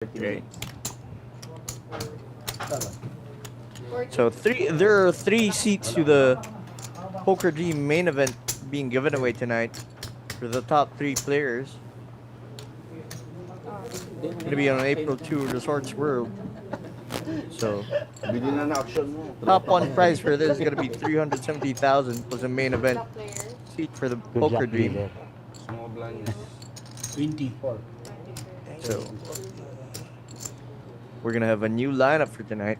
Okay. So there are 3 seats to the Poker Dream main event being given away tonight for the top 3 players. Gonna be on April 2 Resorts World. So top one prize for this is gonna be 370,000 plus a main event seat for the Good Poker luck, Dream. dealer. Small blind. 20. So we're gonna have a new lineup for tonight.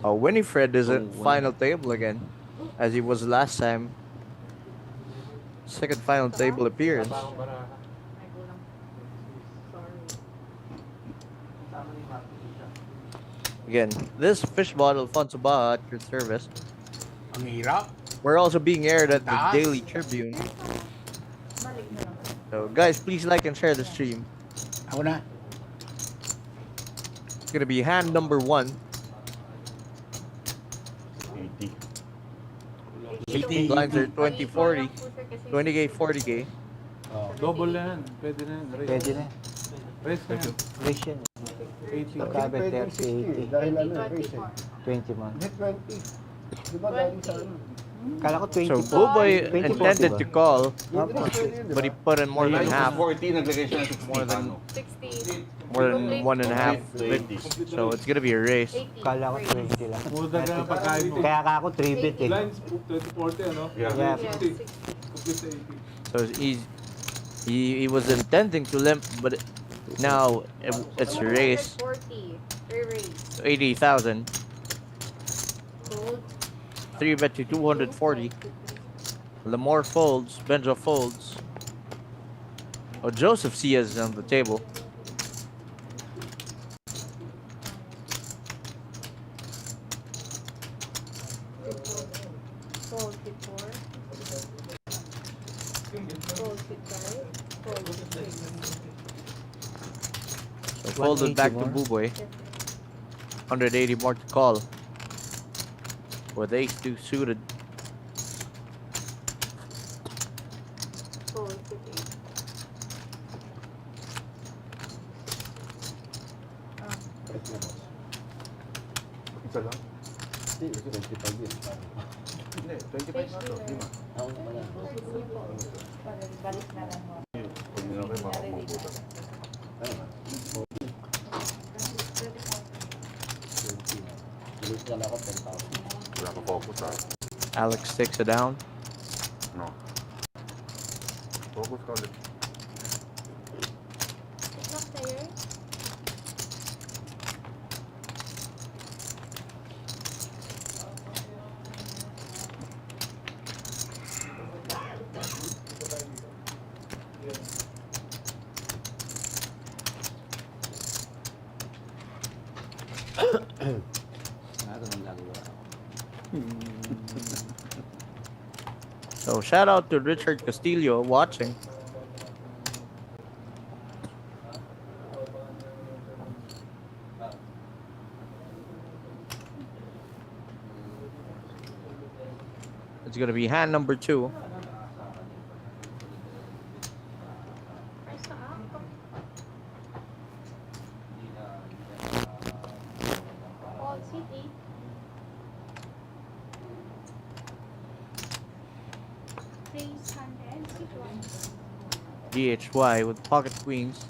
Winifred is at final table again, as he was last time. Second final table appearance. Again, this fish bottle Alfonso Baja at your service. Ang hirap. We're also being aired at the Taas. Daily Tribune. So guys, please like and share the stream. Ako na. It's gonna be hand number 1. 80. Blinds are 20-40. 20K, 40K. Double na yan. Pwede na yan. Pwede na. Race na yan. Race yan. 80. Pagkabit 30, 80. Dahil ano, race eh. 20 man. Net 20. Di ba galing sa ano? Kala ko 20 So pa. Buboy 24 intended diba? to call, But but he put in more than half. 40, naglagay siya ng 60. More than Ano? 60. more than 1.5 bigs. So it's gonna be a race. 80. Kala ko 20 lang. Muda ka ng pagkain mo. Kaya ka ako 3 bit eh. Blinds, 20-40 ano? Yeah. Yeah. Yeah, 60. 60. Complete sa 80. So he was intending to limp, but now it's a race. 140. Re-raise. So 80,000. Gold. 3-bet to 240. Lamore folds. Benjo folds. Oh, Joseph Ciaz is on the table. Gold hit 4. Gold hit 5. Gold hit 6. So folded back to 180 Buboy. 180 more to call. With ace-2 suited. Gold hit 8. Isa lang? Hindi, kasi 25 years. Hindi, 25 na to. Lima. Ako na pala. Balik na lang mo. Pag nilaki, baka mabubuta. Ayun. Bilis na lang ako 10,000. Wala ka focus ha. Alex takes it down. No. Focus ka ulit. Not player. So shout out to Richard Castillo watching. It's gonna be hand number 2. Gold hit 8. Raise 100. Hit 1. DHY with pocket queens.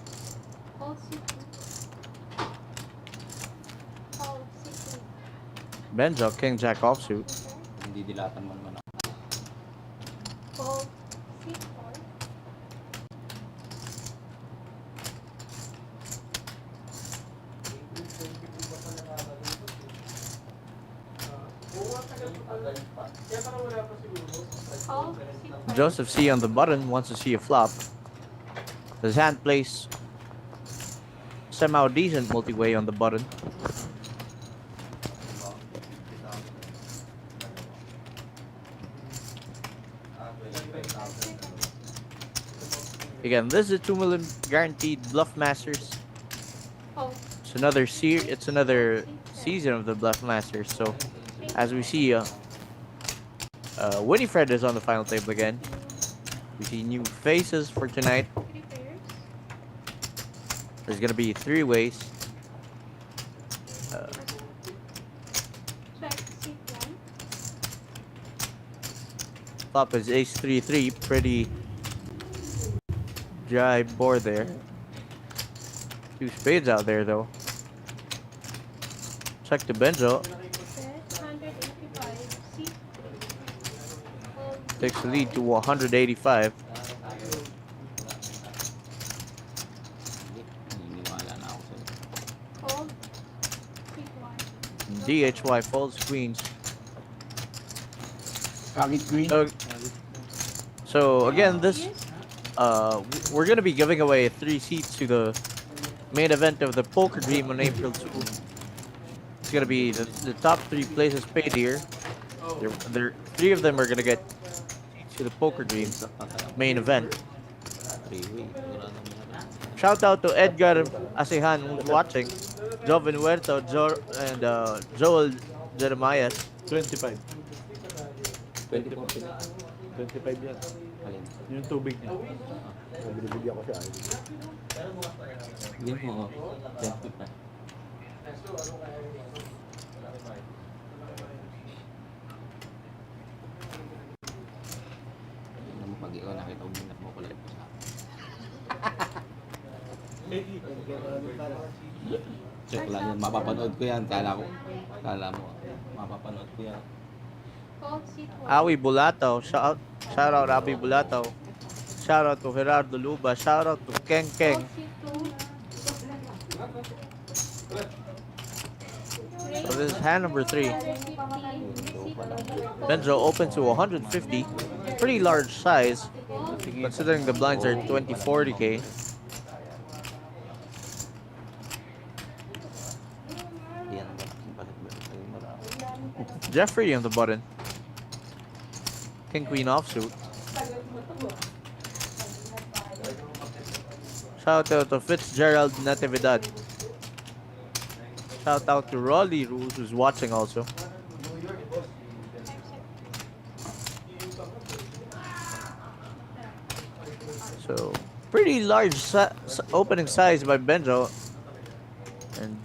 Gold hit 2. Gold hit 2. Benjo, King Jack offsuit. Hindi dilatan mo naman ako. Gold hit 4. Gold hit 5. Joseph C on the button wants to see a flop. His hand plays somehow decent multi-way on the button. Again, this is a 2 million guaranteed Bluff Masters. Oh, It's another season of the Bluff Masters. So as we see, Winifred is on the final table again. We see new faces for tonight. 3 pairs. There's gonna be three ways. Check seat one. Flop is ace 3-3. Pretty dry board there. Two spades out there though. Check the Benjo. Set 185. Seat. Fold. Takes the lead to 185. Naniniwala na ako sa'yo. Fold. Seat one. DHY folds queens. Pocket queen. So again, this we're gonna be giving away 3 seats to the main event of the Poker Dream on April 2. It's gonna be the top 3 places paid here. There 3 of them are gonna get seats to the Poker Dream main event. 3-way. Wala na meron. Shout out to Edgar Asehan who's watching, Joven Huerto, and Joel Jeremias. 25. 24 sila. 25 yan. Alin? Yung tubig niya. Binibigyan ko siya. Hindi mo. 25. Tingnan mo pag ikaw nakita mo binak mo kulit mo sa akin. Check lang yun. Mapapanood ko yan. Kala mo. Mapapanood ko yan. Fold. Seat one. Awi Bulataw, shout out Awi Bulataw. Shout out to Gerardo Luba, shout out to Keng Keng. Fold. Seat two. So this is hand number 3. 150. Seat one. Benjo open to 150. Pretty large size, considering the blinds are 20-40k. Yan. Balik-balik. Marami. Jeffrey on the button. King Queen offsuit. Shout out to Fitzgerald Natividad. Shout out to Rolly Rules who's watching also. So pretty large opening size by Benjo. And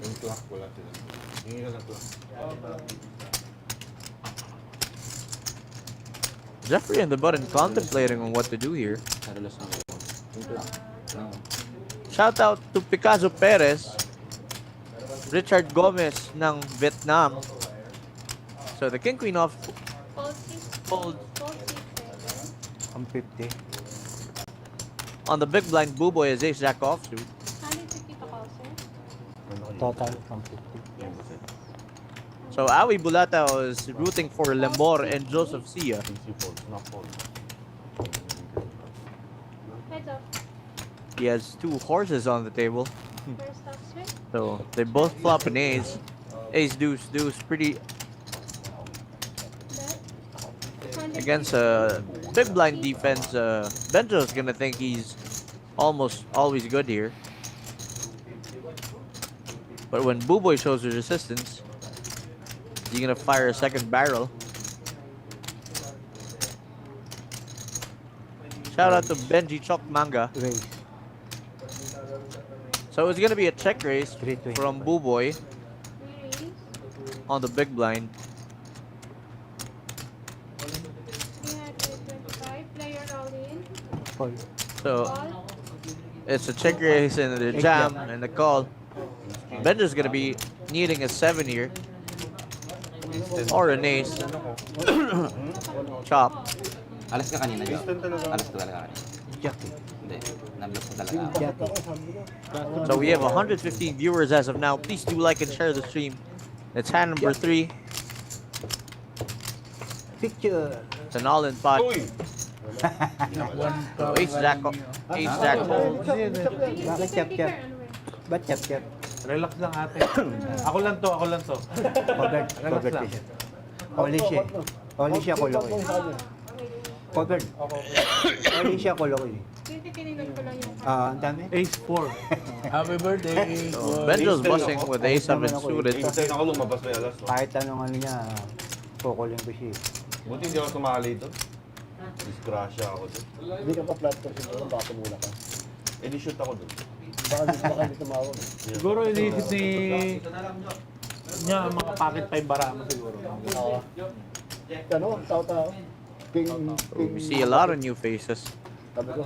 Yung clock, wala sila. Hingi ka ng clock. Jeffrey on the button contemplating on what to do here. Carlos ang gawin. Yung lang. No. Shout out to Picasso Perez, Richard Gomez ng Vietnam. So the king queen off Fold. Seat. fold Fold. Seat seven. Ang 50. on the big blind. Buboy is ace jack offsuit. 150 pa call, sir. Total, ang 50. So Awi Bulatao is rooting for Lemor and Joseph Sia. Easy fold, not fold. Heads up. He has 2 horses on the table. First stop, sir. So they both flop an ace. Ace deuce deuce pretty Bet. against a big blind defense. Benjo's gonna think he's almost always good here. But when Buboy shows his resistance, he's gonna fire a second barrel. Shout out to Benji Chok Manga. Raise. So it's gonna be a check raise 325. from Buboy We raise. on the big blind. 325. Player all in. Call. So Call. it's a check raise and the jam and the call. Benjo's gonna be needing a 7 here. Or an ace. Chop. Alas ka kanina, Jo. Instant talaga. Alas ka talaga kanina. Jack. Hindi. Nablok ko talaga ako. Jack. So we have 115 viewers as of now. Please do like and share the stream. That's hand number 3. Picture. It's an all-in pot. Uy! So ace jack hold. Bakit chap chap? Ba't chap chap? Relax lang ate. Ako lang to. Covered. Covered lang. siya. Only siya. Only siya kulo ko. Covered. Only siya kulo ko. Tinitingnan ko lang yung Ang dami. Ace 4. Happy birthday! So Benjo's busting with ace 7 suited. Instant ako lumabas na yung alas, no? Kahit anong ano niya, kukuling ko siya. Buti hindi ako sumali ito. Disgrasya ako dun. Hindi ka pa flat ko siguro, baka tumula ka. Eh, di shoot ako dun. Baka hindi tumawag. Siguro iniisip ni niya ang mga pocket 5 barama siguro. Oo. Ano, tao-tao. King, We see a lot of new faces. sabi ko,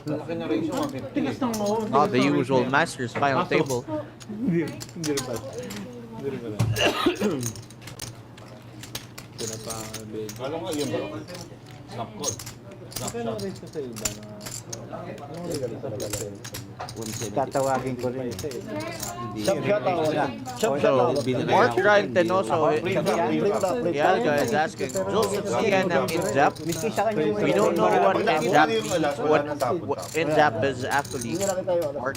Malaki na rin siya, 150. Tigas ng mo. Not the usual Masters final table. Hindi rin pala. Hindi rin pala. Pinapabig. Ano nga yun ba? Snap call. Kaya na-raise ka sa iba na... Anong raise ka talaga sa 170. Tatawagin ko rin. shop shot ako. Shop shot So, ako. Mark Ryan Tenoso, Print Yalga is asking, Joseph Sian in Jap? Miski sa kanya yung We don't know what in Jap what in Jap is actually. Hindi na kita yun. Mark.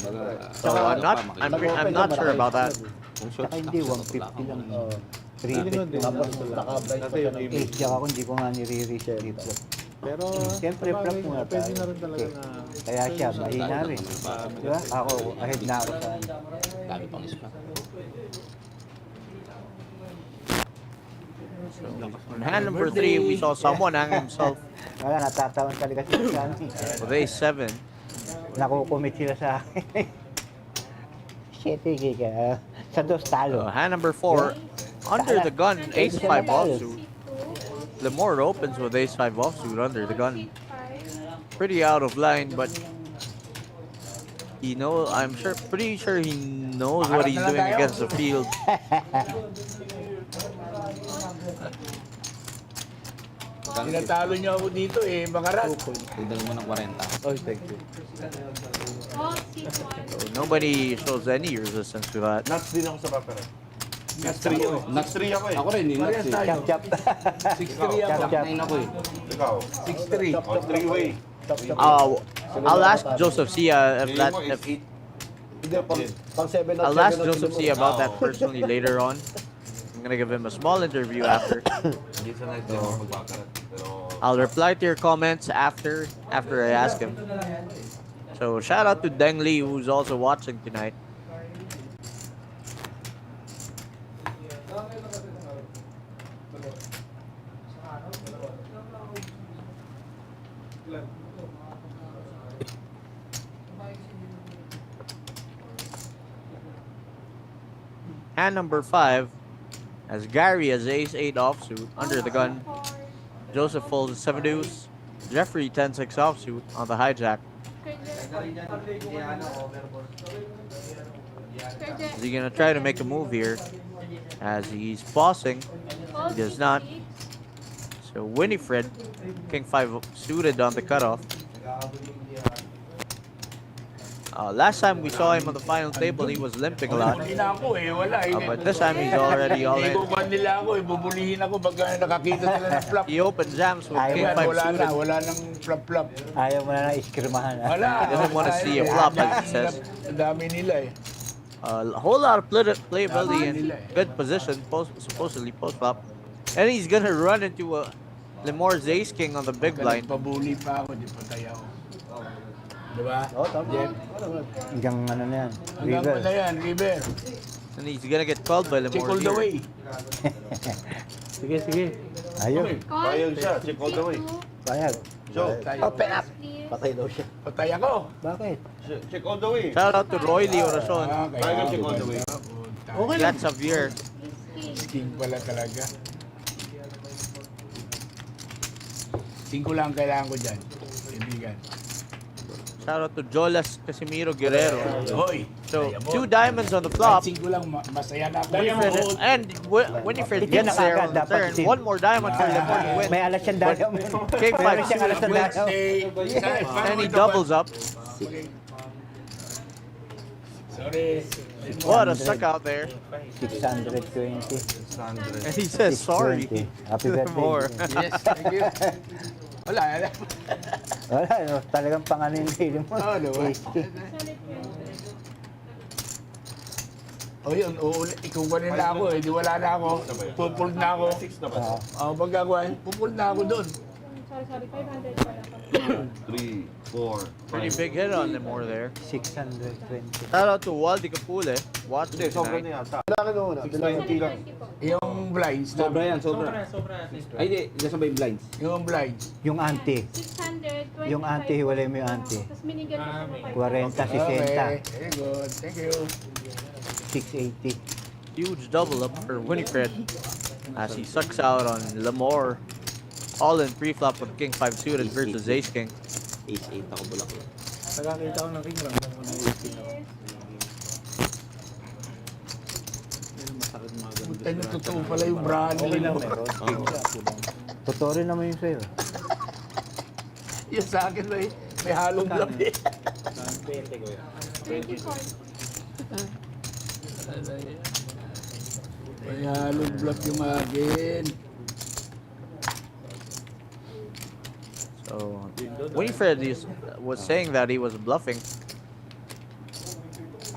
So I'm not sure about that. Kung short Saka hindi, stock, 150 lang. Oo. 350. Tapos naka-blind pa siya ng 8 jack ako, hindi ko nga nire-reach dito. Pero, Siyempre, flop muna pwede tayo. na rin talaga Okay. na... Kaya siya, mahina rin. Di ba? Ako, ahead na ako sa... dami pang ispa. On hand number 3, we saw someone hang himself Wala, natatawan talaga sila sa amin. with ace 7. Nakukumit sila sa akin. Shit, ka. Sa dos talo. Hand number 4, under the gun, ace 5 offsuit. Lemore opens with ace 5 offsuit under the gun. Pretty out of line, but pretty sure he knows what he's doing against the field. Tinatalo niyo ako dito eh, mga rat. Dagdagan mo ng 40. Oh, thank you. So nobody shows any resistance to that. Nuts din ako sa papera. Nuts 3 ako. Nuts 3 ako eh. Ako rin, yung nuts eh. Chap, chap. 6-3 ako. Chap, chap. 9 ako eh. Ikaw. 6-3. Oh, 3-way. I'll ask Joseph Sia if that. If, Hindi, pang 7 at I'll ask Joseph Sia about that personally later on. I'm gonna give him a small interview after. Hindi sa night din ako magkakarat. Pero... I'll reply to your comments after I ask him. So shout out to Deng Lee who's also watching tonight. Hand number 5 as Gary has ace 8 offsuit under the gun. Joseph folds 7 deuce. Jeffrey 10-6 offsuit on the hijack. Is he gonna try to make a move here? As he's pausing, he does not. So Winifred, King 5 suited on the cutoff. Last time we saw him on the final table, he was limping a lot. Hindi na ako eh, wala eh. But this time he's already all in. Ikukuhan nila ako eh, bubulihin ako pagka nakakita sila ng flop. He opened jams with King Ayan, 5 wala na, suited. wala nang flop-flop. Ayaw mo na iskrimahan. Wala. He doesn't want to see a flop, as he says. Ang dami nila eh. A whole lot of playability and good position, supposedly post flop. And he's gonna run into a Lemore's ace king on the big blind. Pabuli pa ako, di patay ako. Diba? Oo, tama. Jeff? Hanggang ano na yan. Hanggang River. pa na yan, River. And he's gonna get called by Check Lemore all the here. way. Sige, sige. Ayaw. Payag siya. Check all the way. Payag. Joe. Open up. Patay daw siya. Patay ako. Bakit? Check all the way. Shout out to Roy Lee Oracion. Payag check all the way. Okay. That's Xavier. King pala talaga. 5 lang kailangan ko dyan. Kaibigan. Shout out to Jolas Casimiro Guerrero. Hoy! So 2 diamonds on the flop. 5 lang, masaya na ako. Winifred, and Winifred Yan gets na there kagad, on the dapat turn. sin. 1 more diamond for Lemore to win. May alas siyang diamond. King Meron 5 siyang alas suited na wins. diamond. And he doubles up. Sorry. What a suck out there. 620. And he says sorry. 620. Happy to Lemore. birthday. Yes, thank you. Wala. Wala, no? Talagang panganin din mo. Oo, diba? O yun, ikukunin na ako eh. Di wala na ako. Pupul na ako. 6 na ba? Pag gagawin, pupul na ako doon. Sorry, 500 pala. 3, 4, Pretty big hit on Lemore there. 620. Shout out to Waldi Capule. Watching Hindi, sobrang tonight. na yata. Kailangan mo na. 620 lang. Yung blinds. Sobra yan, sobra. Sobra. Ay, hindi. Kasabay blinds. Yung blinds. Yung ante. 600, 25. Yung ante, hiwalay mo yung ante. Tapos minigyan ko siya ng 40, Okay. 60, Very good. Thank you. 680. Huge double up for Winifred as he sucks out on Lamore. All in pre-flop with King 5 suited versus Ace King. Ace 8 ako bulak. Nagkakita ko ng king ram. Masakit mga ganun. Puta nyo, totoo pala yung brand. Okay lang meron. Totoo rin naman yung sa'yo. Yung sa akin may halong bluff eh. 24. May halong bluff yung akin. So Winifred was saying that he was bluffing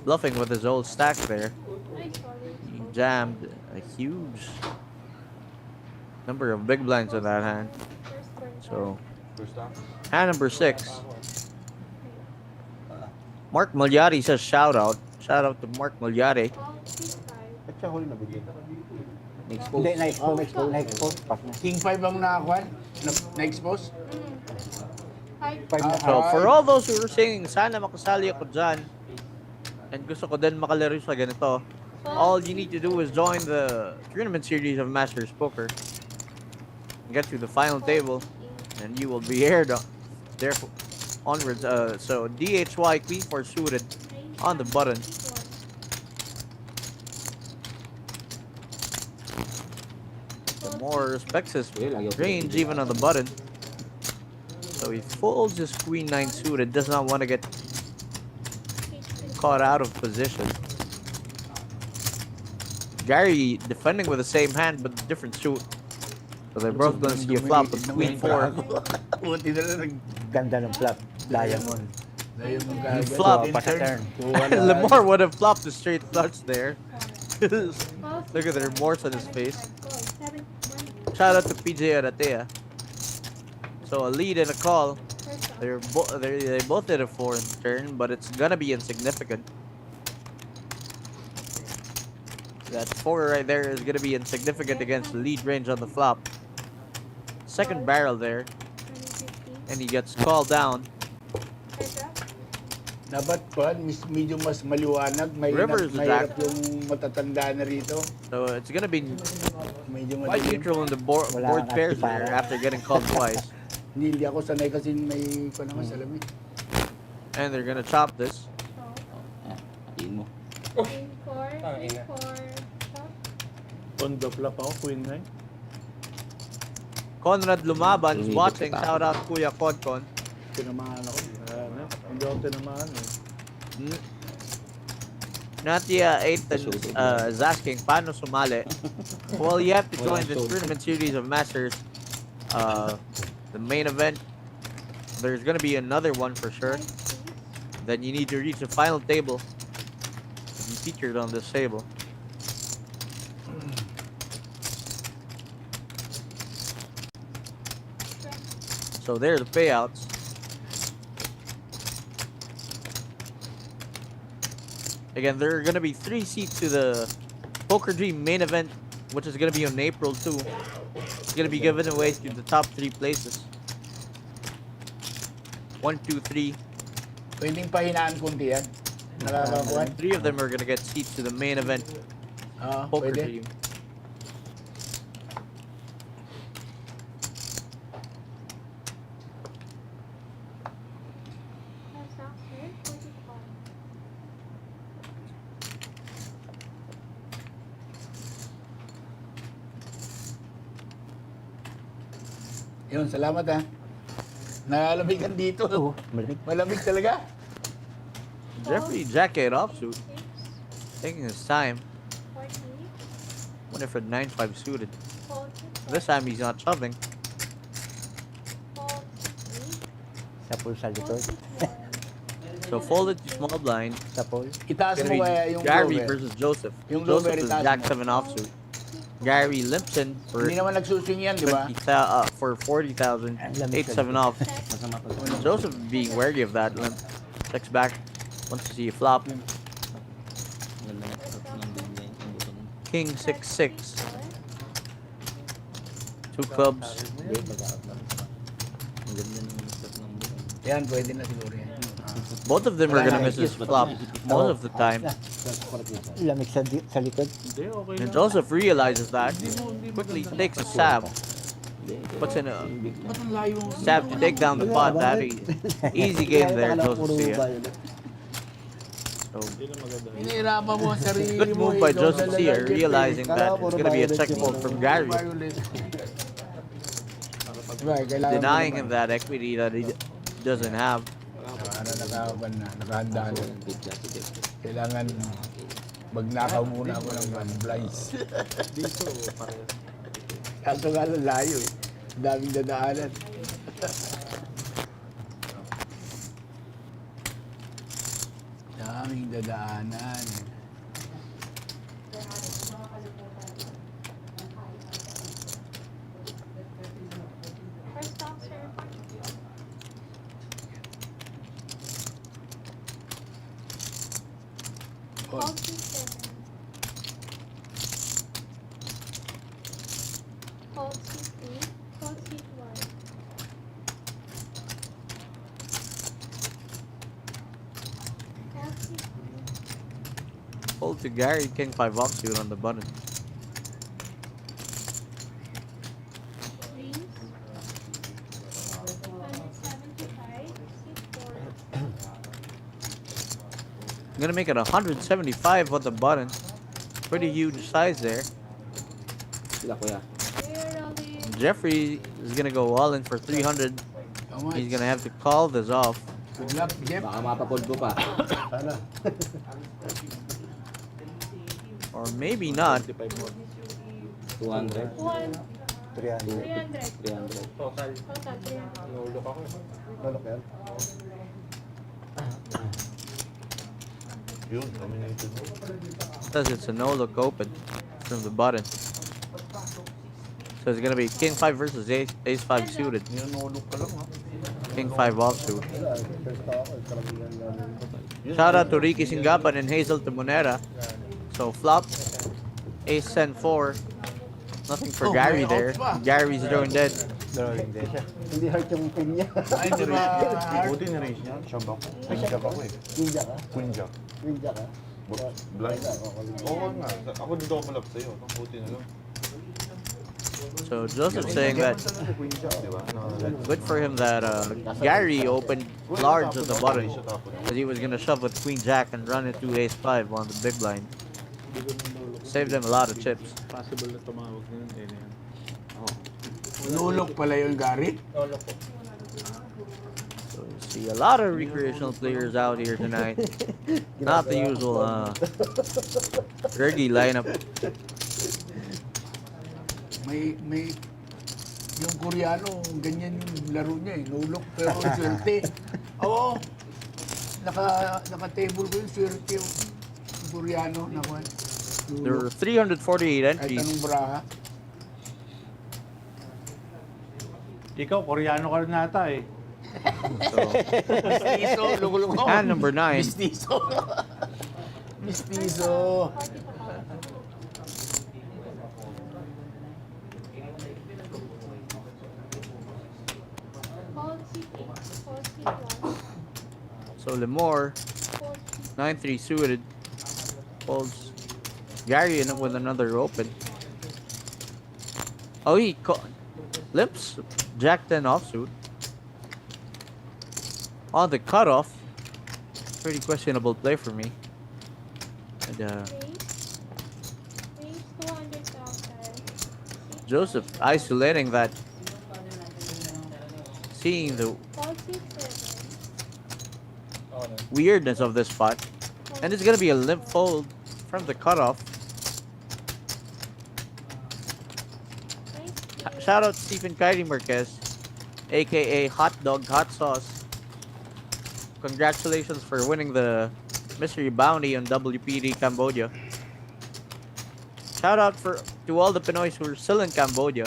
with his old stack there. Ay, sorry. He jammed a huge number of big blinds on that hand. First turn. So First time? hand number 6. Mark Magliari says shout out. Shout out to Mark Magliari. Call, king 5. At siya huli na bigyan. Next Hindi, post. na-expose. Pass na. King 5 ang nakakuan? Na-expose? 5. 5 na. So for all those who are saying sana makasali ako dyan and gusto ko din makalaro sa ganito, all you need to do is join the tournament series of Masters Poker, get to the final table, and you will be aired therefore onwards. So DHY Queen 4 suited on the button. The more respects his range even on the button. So he folds his Queen 9 suited, does not want to get caught out of position. Gary defending with the same hand but different suit. So they're both gonna see a flop with Queen 4. Buti na lang Ganda ng flop. Diamond. nag-dayo mong You kagad. flop. Pa sa turn. Lamar would have flopped a straight flush there. Look at the remorse on his face. Shout out to PJ Aratea. So a lead and a call. They both did a 4 in turn, but it's gonna be insignificant. That 4 right there is gonna be insignificant against the lead range on the flop. Second barrel there, and he gets called down. Dapat pa, medyo mas maliwanag. May River is the mahirap jack. yung matatanda na rito. So it's gonna be Medyo quite madilim. neutral in the board Wala kang pairs antipara. there after getting called twice. Hindi ako sanay kasi may panahon sa lamig. And they're gonna chop this. Hatiin mo. King 4. King 4. On the flop ako, queen 9. Conrad Lumaban is watching. Shout out Kuya Kodkon. Tinamahan ako. Hindi ako tinamahan eh. Natia Aitan is asking, paano sumali? Well, you have to join the tournament series of Masters. The main event, there's gonna be another one for sure. Then you need to reach the final table to be featured on this table. So there are the payouts. Again, there are gonna be 3 seats to the Poker Dream main event, which is gonna be on April 2. It's gonna be given away to the top 3 places. 1, 2, 3. Pwedeng pahinaan kunti yan. Nakakakuan. 3 of them are gonna get seats to the main event Poker Pwede. Dream. Yun, salamat ha. Nalamigan dito. Oo, malamig. Malamig talaga. Jeffrey jacket offsuit, taking his time. Winifred 9-5 suited. This time he's not shoving. Sa pool sa likod. So folded to small blind. Sa pool. Itaas Gonna mo be kaya yung Gary blower. versus Joseph. Yung Joseph blower is itaas Jack mo. 7 offsuit. Gary Limpson for Hindi naman nagsuswing yan, di ba? 40,000. 8-7 off. Masama pa. Joseph being wary of that limp. Checks back. Wants to see a flop. Ganda nga. Sarap ng bigay. Ang buto nun. King 6-6. 2 clubs. Ang ganda ng step ng buhay. Yan, pwede na siguro yan. Both of them are gonna miss this flop most of the time. Lamig sa likod. Hindi, okay And lang. Joseph realizes that. Quickly takes a stab. Puts in a Ba't ang layo mo? stab to take down the pot. That easy game there, Joseph Sia. So, Hinihirapan mo ang sarili good mo. move by ikaw Joseph talaga, Sear, Jeffrey. realizing that it's gonna be a check fold from Gary, Violent. Right, kailangan denying mo him that equity that he doesn't have. Para nakaban na, nakahanda na. Good job, good job. Kailangan magnakaw muna ako ng one blinds. Kaso nga lang layo eh. Daming dadaanan. Daming dadaanan. First stop, sir. Call seat 7. Call seat 8. Call seat 1. Call seat 3. Fold to Gary, king 5 offsuit on the button. Queens. 175. Seat 4. I'm gonna make it 175 on the button. Pretty huge size there. Sila kuya. We're rolling. Jeffrey is gonna go all in for 300. How much? He's gonna have to call this off. Good luck, Jeff. Baka mapapolvo pa. Sana. Or maybe not. 200, 1. 300. 300. 300. Total 300. Lalok yan. Yun, nominated mo. Says it's a no look open from the button. So it's gonna be king 5 versus ace 5 suited. Nilunulog ka lang ha. King 5 offsuit. Wala, first ako. Karamihan namin. Shout out to Ricky Singapan and Hazel Timonera. So flop, ace 10 4. Nothing for Oh, Gary may there. outs pa. Gary's drawing dead. Drawing din siya. Hindi hard yung pin niya. Ay, di ba? Buti na range niya. Siya ba? Jack ako eh. Ninja ka? Queen Jack. Ninja ka? Blind. Oo nga. Ako dito ako malap sa'yo. Buti na lang. So Joseph saying that Queen Jack, di ba? good for him that Gary opened large at the button because he was gonna shove with Queen Jack and run into ace 5 on the big blind. Saved him a lot of chips. Possible na tumawag na yun. Yan. Lulok pala yung Gary. So you see a lot of recreational players out here tonight. Not the usual Reggie lineup. May yung Koreano, ganyan yung laro niya eh. Lulok pero swerte. Oo. Naka-table ko yung swerte yung Koreano. Nakuha. There were 348 Kahit entries. anong braha. Ikaw, Koreano ka rin nata eh. So Mistizo, luko-luko. hand number 9. Mistizo. Mistizo. Call seat 8. Call seat 1. So Lemore, Call seat 9-3 suited. Folds Gary in with another open. Oh, he limps Jack 10 offsuit. On the cutoff. Pretty questionable play for me. And, raise. Raise 200,000. Joseph isolating that. Seeing the Call seat 7. weirdness of this spot. And it's gonna be a limp fold from the cutoff. Nice. Shout out Stephen Kyrie Marquez, aka Hot Dog Hot Sauce. Congratulations for winning the mystery bounty on WPD Cambodia. Shout out to all the Pinoys who are still in Cambodia.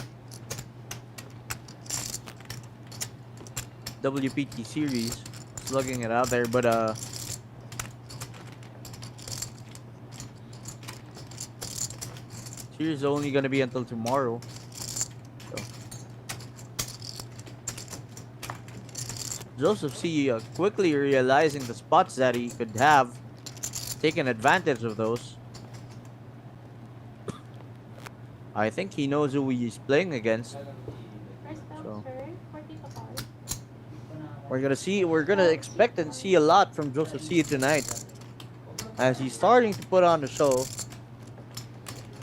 WPT series, slugging it out there, but series is only gonna be until tomorrow. So Joseph C quickly realizing the spots that he could have, taking advantage of those. I think he knows who he's playing against. So we're gonna expect and see a lot from Joseph C tonight, as he's starting to put on the show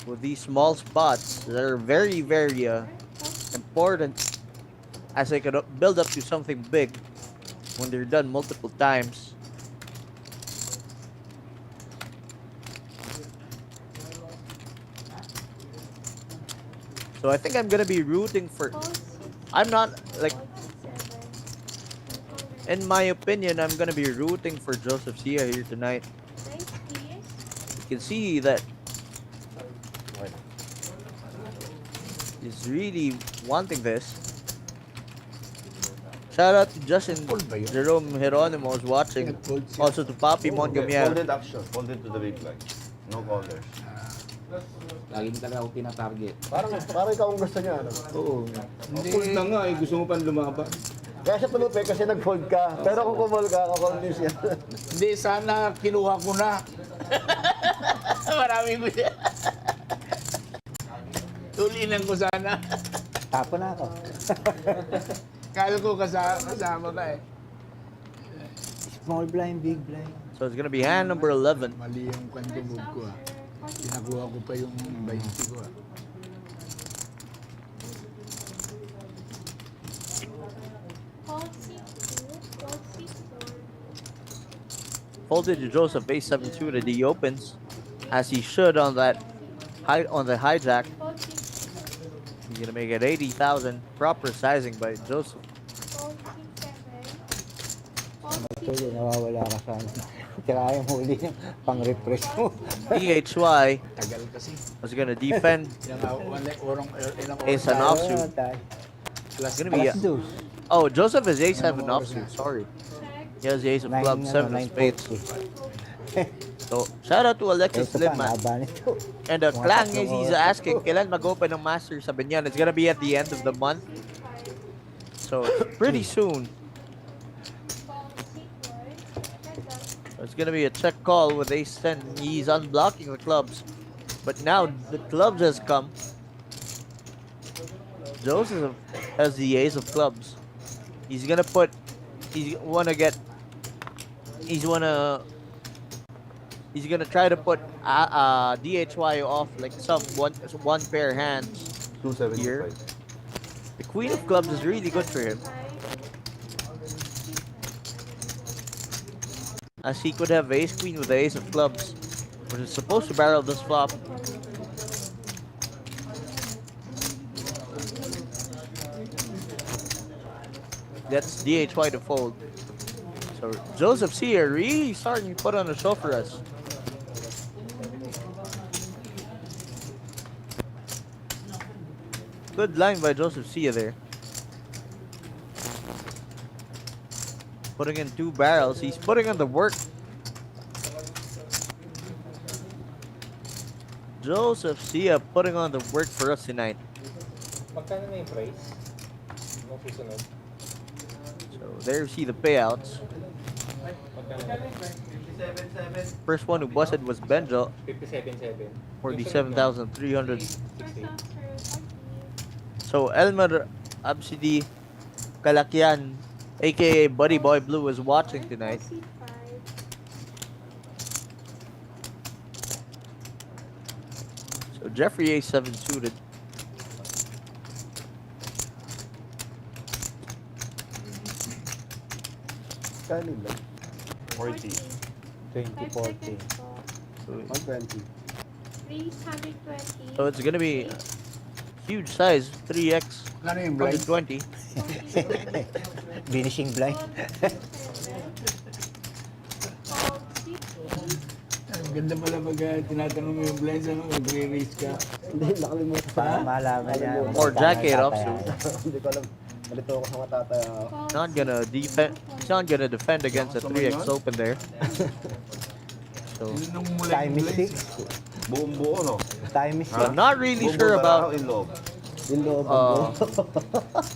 with these small spots that are very, very important, as they could build up to something big when they're done multiple times. So I think I'm gonna be rooting for. I'm not like, in my opinion, I'm gonna be rooting for Joseph Sia here tonight. You can see that he's really wanting this. Shout out to Justin Jerome Geronimo who's watching. Also to Papi Montgamiel. Folded action. Folded to the big blind. No callers. Lagi mo talaga ako tinatarget. Parang ikaw ang gusto niya, ano? Oo. Fold na nga eh. Gusto mo pa lumaban. Kaya siya tumupi kasi nag-fold ka. Pero kung kumol ka, kakonvince siya. Hindi, sana kinuha ko na. Marami ko siya. Tulinan ko sana. Tapo na ako. Kala ko kasama ka eh. Small blind, big blind. So it's gonna be hand number 11. Mali yung kanto move ko ah. Pinakuha ko pa yung 20 ko ah. Folded to Joseph, base 7-2 to D opens, as he should on that on the hijack. He's gonna make it 80,000. Proper sizing by Joseph. Actually, nawawala ka sa ano. Tira yung huli niya, pang-refresh mo. DHY Tagal kasi. was gonna defend. Ilang Ace and offsuit. It's gonna be oh, Joseph is ace 7 offsuit. Sorry, he has the ace of clubs, 7 of spades. So shout out to Alexis Lidman. And Klang is he's asking, kailan mag-open ng master? Sabi niya, it's gonna be at the end of the month. So pretty soon. It's gonna be a check call with ace 10. He's unblocking the clubs, but now the clubs has come. Joseph has the ace of clubs. He's gonna put. He's gonna try to put DHY off like some one pair hands 275. here. The queen of clubs is really good for him, as he could have ace queen with the ace of clubs, which is supposed to barrel this flop. That's DHY to fold. So Joseph C are really starting to put on a show for us. Good line by Joseph C there. Putting in 2 barrels. He's putting in the work. Joseph Sia putting on the work for us tonight. Magkano na yung price? Nung susunod? So there you see the payouts. Magkano? First one who busted was Benjo, 57.7. 47,300. 60. So Elmer Absidi Kalakyan, aka Buddy Boy Blue, is watching tonight. So Jeffrey A7 suited. Kano lang? 40. 20, 40. 120. 320. So it's gonna be huge size, 3x, Ano yung blind? 120. Finishing blind. Ang ganda pala pag tinatanong mo yung blinds, ano, nagre-raise ka. Hindi, nakalimutan pa. Malaman niya. Or jacket offsuit. Hindi ko alam. Malito ako sa matataya. Not gonna defend. He's not gonna defend against a 3x open there. So Nung mula Time yung is blinds. 6. Buong buo, no? Time is I'm not really Buong sure buo about in loob. Yung loob Uh,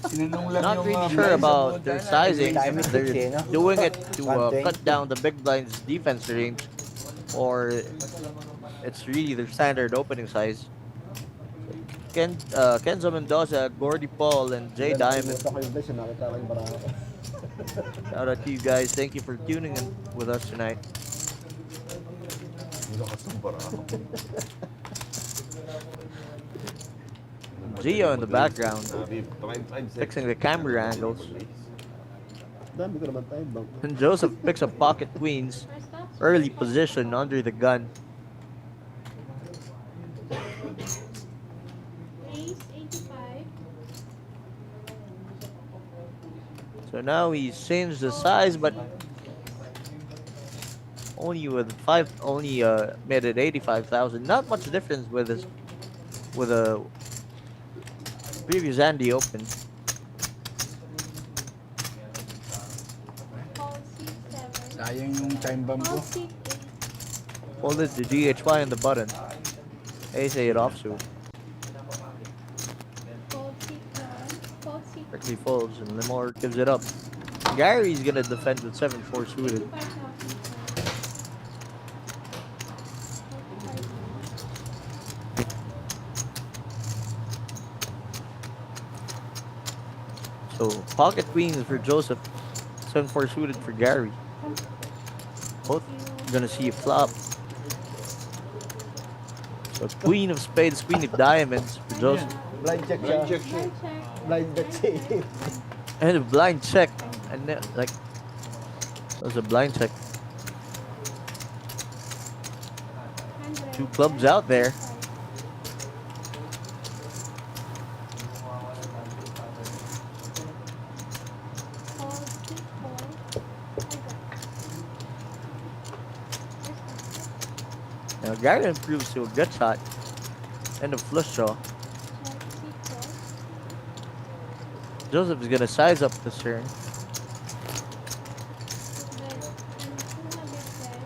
Sinanong lang not yung really blind sure sa about boda their na. sizing. Diamond They're six, eh, no? doing it to One cut down the big blind's defense range, or it's really their standard opening size. Kenzo Mendoza, Gordy Paul, and Jay Diamond. Nakita ko yung best, nakita ko yung barako. Shout out to you guys. Thank you for tuning in with us tonight. Ang lakas ng barako. Gio in the background, Sabi, 5 fixing the camera angles. Dami ko naman time bank. And Joseph picks up pocket queens, early position under the gun. Ace 85. So now he's changed the size, but only made it 85,000. Not much difference with a previous Andy Open. Call C7. Sayang yung time bomb ko. Call C8. Hold it to DHY on the button. Ace 8 offsuit. Call C1. Call C2. Quickly folds and Limor gives it up. Gary's gonna defend with 7-4 suited. 5,000. So pocket queens for Joseph, 7-4 suited for Gary. Both gonna see a flop. So queen of spades, queen of diamonds for Joseph. Blind check Blind siya. check siya. Blind check. Blind bet siya. And a blind check. And then, like, that was a blind check. 100. Two clubs out there. Call C4. Now Gary improves to a gut shot and a flush draw. Check C4. Joseph is gonna size up this turn. Bet. And 210.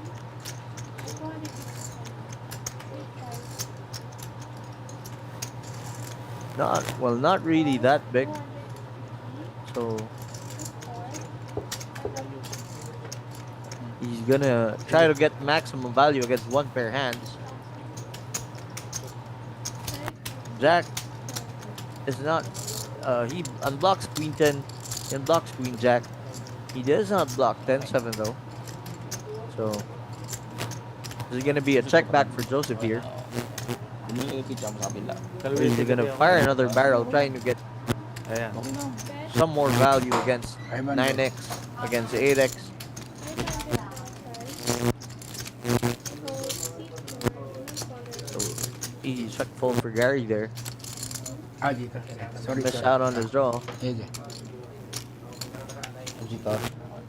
265. Not really that big. 450. So 4. he's gonna try to get maximum value against one pair hands. Jack is not. He unblocks Queen 10. He unblocks Queen Jack. He does not block 10-7 though. So there's gonna be a check back for Joseph here. Umiikit siya sa kabila. He's gonna fire another barrel, trying to get Ayan. Bet. some more value against 500. 9x, against 8x. 500. So easy check fold for Gary there. Ah, dito. Sorry, Missed sorry. out on his draw. Sige.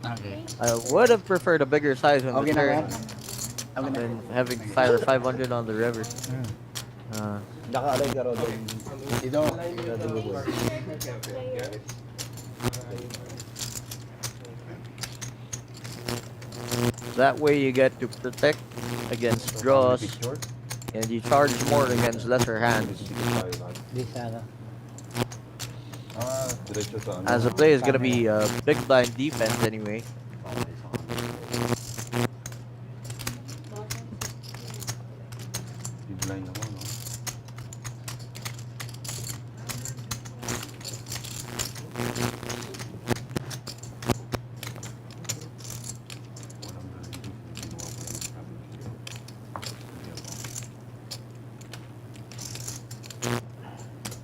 Okay. I would have preferred a bigger size when Okay the na turn yan. Okay na. than having fire 500 on the river. Naka-aray ka ro doon. Ito. That way you get to protect against draws and you charge more against lesser hands. Di sana. Diretso sa ano. As a play is gonna be big blind defense anyway. Big line ako, no?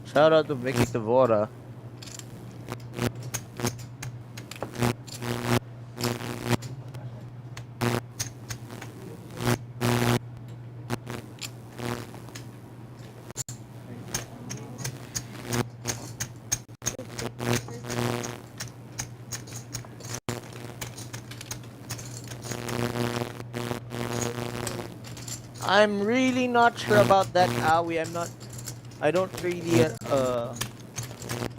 Shout out to Mickey Tavora. I'm really not sure about that Aoi. I don't really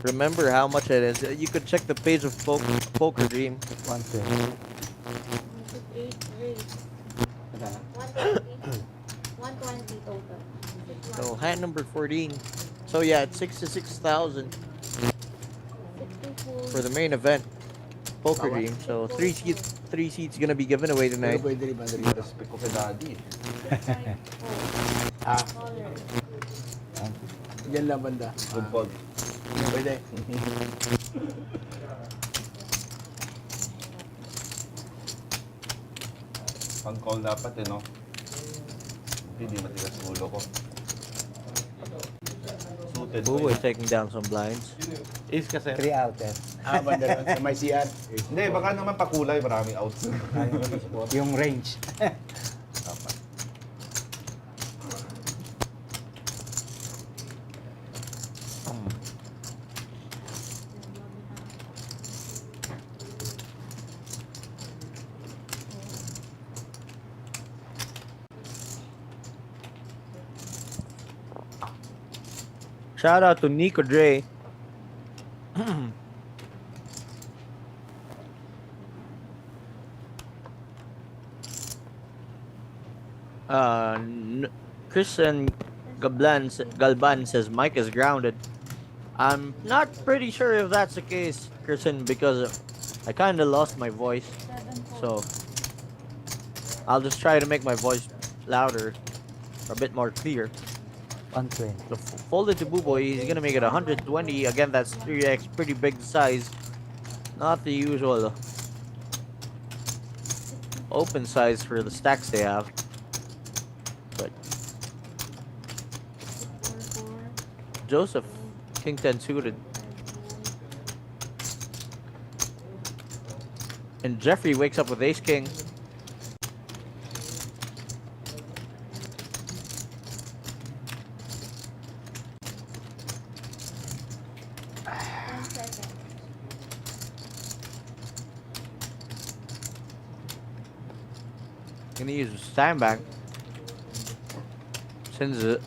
remember how much it is. You could check the page of Poker Dream. 120. 8 raise. 120. 120 total. So hand number 14. So yeah, it's 66,000 64. for the main event, Poker Dream. So three seats gonna be given away Pero tonight. pwede rin ba rin? Respect ko kay daddy. Ah, yan lang banda. Good call. Pwede. Pang call dapat eh, no? Hindi matigas ulo ko. Suited. Buboy is taking down some blinds. Ace kasi. 3 outer. Ah, banda rin. Sa may CR. Hindi, baka naman pakulay, maraming outs. Yung range. Dapat. Shout out to Nico Dre. Christian Galban says Mike is grounded. I'm not pretty sure if that's the case, Christian, because I kind of lost my voice. So I'll just try to make my voice louder, a bit more clear. 120. So folded to Buboy, he's gonna make it 120. Again, that's 3x, pretty big size. Not the usual open size for the stacks they have. But Joseph, King 10 suited. And Jeffrey wakes up with Ace King. Gonna use Steinbach since the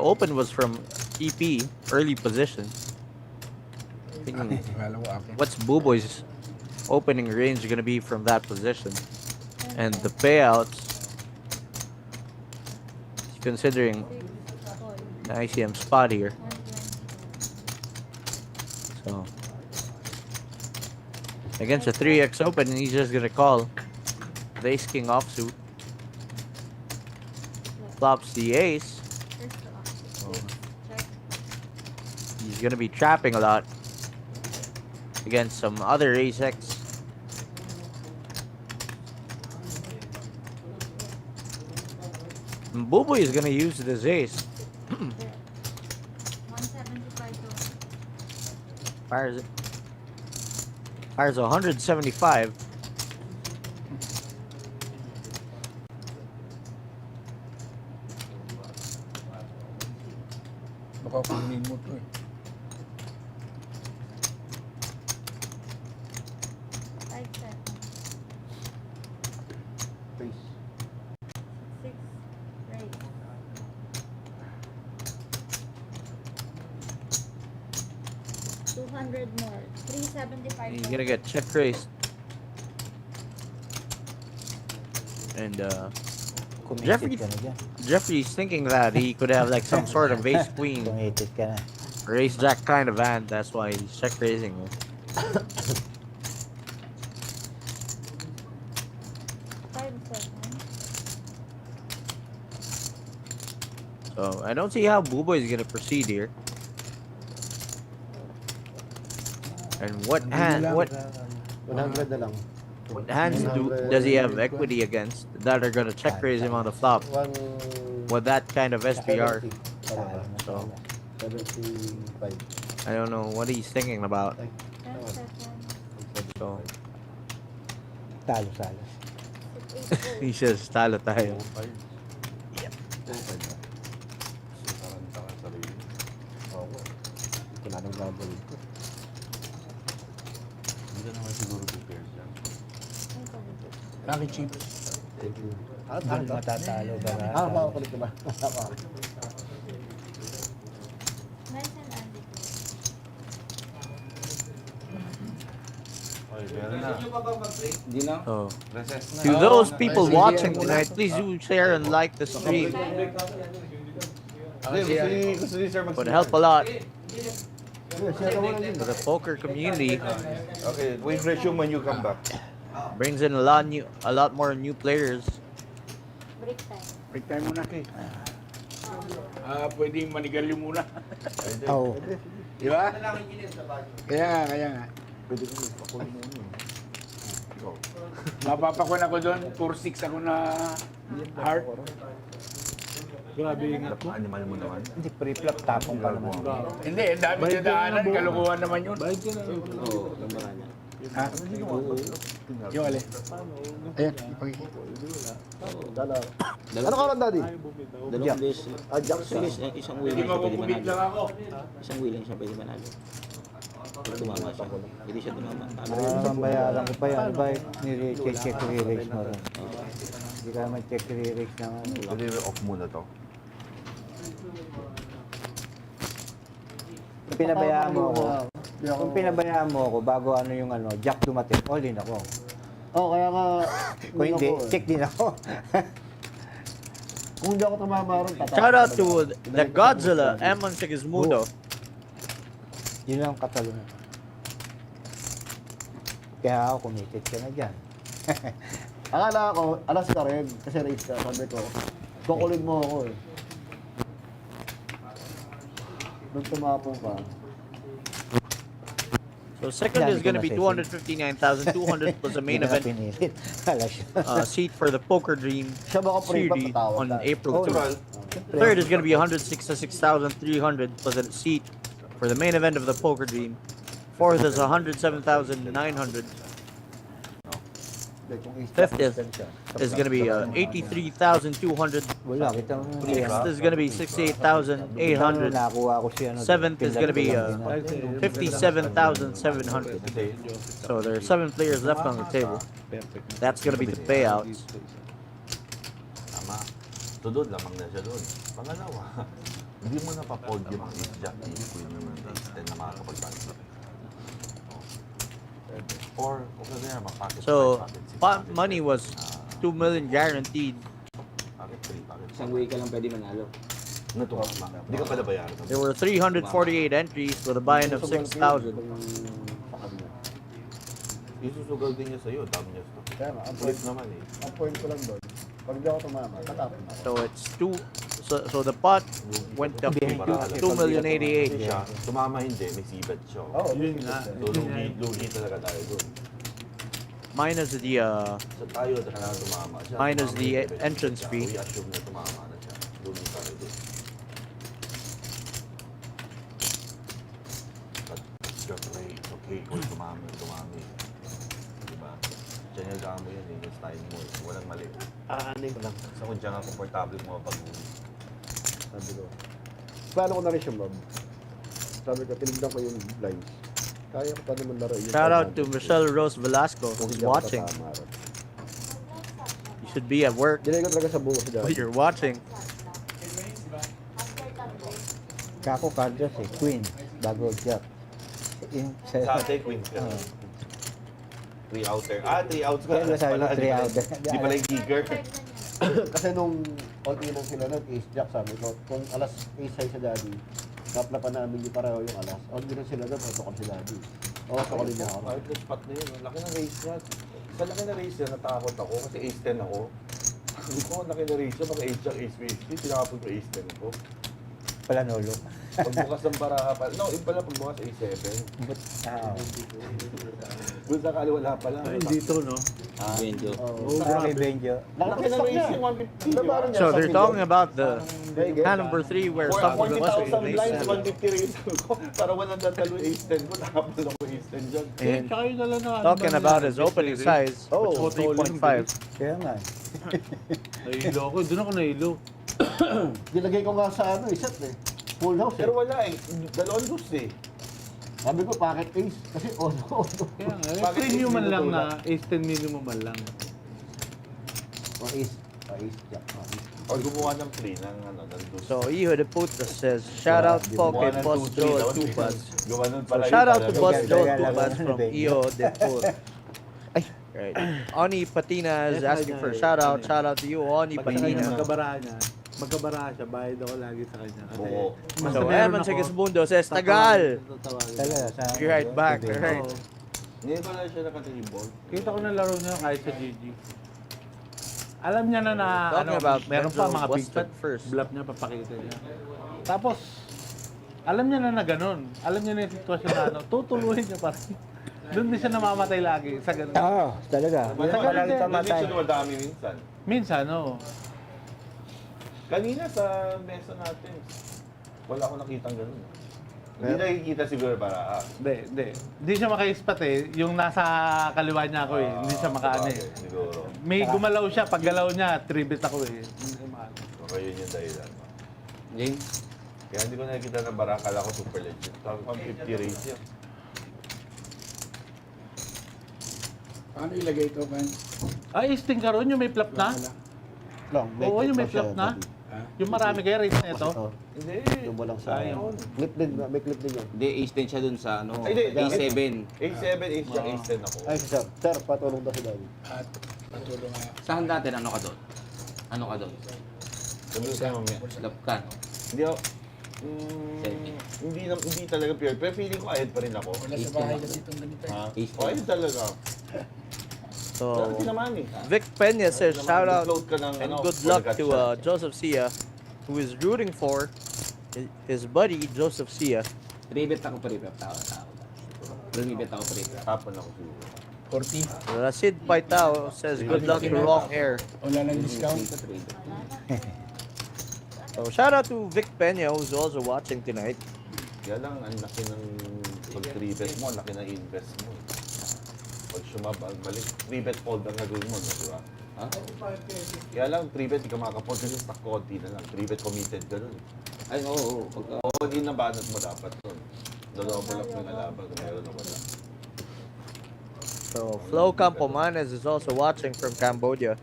open was from EP early position. Thinking, Akala ko akin. what's Buboy's opening range gonna be from that position? And the payouts, considering the ICM spot here. So against a 3x open, he's just gonna call the ace king offsuit. Flops the ace. He's gonna be trapping a lot against some other ace x. And Buboy is gonna use this ace. 175 Fires it. Fires 175. Baka kunin mo to eh. Please. 6 right. $200 more. 375. He's gonna get check raised. And Jeffrey- Committed ka na dyan. Jeffrey's thinking that he could have like some sort of ace queen Committed ka na. or ace jack kind of hand. That's why he's check raising. So I don't see how Buboy is gonna proceed here. And what hand? What 100 na lang. hands does he have equity against that are gonna check raise him on the flop with that kind of SPR? So 75. I don't know what he's thinking about. 10 seconds. So Talo, talo. he says talo tayo. Karanta ka sarili. Oo. Ito na nang gagawin ko. Hindi ka naman siguro prepared dyan. Lucky chips. Thank you. Doon matatalo ba? Makakulit ka ba? Nice and Andy. Ay, meron na. Hindi na. So, Recess na. to those people watching tonight, please do share and like the stream. Gusto ni Sir Would help a lot Share mo lang yun. for the poker community. Okay, wait, resume when you come back. Brings in a lot more new players. Break time. Break time muna. Pwedeng manigalyo muna. Oo. Di ba? Kaya nga. Pwede ko magpakulo mo yun. Mapapakon ako doon, 4-6 ako na heart. Grabe ingat mo. Animal mo naman. Hindi, pre-flop, tapong pa naman. Hindi, ang dami sa daanan, kalukuhan naman yun. Bayad ka na. Oo, lambaran niya. Ha? Yung alin? Ayan, okay. Ano ka Daddy? Dalawang beses. Isang wheel Hindi lang siya pwede mabububig lang manalo. ako. Isang wheel lang siya pwede manalo. Pag tumama siya. Hindi siya tumama. Bayaran ko pa yan. Ba, nire-check re-raise mo rin. Hindi ka naman check re-raise na nga. Pwede off muna to. Kung pinabayaan mo ako, bago ano yung jack dumating, all in ako. Kaya nga, Kung hindi, check din ako. kung hindi ako tumama ron, Shout out to the Godzilla, Emon Sigismundo. Yun lang ang katalungan. Kaya ako, committed ka na dyan. Akala ko, alas ka rin, kasi race ka, sabi ko, kukulin mo ako eh. Nung tumapong ka, So second is going to be 259,200 plus the main Hindi na event pinilit. Alas siya. seat for the Poker Dream siya baka pre-pop CD natawag on ka. April Oh, 2. Third is going to be 166,300 plus a seat for the main event of the Poker Dream. Fourth is 107,900. Fifth is going to be 83,200. Wala, kita mo. Sixth is going to be 68,800. Nakakuha ko siya. Seventh is going to be 57,700. So there are 7 players left on the table. That's going to be the payouts. Tama. Tudod, lamang na siya doon. Pangalawa, hindi mo na pa-podium ang Jack, Queen naman, Ace-10 na makakapag-bansa. Or, okay na yan, packet So 5, pot money was 2 million guaranteed. Packet 3, packet Isang wheel ka lang pwede manalo. Natuma. Hindi ka pala bayaran. There were 348 entries with a buy-in of 6,000. Isusugal din niya sa'yo, dami niya ito. Kaya nga, Ulit naman eh. ang point ko lang doon, pag hindi ako tumama, tatapon ako. So it's so the pot went up to 2,088,000. Siya, tumama hindi, may sibet siya. Oo, Yun nga. So, lugi talaga tayo doon. Minus the So tayo, kailangan tumama siya. Minus Tumama the yung sibet entrance siya. fee. We assume na tumama na siya. Lugi tayo doon. But, just play, it's okay kung tumami. Diba? Diyan yung gamo yan eh, yung style mo eh. Walang mali. Aanin ko lang. Sa kung diyan nga komportable mo pag-uli. Sabi ko. Plano ko na rin siya, Bob. Sabi ko, tinignan ko yung blinds. Kaya ko pa naman laro yung... Shout out to Michelle Rose Velasco Kung who's hindi ako watching. tatama ron. You should be at work Dinay ko talaga sa bukas dyan. while you're watching. Kako cards eh, queen, bago jack. Sa atin, Queen ka. 3 outer. 3 outs ka. Kaya sabi ko, Pala, 3 outer. Di pala yung gigger. Kasi nung all-in lang sila nun, ace jack sabi ko, kung alas ace high sa daddy, naplapan namin yung pareho yung alas. All-in lang sila doon, protocol si daddy. Oo, tukolin niya ako. Kahit yung spot na yun, laki ng race niya. Sa laki ng race niya, natakot ako kasi ace 10 ako. Hindi ko, laki ng race niya, pag ace jack, ace 50, tinakapon ko ace 10 ko. Pala nolo. Pagbukas ng baraha pa, no, yung pala pagbukas ace 7. Doon sa kaliwala pala. Ay, dito, no? Benjo. May Benjo. Laki ng race yung 150. So they're talking about the hand number 3 where For something was 40,000 blinds, placed. 150 race ko. Para 100 ace 10 ko, nakapal ako ace 10 dyan. And Tsaka yun na lang na. talking about his opening size, which Oh, was 3.5. Kaya nga. Nailo ako. Doon ako nailo. Nilagay ko nga sa set eh. Full house eh. Pero wala eh, dalawang loose eh. Sabi ko, pocket ace. Kasi ono. Kaya nga. Bakit Premium man hindi lang mo na. Ace 10 minimum man lang. O ace. O ace jack. O ace. Or gumawa ng play ng loose. So Iho de Puta says, shout out Gumawa Pocket ng Boss 2-3, Joe dapat Tupas. Gawa nun So pala shout yun, out to talaga. Boss Talaga, Joe talaga, Tupas talaga, from talaga. Iho de Puta. Right. Oni Patina is Yes, asking kanya for a eh. shout out. Ano eh. Shout out to you, Oni Pag sa kanya Patina. magkabara siya, bayad ako lagi sa kanya. Kasi, Oo. basta So, meron Eman ako, Sigismundo says, tatawagan, Tagal! tatawagan. Talaga, sa... Be right back. Alright. Oo. Ngayon ko lang siya nakatibol. Kita ko na laro niya kahit sa GG. Alam niya na Talking about meron pa Benzo mga big Weston shot first. bluff niya papakita niya. Tapos, alam niya na ganun. Alam niya na yung sitwasyon na tutuluhin niya pa rin. Doon din siya namamatay lagi sa ganun. Oo, talaga. Matagal Palagi din. tamatay. Hindi siya dumadami minsan. Minsan, Kanina sa mesa natin, wala akong nakitang ganun. Hindi nakikita siguro para Hindi. Hindi siya maka-spot eh. Yung nasa kaliwa niya ako eh. Hindi siya makaano eh. Siguro. May gumalaw siya. Pag galaw niya, tribit ako eh. Hindi maano. So, yun yung dahilan. Game? Kaya hindi ko nakikita na bara, kala ko super legit. Sabi ko, 50 race yan. Paano ilagay ito, Kan? Ay, isting ka ron yung may flop na? Lang, Oo, yung may siya, flop na. Daddy. Yung marami kaya race na ito. Oh, Hindi. yung mo lang sa... Sayang. Clip din, may clip din yun. Hindi, ace 10 siya dun sa ano, Ay, hindi. A7. Ace 7, Ace Jack, Ace 10 ako. Ay, sir. Sir, patulong daw si Daddy. At patulong nga. Saan natin, ano ka doon? Ano ka doon? Sabi ko sa'yo mamaya. Lap ka, no? Hindi ako... hindi talaga pure. Pero feeling ko ahead pa rin ako. Wala sa bahay kasi itong ganito. Ha? Ace O, ahead talaga. So, Dati naman eh. Vic Peña says, shout out Float ka ng, and ano, good luck Bulagat to shot. Joseph Sia, who is rooting for his buddy, Joseph Sia. Tribet ako pre-prep tao. Tribet ako pre-prep. Hapon ako siguro. 40. Rasid Paitao says, good luck to Rock Air. Wala nang discount. So, shout out to Vic Peña, who's also watching tonight. Kaya lang, ang laki ng pag-3-bet mo, ang laki ng invest mo. Pag sumabal, balik, 3-bet fold ang gagawin mo, no, di ba? Ha? Kaya lang, 3-bet, di ka makakapold kasi stock konti na lang. 3-bet committed ka nun. Ay, oo. Pagka, All in na banat mo dapat nun. Dalawa mo lang yung nalaban kung meron na wala. So, Flo Campomanes is also watching from Cambodia.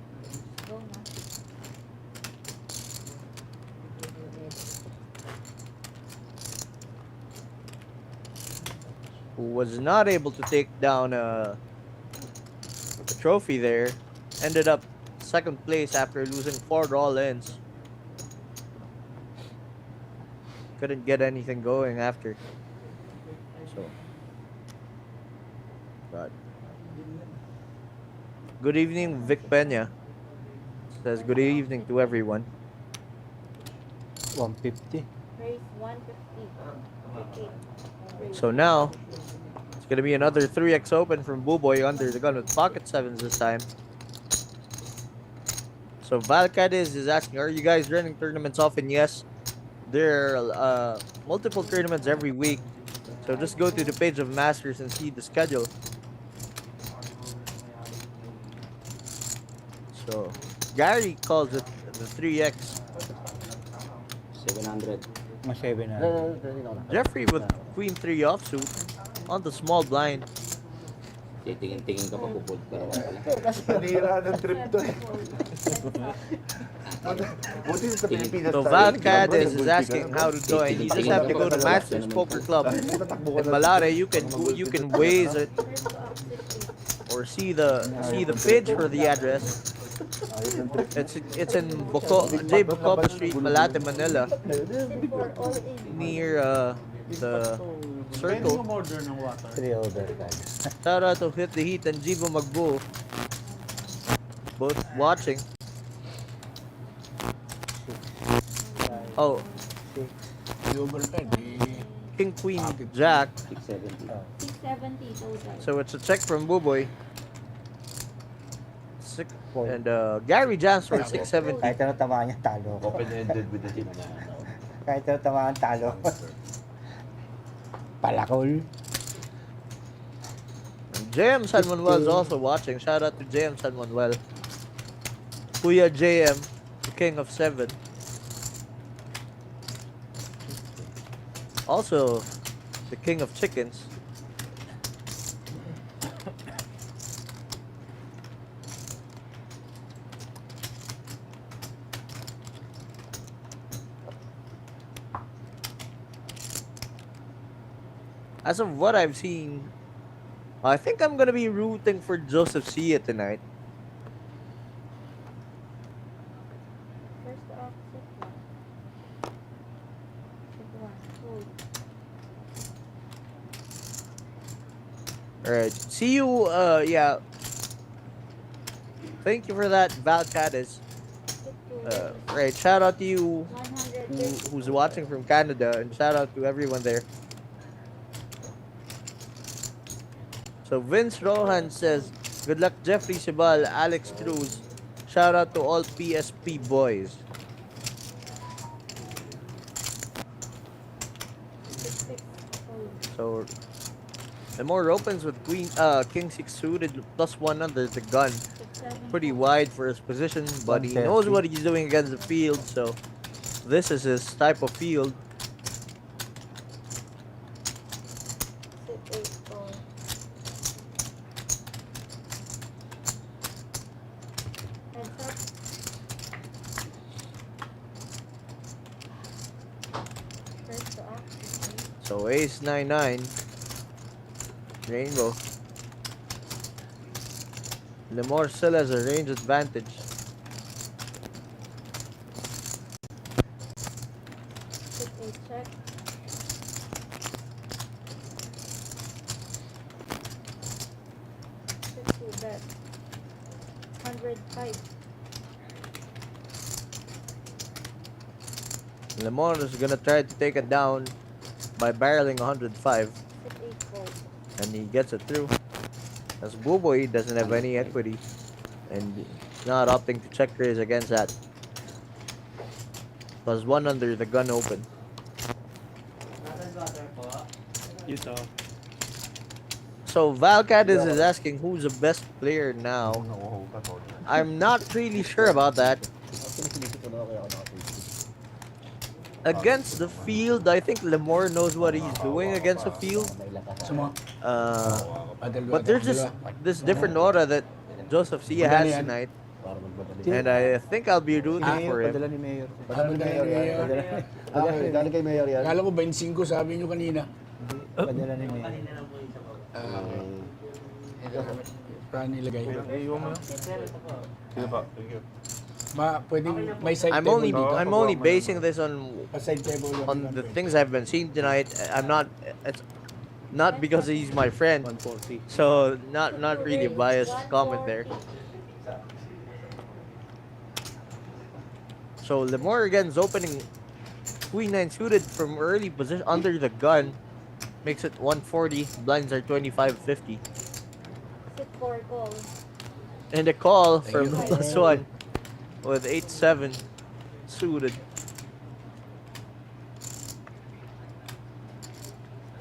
Who was not able to take down a trophy there. Ended up second place after losing 4 all-ins. Couldn't get anything going after. So, but good evening, Vic Peña. Says good evening to everyone. 150. Race 150. So now, it's gonna be another 3x open from Buboy under the gun with pocket sevens this time. So Valcades is asking, are you guys running tournaments often? Yes. There are multiple tournaments every week. So just go to the page of Masters and see the schedule. So Gary calls it the 3x. 700. Mga 7 na. Jeffrey with Queen 3 offsuit on the small blind. Titingin-tingin ka pa, pupulit ka raw pala. Panira ng trip to eh. Buti sa Pilipinas So tayo. Valcades is asking how to join. You just have to go to Masters Poker Club in Malare. You can waze it or see the page for the address. It's in J. Bucopa Street, Malate, Manila, near the Pwede circle. mo order ng water. 3 over guys. Shout out to Hit the Heat and Jibo Magbo, both watching. Oh, Di overtime. King Queen Jack. 670. 670 total. So it's a check from Buboy. And Gary Jansor 670. Kahit ano tamaan niya, talo ko. Open-ended with the tip na. Kahit ano tamaan, talo ko. Palakol. JM San Manuel is also watching. Shout out to JM San Manuel. Kuya JM, the king of 7. Also, the king of chickens. As of what I've seen, I think I'm gonna be rooting for Joseph Sia tonight. First off, sit one. Sit one. Hold. Alright. See you, yeah. Thank you for that, Valcatis. Sit two. Right, shout out to you 130. who's watching from Canada, and shout out to everyone there. So Vince Rohan says, good luck Jeffrey Sibal, Alex Cruz. Shout out to all PSP boys. Sit six. Hold. So the more opens with King 6 suited plus 1 under the gun. Sit seven. Pretty Hold. wide for his position, but he knows 130. what he's doing against the field, so this is his type of field. Sit eight. Hold. Heads up. First to off. Sit eight. So ace 9-9. Rainbow. Lemore still has a range advantage. Sit eight. Check. Sit two. Bet. 105. Lemore is gonna try to take it down by barreling 105, Sit eight. Hold. and he gets it through. As Buboy doesn't have any equity, and not opting to check raise against that. Plus 1 under the gun open. So Valcat is asking who's the best player now. I'm not really sure about that. Against the field, I think Lemore knows what he's doing against the field. But there's this different aura that Joseph Sia has tonight, and I think I'll be rooting for him. Padala ni Mayor. Padala ni Mayor yan. Okay, galing kay Mayor yan. Kala ko 25 sabi nyo kanina. Padala ni Mayor. Paano nilagay? Iwan mo na. Sige pa, thank you. Pwedeng may side I'm table only dito. I'm only basing this on Side table yung the things I've been seeing tonight. I'm not. It's not because he's my friend, 140. so not really biased comment there. So Lemore again is opening Queen 9 suited from early position under the gun, makes it 140. Blinds are 25-50, Sit four. Call. and a call Thank from you. the plus 1 with 8-7 suited.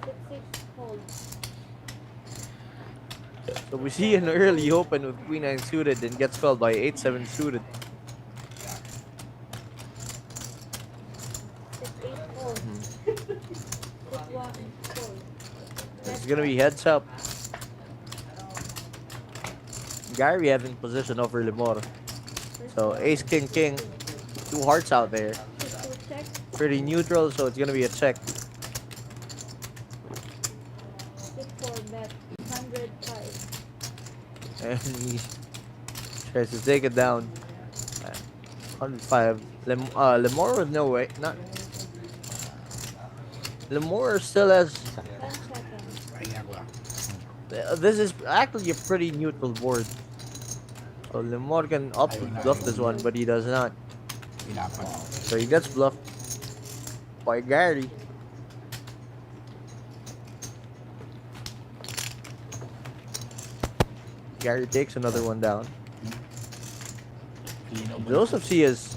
Sit six. Hold. So we see an early open with Queen 9 suited and gets called by 8-7 suited. Sit eight. Hold. Sit one. Hold. It's gonna be heads up. Gary having position over Lemore. So ace king king, 2 hearts out there. Sit two. Check. Pretty neutral, so it's gonna be a check. Sit four. Bet. 105. And he tries to take it down. 105. Lemore with no way. Not. Lemore still has. 10 seconds. Pahinga ko This is actually a pretty neutral board. So Lemore can opt to bluff this one, but he does not. Pinapan. So he gets bluffed by Gary. Gary takes another one down. Joseph C is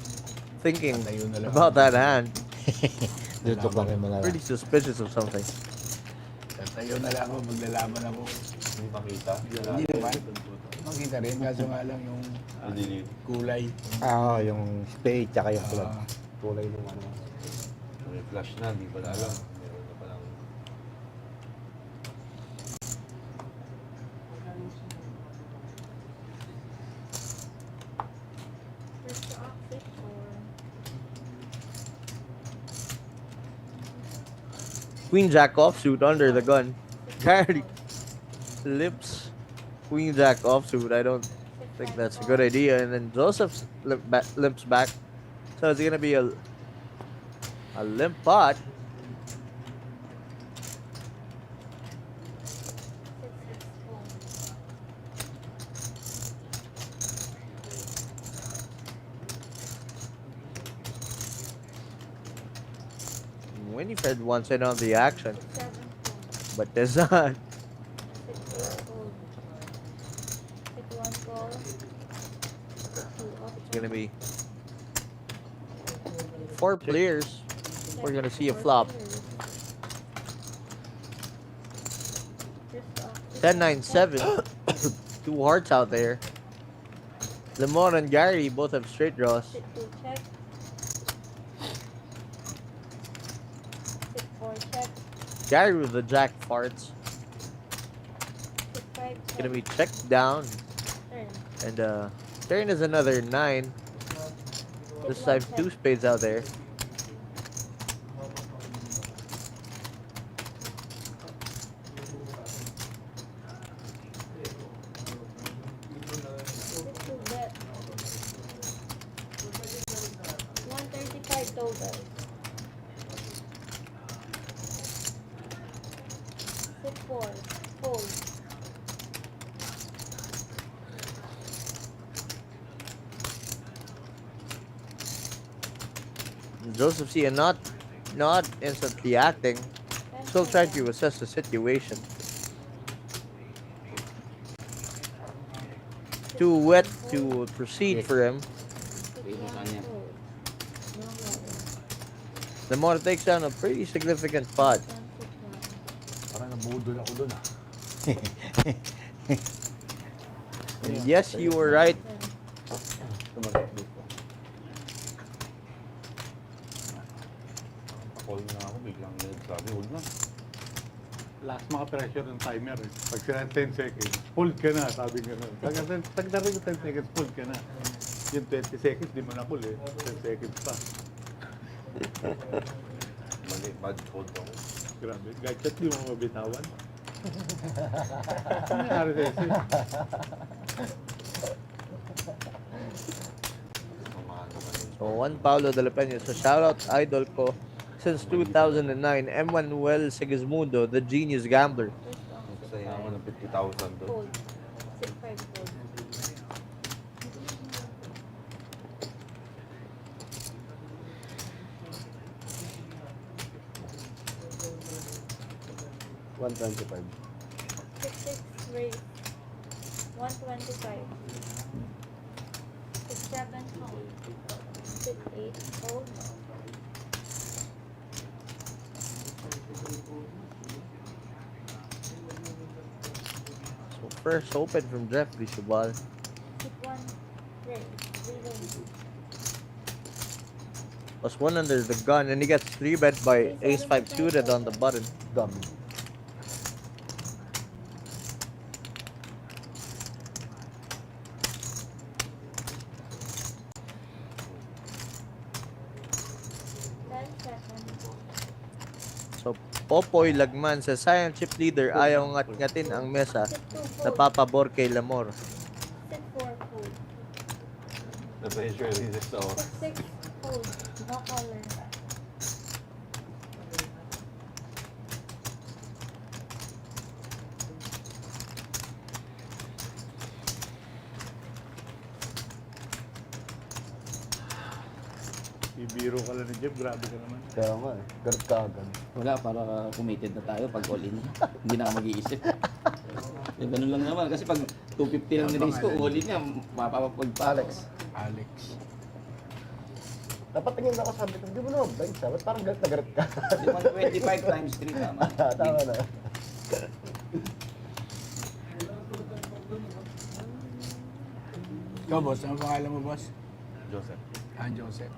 thinking about that hand. Dito pa rin malala. Pretty suspicious of something. Tatayo na lang ako, maglalaban ako. Hindi makita. Hindi naman. Makita rin, kaso nga lang yung kulay. Yung spade tsaka yung club. Ah, Kulay ng ano. May flash na, di pala alam. Meron na palang First to off. Sit four. Queen Jack offsuit under the gun. Gary limps queen jack offsuit. I don't think that's a good idea. And then Joseph limps back. So it's gonna be a limp pot. Winifred wants in on the action, but does not. It's gonna be 4 players. We're gonna see a flop. 10-9-7. 2 hearts out there. Lemon and Gary both have straight draws. Gary with the jack farts. It's gonna be checked down. And turn is another 9. This time 2 spades out there. Joseph C. and not instantly acting. Still trying to assess the situation. Too wet to proceed for him. The more takes down a pretty significant pot. Parang nabudol ako dun ah. And yes, you were right. Call na ako, biglang nagsabi, huwag na. Last maka-pressure ng timer eh. Pag sila 10 seconds, hold ka na, sabi nga nun. Pag narin yung 10 seconds, hold ka na. Yung 20 seconds, di mo na pull eh. 10 seconds pa. Mali, bad hold ako. Grabe. Gadget, di mo mabitawan. Ano nangyari sa isi? So, Juan Paulo de la Peña. So, shoutout idol ko. Since 2009, M. Manuel Sigismundo, the genius gambler. Nagsaya ako ng 50,000 doon. $125. 6 raise. 125. 6-7 hold. 6-8 hold. So, first open from Jeffrey Subal. 6-1 raise. 3 raise. Plus 1 under the gun, and he gets 3-bet by ace-5 suited on the button. Dummy. So, Popoy Lagman sa Science Chip Leader ayaw ngat-ngatin ang mesa. Napapabor kay Lamor. 6-4 hold. The pressure is so. 6-6 hold. No color. Ibiro ka lang ni Jeff, grabe ka naman. Kaya nga eh. Galit ka agad. Wala, para committed na tayo pag all in. Hindi na ka mag-iisip. Yung ganun lang naman. Kasi pag 250 lang niraise ko, all in niya, mapapapag pa. Alex. Dapat tingin ako sabi ko, hindi mo naman bank siya. Ba't parang galit na galit ka? 125 times 3 tama. Tama na. Ikaw, boss. Ano pangalan mo, boss? Joseph. Joseph.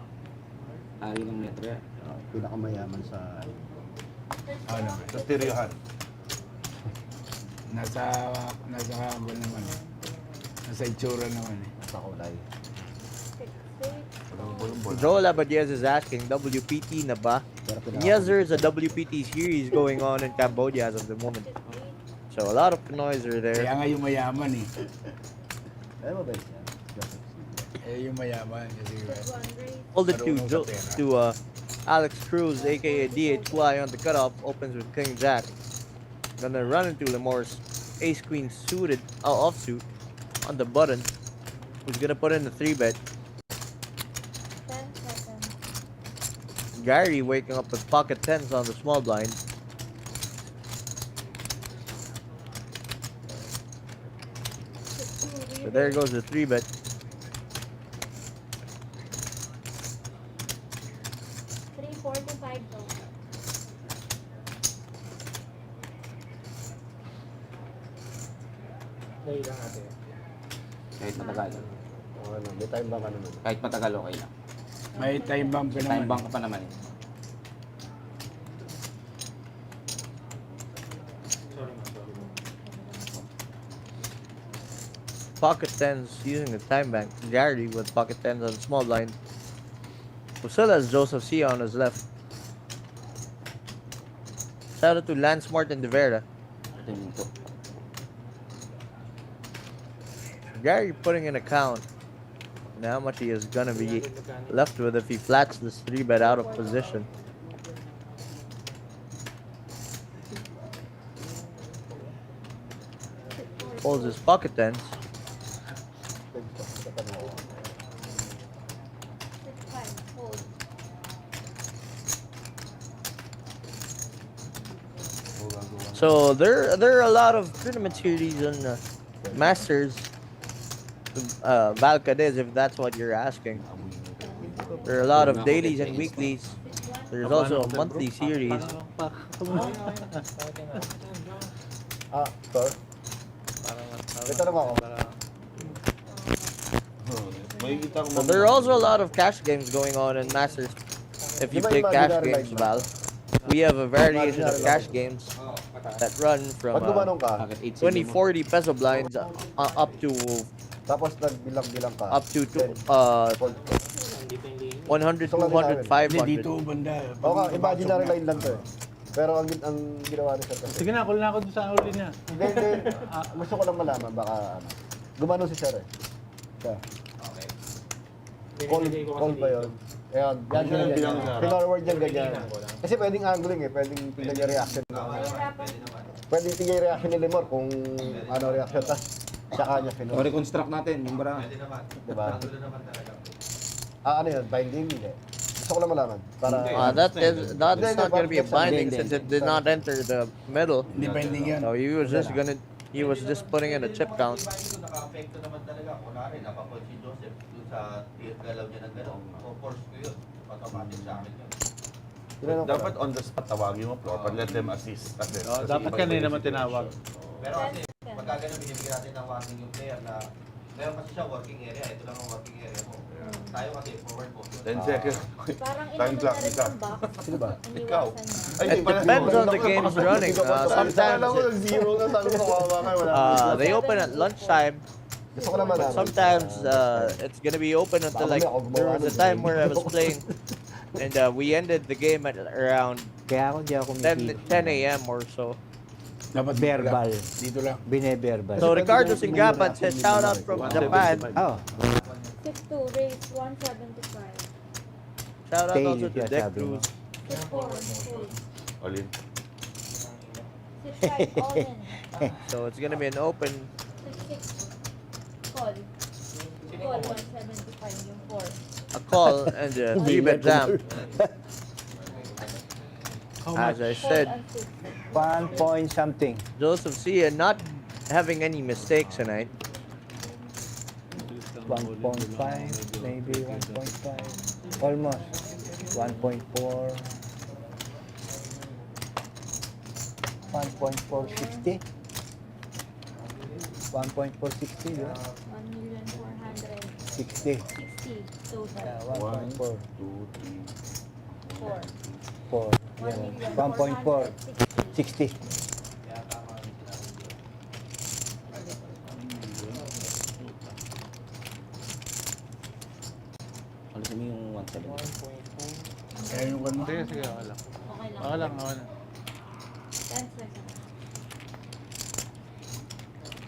Ari ng metro yan. Pinakamayaman sa... Ano? Sa stereohan. Nasa ano naman eh. Nasa itsura naman eh. sa kulay. 6-8 Joel Abadiez is asking, WPT na ba? Pero And yes, there is a WPT series going on in Cambodia as of the moment. 6-8 So a lot of noise are there. Kaya nga yung mayaman eh. Ay, mabait yan. Yung mayaman kasi One race. Hold it Marunong sa pera. to Alex Cruz, aka DHY, on the cutoff. Opens with King Jack. Gonna run into Lemore's Ace Queen suited offsuit on the button. Who's gonna put in the 3-bet? 10 seconds. Gary waking up with pocket tens on the small blind. So there goes the 3-bet. $3.45 though. Play lang natin. Kahit matagal. Ano, may time bank ka naman. Kahit matagal, okay lang. may time bomb ka Time naman. bank ka pa naman eh. Sorry mo, sorry mo. Pocket tens using the time bank. Gary with pocket tens on the small blind. Pusilla has Joseph C on his left. Shout out to Lance Martin de Vera. Ito yung minto. Gary putting in a count on how much he is gonna be left with if he flats this 3-bet out of position. Pulls his pocket tens. 6.5. Hold. So there are a lot of tournament series and Masters, Valcades, if that's what you're asking. There are a lot of dailies and weeklies. There's also a monthly series. Ah, sir? May tanong ako. Makikita ko So there are also a lot of cash games going on in Masters. If you play cash games, Val, we have a variation of cash games that run from Pag gumanong ka, Bakit 8 20, 40 peso blinds up to tapos nagbilang-bilang ka. up to 100, 200, Hindi, 500. dito banda. Okay, imaginary line lang to eh. Pero ang ginawa ni Sir kasi. Sige na, call na ako doon sa uli niya. Hindi, hindi. Gusto ko lang malaman, baka ano. Gumano si Sir eh. Siya. Okay. Call ba yun? Ayan, yan Ano yung ganyan. bilang niya? Pinorward yan ganyan. Kasi pwedeng angling eh, pwedeng tingnan niya reaction. Pwedeng tingnan yung reaction ni Lemor kung ano reaction. Tapos saka niya O pinorward. reconstruct natin yung bara. Diba? Ano yun? Binding? Hindi. Gusto ko lang malaman. Para... That's not gonna be a binding since it did not enter the middle. Hindi pending yan. So he was just putting in a chip count. Naka-apekto naman talaga. Kunwari, napapol si Joseph dun sa galaw niya ng gano'n. O force ko yun. Automatic sa akin yun. Tinanong ko Dapat lang. on the spot, tawagin mo proper. Let them assist. Kasi Dapat kanina naman tinawag. Pero kasi, pagka ganun, binibigyan natin ng warning yung player na meron kasi siya working area. Ito lang ang working area mo. Tayo kasi forward motion. 10 seconds. Parang Time inano clock, na rin isa. yung box. Sino ba? Ikaw. Iniwasan niya. Ay, It di pala. depends on the game's running. Akala ko zero na sabi ko kawawa kayo. Wala. They open at lunchtime. Gusto ko lang But malaman. sometimes it's gonna be open until like there was a time where I was playing, and we ended the game at around Kaya ako hindi ako 10 a.m. or so. Dapat Verbal. dito lang. Bine-verbal. So Ricardo Singapan said shout out from Japan. Oh, 6.2 race 175. Shout out Stay also to siya, Deck sabi mo. Cruz. 6.4 hold. Olin. 6.5 all in. So it's gonna be an open. 6.6 call. Call 175 yung 4. A call and a 3-bet jam. As I Call said, and 6. 1 point something. Joseph Sia not having any mistakes tonight. 1.5, maybe 1.5. Almost. 1.4. 1.460. 1.460, yeah. 1,460 60. total. Yeah, 1, 1.4. 2, 3. 4. 4. Yeah. 1.4. 60. Alisin mo yung 170. Kaya yung ano. Sige, sige, okay lang. Okay lang. Okay lang, okay lang. 10 seconds.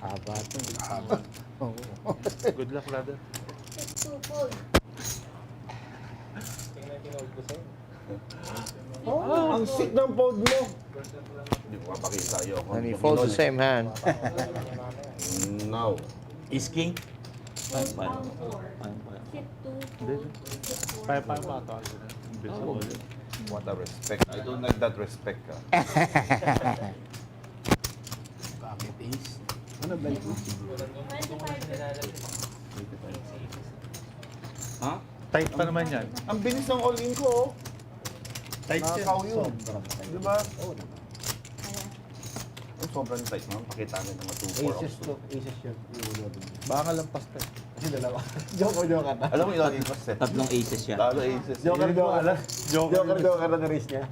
Haba ito. Good luck, brother. 6-2 fold. Tingnan tinold ko sa'yo. Ang sick ng fold mo. Hindi ko mapakita sa'yo. And he folds the same hand. No. Is king? Fold Paano? ang 4. Paano? Sit 2 fold. Sit 4. Paano ba ito? Invisible. What a respect. I don't like that respect ka. Bakit is? Ano ba ito? 25. Ha? Tight pa naman yan. Ang bilis ng all-in ko, oh. Tight yan. Nakakaw yun. Di ba? Ayan. Ang sobrang tight naman. Pakita namin ng 2-4 Aces to, aces yun. Baka lampas pa. Kasi dalawa. Joker na. Alam mo ilalim ko set. Tatlong aces siya. Lalo aces. Joker na. Joker na race niya.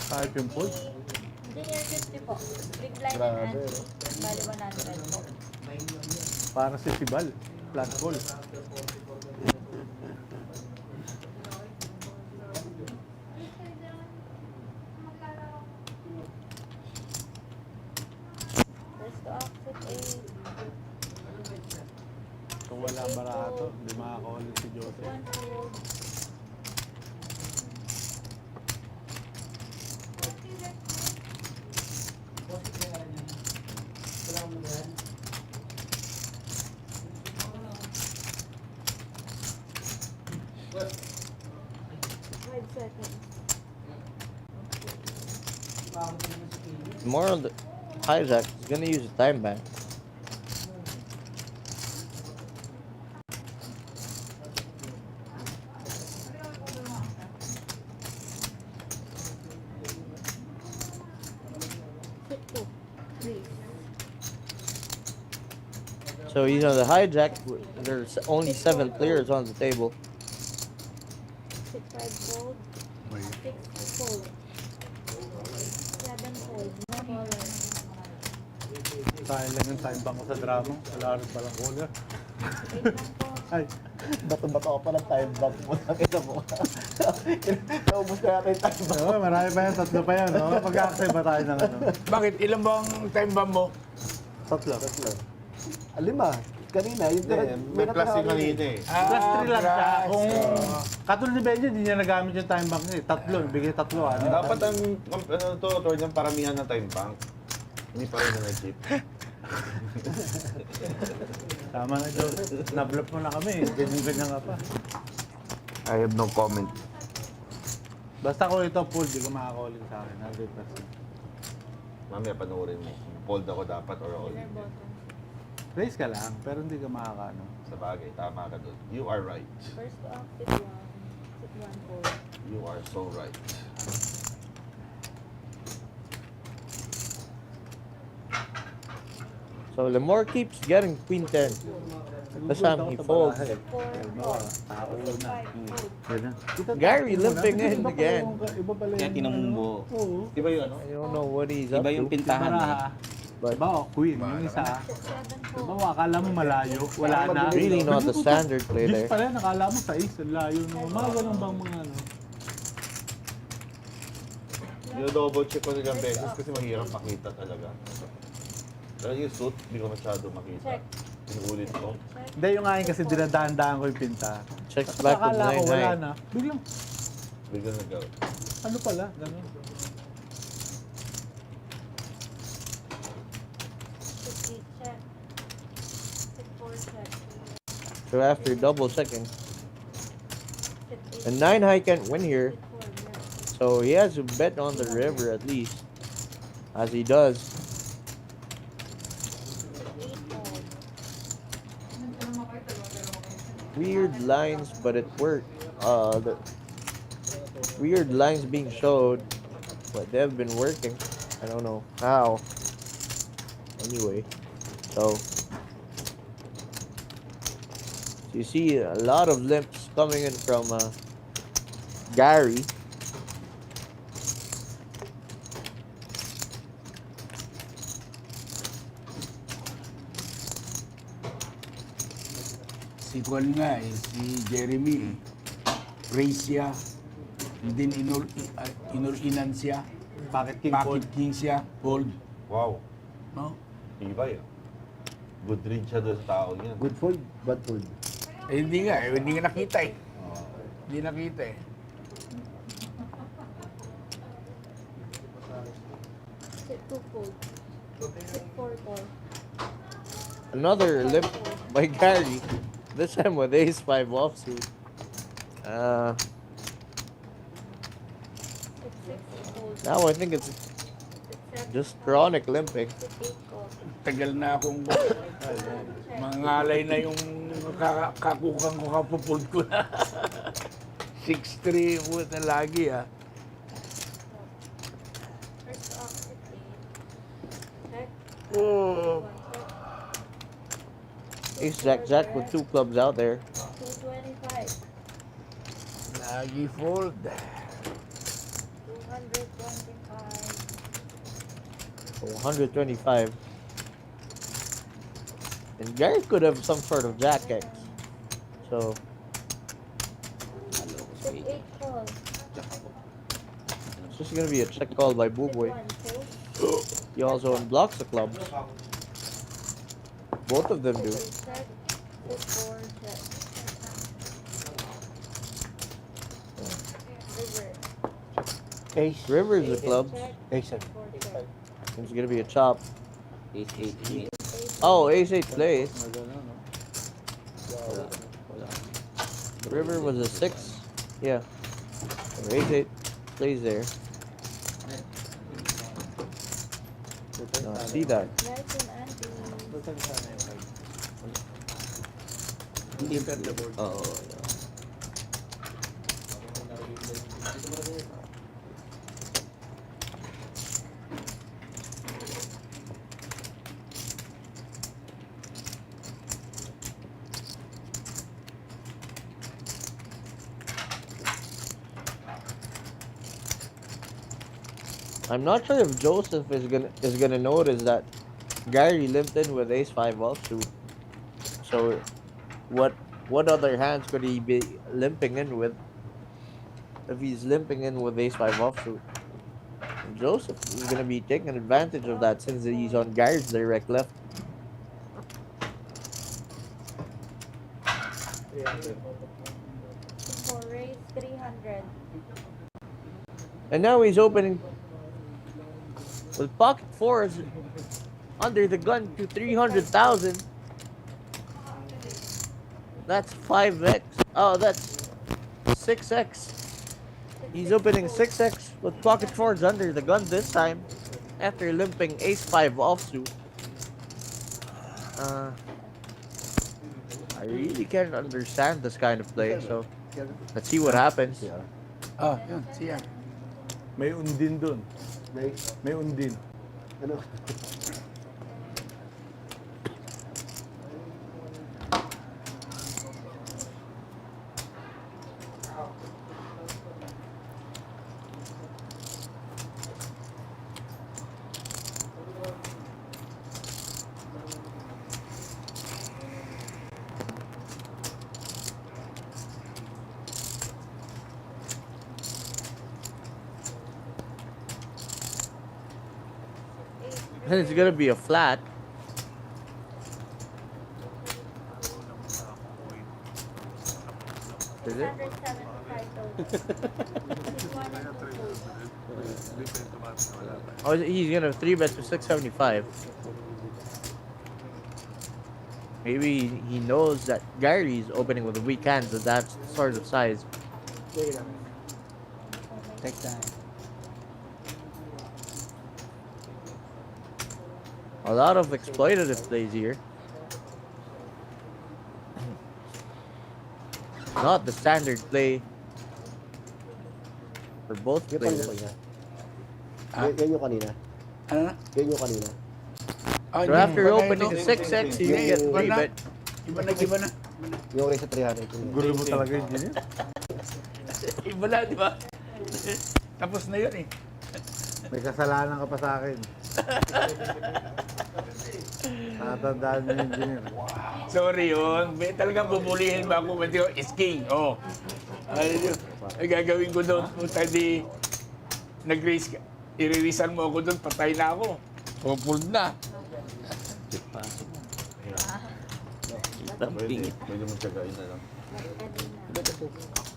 Kahit yung fold. Junior 50 po. Big blind Grabe. and ante. Bali 100 po. Parang si Sibal. Flat ball. First to exit 8. Kung wala barato, hindi makakawalin si Jose. 1 fold. More on the hijack. He's gonna use a time bank. Sit 2. 3. So he's on the hijack. There's only 7 players on the table. Sit 5 fold. 6 fold. 7 fold. No caller. Sayang lang yung time bank ko sa drama. Wala rin palang caller. 8 lang po. Ay, Bato-bato ka pa ng time bank mo. Nakita mo. Naubos na natin yung time bank. oo, marami pa yan. Tatlo pa yan. No? Mag-accept ba tayo ng ano? Bakit? Ilan bang time bomb mo? Tatlo. Lima. Kanina, yung May class yung kanina eh. Plus 3 lang siya. plus. Kung katulad ni Benji, hindi niya nagamit yung time bank niya. Tatlo. Bigay tatlo. Dapat ang ano to, Lord, ng paramihan ng time bank. Hindi pa rin na chip. Tama na, Joe. Nabluff mo na kami. Ganyan-ganyan ka pa. I have no comment. Basta kung ito full, di ko makaka-all-in sa akin. 100%. Mamaya panoorin mo. Fold ako dapat or all. Inner bottom. Raise ka lang, pero hindi ka makaka-ano. Sa bagay, tama ka doon. You are right. First to exit 1. Sit 1 fold. You are so right. So Lemore keeps getting queen 10. This time he folds. 4 fold. 5 fold. Gary limping in again. Iba pala Kaya yung tinamumbo. Oo. Iba yung ano? I don't know what he's up Iba yung to. pintahan eh. Baraha. But Diba, queen, yung isa. Sit 7 Diba, fold. akala mo malayo, wala na. really not the standard play Just there. pala, nakala mo sa ace, ang layo nung mga ganun bang mga ano. Double check ko nilang beses kasi mahirap makita talaga. Pero yung suit, hindi ko masyado makita. Check. Inuulit ko. Hindi, yung akin kasi dinadaan-daan ko yung pinta. Checks Tapos back with akala ko wala 9-9. na. Biglang, Biglang nag-go. ano pala, ganun. Sit 8 check. Sit 4 check. So after double checking, Sit 8. and 9 high can't win here. Sit 4 left. So he has to bet on the river at least, as he does. 8 fold. Weird lines, but it worked. The weird lines being showed, but they've been working. I don't know how. Anyway, so you see a lot of limps coming in from Gary. Si Juan nga eh, si Jeremy. Race siya. And then inul-inan siya. Pocket king Pocket fold. king siya, fold. Wow. No? Ibay. Good read siya doon sa tao niyan. Good fold, bad fold. Eh, hindi nga, hindi nga nakita eh. Hindi nakita eh. Sit 2 fold. Sit 4 call. Another limp by Gary. This time with ace 5 offsuit. Sit 6 fold. Now I think it's Sit 7 just chronic limping. Sit 8 call. Tagal na akong mangalay na yung kakukang ko, kapupuld ko na. 6-3 mo na lagi ah. First off, sit 8. Check. Oh. 1 check. Ace Jack Jack with 2 clubs out there. 225. Lagi fold. 225. 125. And Gary could have some sort of Jack X. So Sit 8 call. it's just gonna be a check call by Boo Sit Boy. 1 fold. He also unblocks the clubs. Both of them do. Sit 8 check. Sit 4 check. River. Ace. River's the Ace clubs. check. Ace 7. 4 check. It's gonna be a chop. Ace 8. Ace Oh, ace 8 plays. Magano, no? Wala. Wala. River was a 6. Yeah. Or ace 8 plays there. No, see that. Nice and anti. Hindi per the board. Oo. I'm not sure if Joseph is gonna notice that Gary limped in with ace 5 offsuit. So what other hands could he be limping in with if he's limping in with ace 5 offsuit? Joseph is gonna be taking advantage of that since he's on Gary's direct left. For raise 300. And now he's opening with pocket fours under the gun to 300,000. That's 5x. Oh, that's 6x. He's opening 6x with pocket fours under the gun this time after limping ace 5 offsuit. I really can't understand this kind of play, so let's see what happens. Yeah. Ah, yun, siya. May undin dun. May, May undin. ano? And it's gonna be a flat. Is it? 675 total. 61 and 2 fold. Oh, he's gonna 3-bet to 675. Maybe he knows that Gary's opening with weak hands at that sort of size. Take time. A lot of exploitative plays here. Not the standard play for both Yung pala players. kanina. Ah? Yan yung kanina. Ano na? Yan yung kanina. Ah, So hindi, after iba na opening ito. a 6x, you Hindi, get iba na. 3-bet. Iba na, iba na. Yung race sa 300. Yun. Gulo mo talaga yun yun. Iba na, di ba? Tapos na yun eh. May kasalanan ka pa sa akin. Tatandaan mo yung engineer. Sorry yun. May talagang bubulihin ba ako? Pwede ko, is king. Oh. Ay, ay gagawin ko doon. Puta di, nag-raise ka. iririsan mo ako doon, patay na ako. O, full na. Pasok mo. Pwede mo tsagain na lang.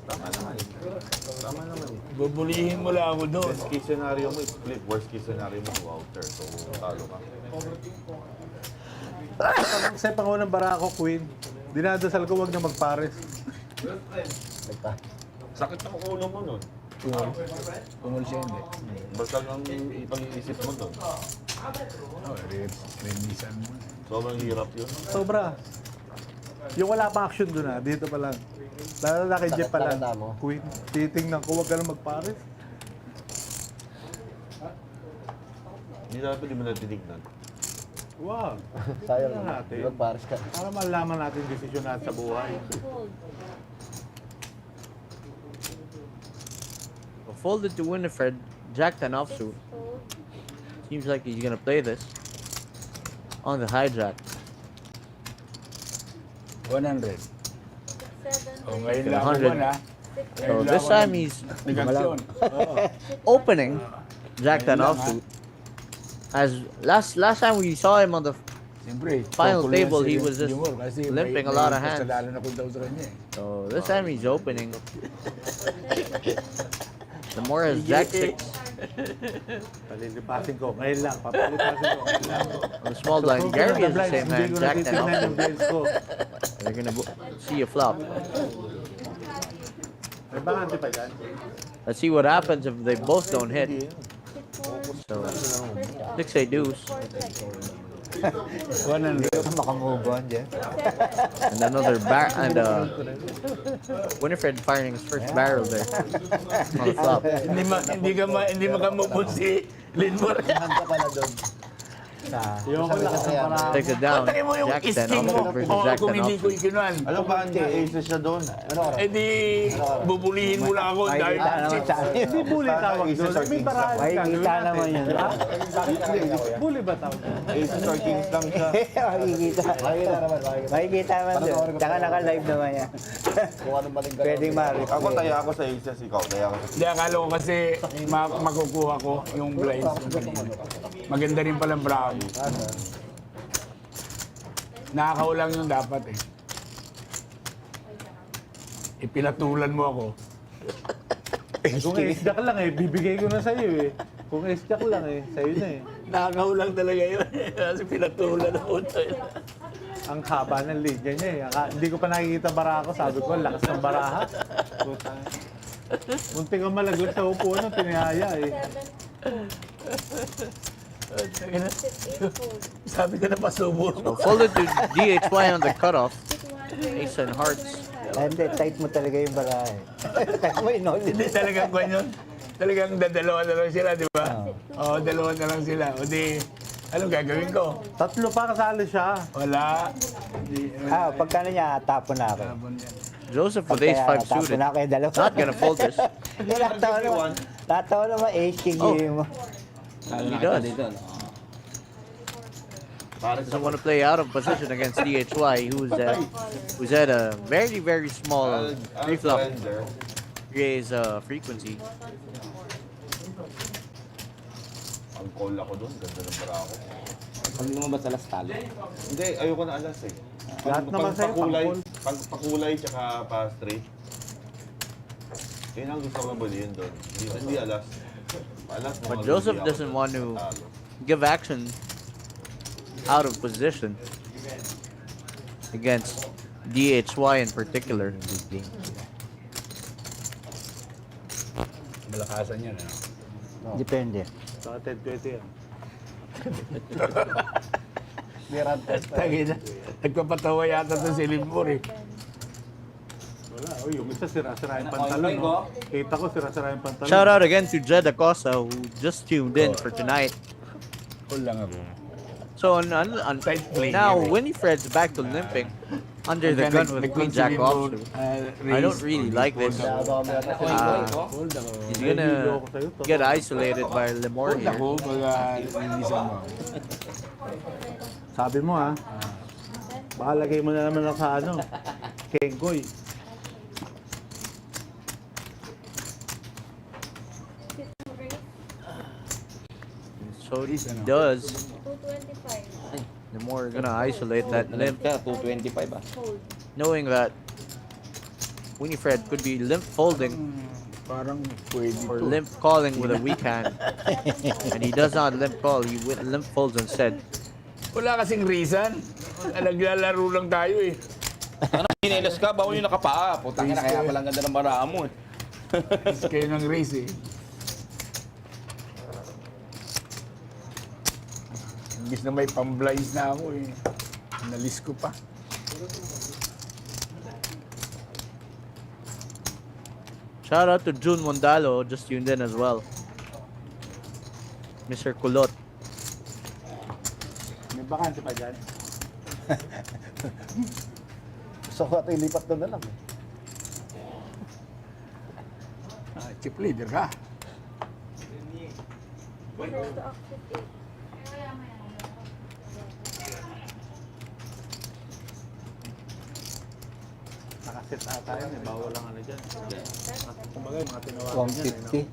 Tama naman eh. Tama naman eh. Bubulihin mo lang ako doon. Best case scenario mo is flip. Worst case scenario mo, Walter. So, talo ka. Sa pangunang bara ako, Queen. Dinadasal ko, wag na magpares. Sakit ang ulo mo nun. Tumul siya hindi. Basta ang pag-iisip mo nun. Remisan mo. Sobrang hirap yun. Sobra. Yung wala pang action doon dito pa lang. Lalo na kay Jeff pa lang. Tanda mo. Queen, titingnan ko, wag ka na magpares. Hindi dapat di mo na tinignan. Wow. Sayang Tingnan naman. natin. Magpares ka. Para malaman natin yung desisyon natin sa buhay. Folded to Winifred, Jack 10 offsuit. Seems like he's gonna play this on the hijack. 100. O, ngayon lang 100. ako na. So this time he's Negasyon. Oo. opening Jack 10 offsuit. As last time we saw him on the Siyempre, Final popular table, si he was just Junior kasi limping may a lot of hands. kasalanan ako daw sa kanya eh. so this time he's opening. The more has Jack 6 Palilipasin ko. Ngayon lang. Papalipasin ko. Ngayon lang. on the small blind. Gary has the same Hindi hand, ko Jack 10 natitignan yung offsuit. bills ko. They're gonna see a flop. May bakante pa dyan. Let's see what happens if they both don't hit. So 6 a deuce 100. Makamove on dyan. and another Winifred firing his first barrel there on the flop. Hindi makamupon si Linmore. Handa ka na doon. Yung lakas ng para. Takes it down. Patakin mo yung Jack 10 isking mo. offsuit versus O, Jack kung 10 hindi ko offsuit. ikinuan. Alam ba, hindi aces siya doon. Ano ka? Eh di, bubulihin mo lang ako dahil Hindi bully tawag doon. May barahan ka. Makikita naman yun. Bully ba tawag? Aces or kings lang siya. Makikita. Makikita naman. Makikita naman doon. Tsaka naka-live naman yan. Kung anong maling galaw. Pwedeng ma-replay. Ako taya ako sa aces, ikaw taya ako sa Hindi, akala ko kasi makukuha ko yung blinds yung kanina. Maganda rin pala brown. Nakakaw lang yung dapat eh. Ipinatulan mo ako. Kung ace-jack lang bibigay ko na sa'yo Kung ace-jack lang sa'yo na Nakakaw lang talaga yun. Kasi pinatulan ako. Ang haba ng linya niya Hindi ko pa nakikita bara ako. Sabi ko, lakas ng baraha. Muntik ang malaglag sa upuan ng tinihaya Sabi ko na pasubor So folded to DHY on the cutoff. Ace and hearts. Hindi, tight mo talaga yung barahe. Tight mo yun, no? Hindi talagang kwan yun. Talagang dadalawa na lang sila, di ba? Oo, dalawa na lang sila. O di, anong gagawin ko? Tatlo pa kasali siya. Wala. Pagkano niya, tapon na ako. Joseph with ace 5 tapon suited. na ako yung dalawa. Not gonna fold this. Natawa naman, ace king game mo. He does. Doesn't want to play out of position against DHY, who's at a very small pre-flop raise frequency. Ang call ako doon, ganda ng bara ako. Pag lumabas alas talo. Hindi, ayoko na alas eh. Lahat naman sa'yo, Pag pakulay tsaka pa straight. Yun ang gusto ko bulihin doon. Hindi alas. Alas mo. But Joseph doesn't want to give action out of position against DHY in particular. Malakasan yan. Depende. Saka 10-20 yan. Tangina. Nagpapatawa yata sa Silimur eh. Wala. Yung isa sira-sira yung pantalon. Kita ko sira-sira yung pantalon. Shout out again to Jed Acosta who just tuned in for tonight. Cool lang ako. So on Tight play now here, eh. Winifred's back to limping under the gun with Queen Jack offsuit. I don't really like this. He's gonna get isolated by Lemore Hold here. ako pag linisan mo. Sabi mo baka lagay mo na naman ako sa Kengoy. So he does. 225. The more we're gonna isolate that limp, ka, 225 ah. Fold. knowing that Winifred could be limp folding Parang pwede or to. limp calling with a weak hand. And he does not limp call, he limp folds instead. Wala kasing reason. Naglalaro lang tayo eh. Ano, hinelas ka, bawal yung nakapaa. Putang ina, kaya palang ganda ng bara mo eh. Is kayo ng race eh. Imbis na may pamblinds na ako eh. Nalis ko pa. Shout out to June Mondalo, just tuned in as well. Mr. Kulot. May bakante pa dyan. So, ito ilipat doon na lang. Chip leader ka. First to accept 8. Nakaset ata yun eh. Bawal lang ano dyan. Kumbaga yung mga tinawagan dyan eh.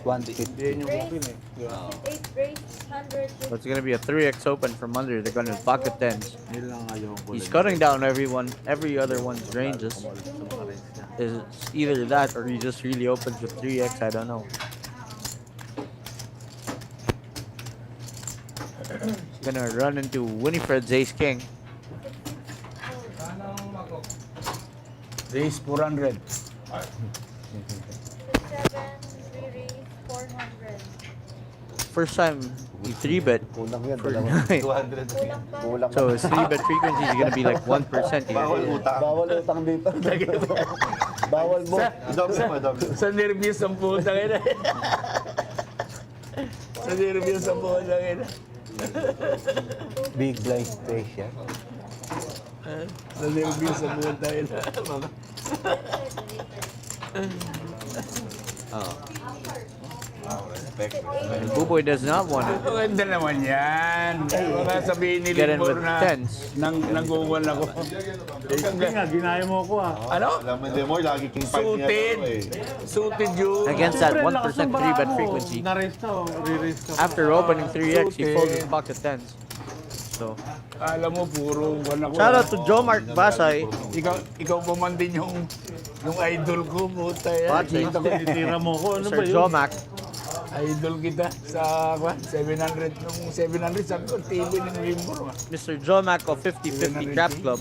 150. Hindi yun yung walk-in eh. Di ba? 8 raise, 100. So it's gonna be a 3x open from under. They're gonna pocket tens. Yun lang ayaw ko. He's cutting down every other one's ranges. Is either that or he just really opens with 3x. I don't know. He's gonna run into Winifred's ace king. Race 400. 7, 3 raise, 400. First time he 3-bet Kulang yan, for dalawa. 9. $200. Kulang pa. Kulang So his 3-bet frequency is gonna be like 1% Bawal here. utang. Bawal utang dito. Bawal mo. Double mo, double. Sa nervyos ang putang ina. Sa nervyos ang putang ina. Big blind space yan. Sa nervyos ang putang ina. Buboy does not want it. Maganda naman yan. Baka sabihin ni Get in Limbor with na tens. nangguguan ako. Hindi nga, ginaya mo ako ah. Ano? Alam mo, Lemor, lagi king 5 niya Suited. ito eh. Suited yun. Against that 1% 3-bet frequency. Na-raise ka o re-raise ka. After opening 3x, he folds his pocket tens. So, Alam mo, puro buwan ako. shout out to Joe Mark Basay. Ikaw pa man din yung idol ko, puta yan. Batsay. Kita ko, Titira mo ko. Ano ba Sir yun? Joe Mac. idol kita sa 700. Nung 700, sabi ko, TV ng Limbor. Mr. Joe Mac of 50-50 Crap Club.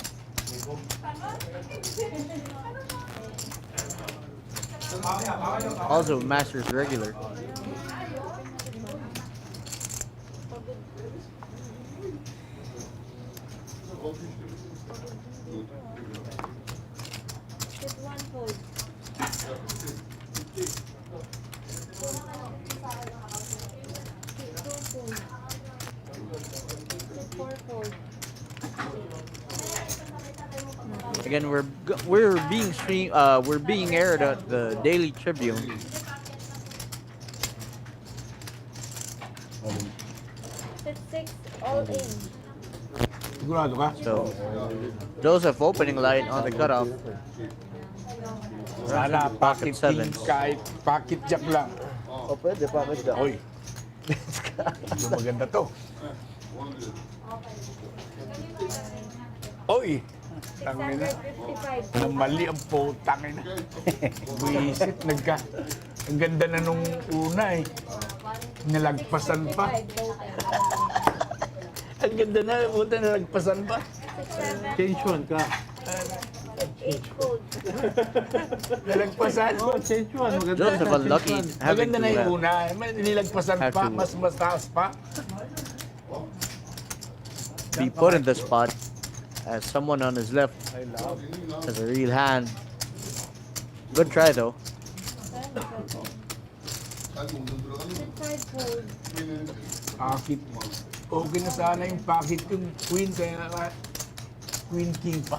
Also Masters regular. Hit 1 fold. Hit 2 fold. Hit 4 fold. Again, we're being aired at the Daily Tribune. Hit 6, all in. Sigurado ka? So, Joseph opening light on the cutoff. Sana Pocket pocket sevens. king, kahit pocket jack lang. O pwede, bakit ka? Oy. Ito maganda to. Oy. Tangina. 655. Na mali ang putang ina. Buisit, ang ganda na nung una eh. Nalagpasan pa. 5 total. Ang ganda na, puta, nalagpasan pa. 6, 7, Tension ka. 8 fold. Nalagpasan. Oh, change one. Maganda. Joseph unlucky having Maganda na yung to una. Nilagpasan Have pa, to- mas taas pa. be put in the spot as someone on his left has a real hand. Good try though. Hit 5 fold. Pocket. Okay na sana yung pocket yung queen, kaya queen king pa.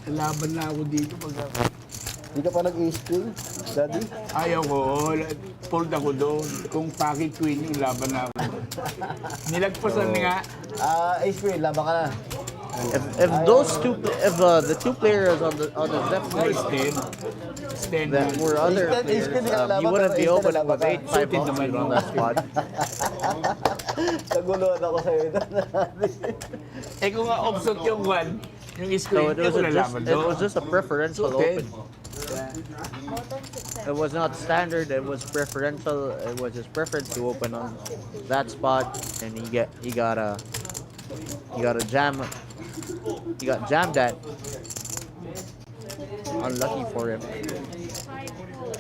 Laban na ako dito pag Hindi ka pa nag-ace queen, daddy? ayaw ko, fold ako doon. Kung pocket queen yung laban na ako. Nilagpasan nga. Ace queen, laban ka na. if the two players on the left Nice side Stand that were other Ace players, ka, kalaban, you wouldn't pero be ace ka, opening lalaban with ka. 8-5 offsuit on that spot. Naguluhan ako sa'yo. Eh kung nga offsuit yung one, yung So screen, it was it was just a preferential Suited. open. Bottom 6 It was not standard. It was preferential. It was his preference to open on that spot, and he got a jam. He got jammed at. Unlucky for him. 5 fold.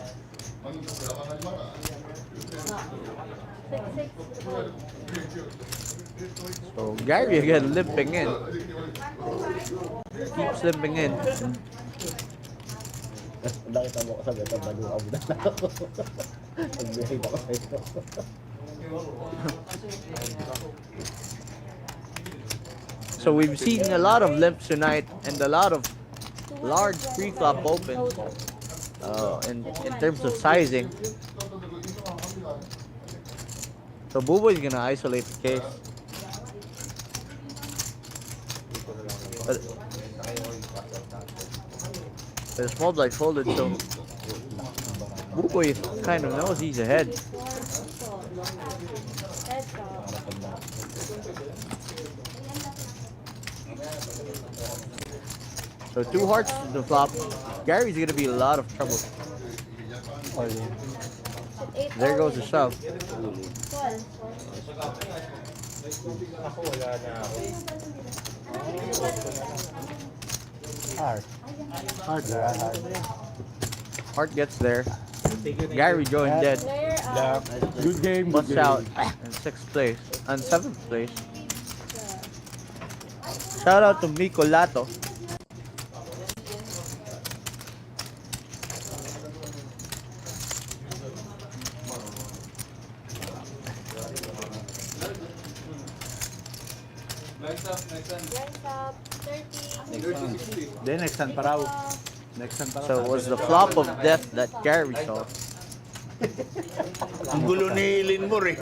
6 fold. So Gary again limping in. Keeps limping in. Nakita mo ko sa beta, bago na ako. Pag-behave ako sa'yo. So we've seen a lot of limps tonight and a lot of large pre-flop opens. In terms of sizing. So Buboy is gonna isolate the case. But the small blind folded, so Buboy kind of knows he's ahead. Heads up. So 2 hearts to the flop. Gary's gonna be in a lot of trouble. There goes the shove. 12. Ako wala na ako. Heart gets there. Gary joined dead. Player out. Good game. Busts out in 6th place and 7th place. Shout out to Miko Lato. Blinds up. 30. Then next time pa raw. Next time pa raw. So it was the flop of death that Gary saw. Ang gulo ni Linmore eh.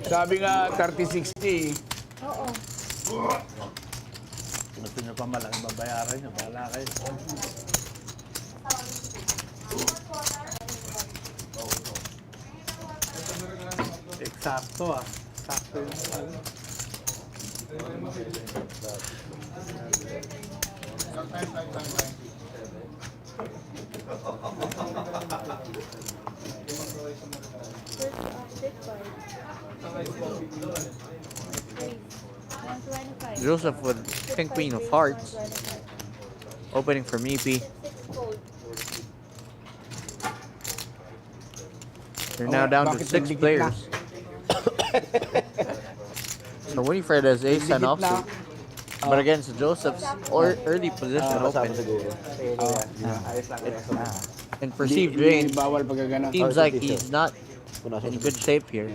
Sabi nga 30-60. Oo. Gusto nyo pa malaki babayaran nyo. Bahala kayo. Eksakto ah. Eksakto yung ano. Joseph with King Queen of Hearts. Opening for Meepy. They're now down to 6 players. So Winifred has ace and offsuit. But against Joseph's early position open, in perceived range, Bawal pagkagana. seems like he's not in good shape here.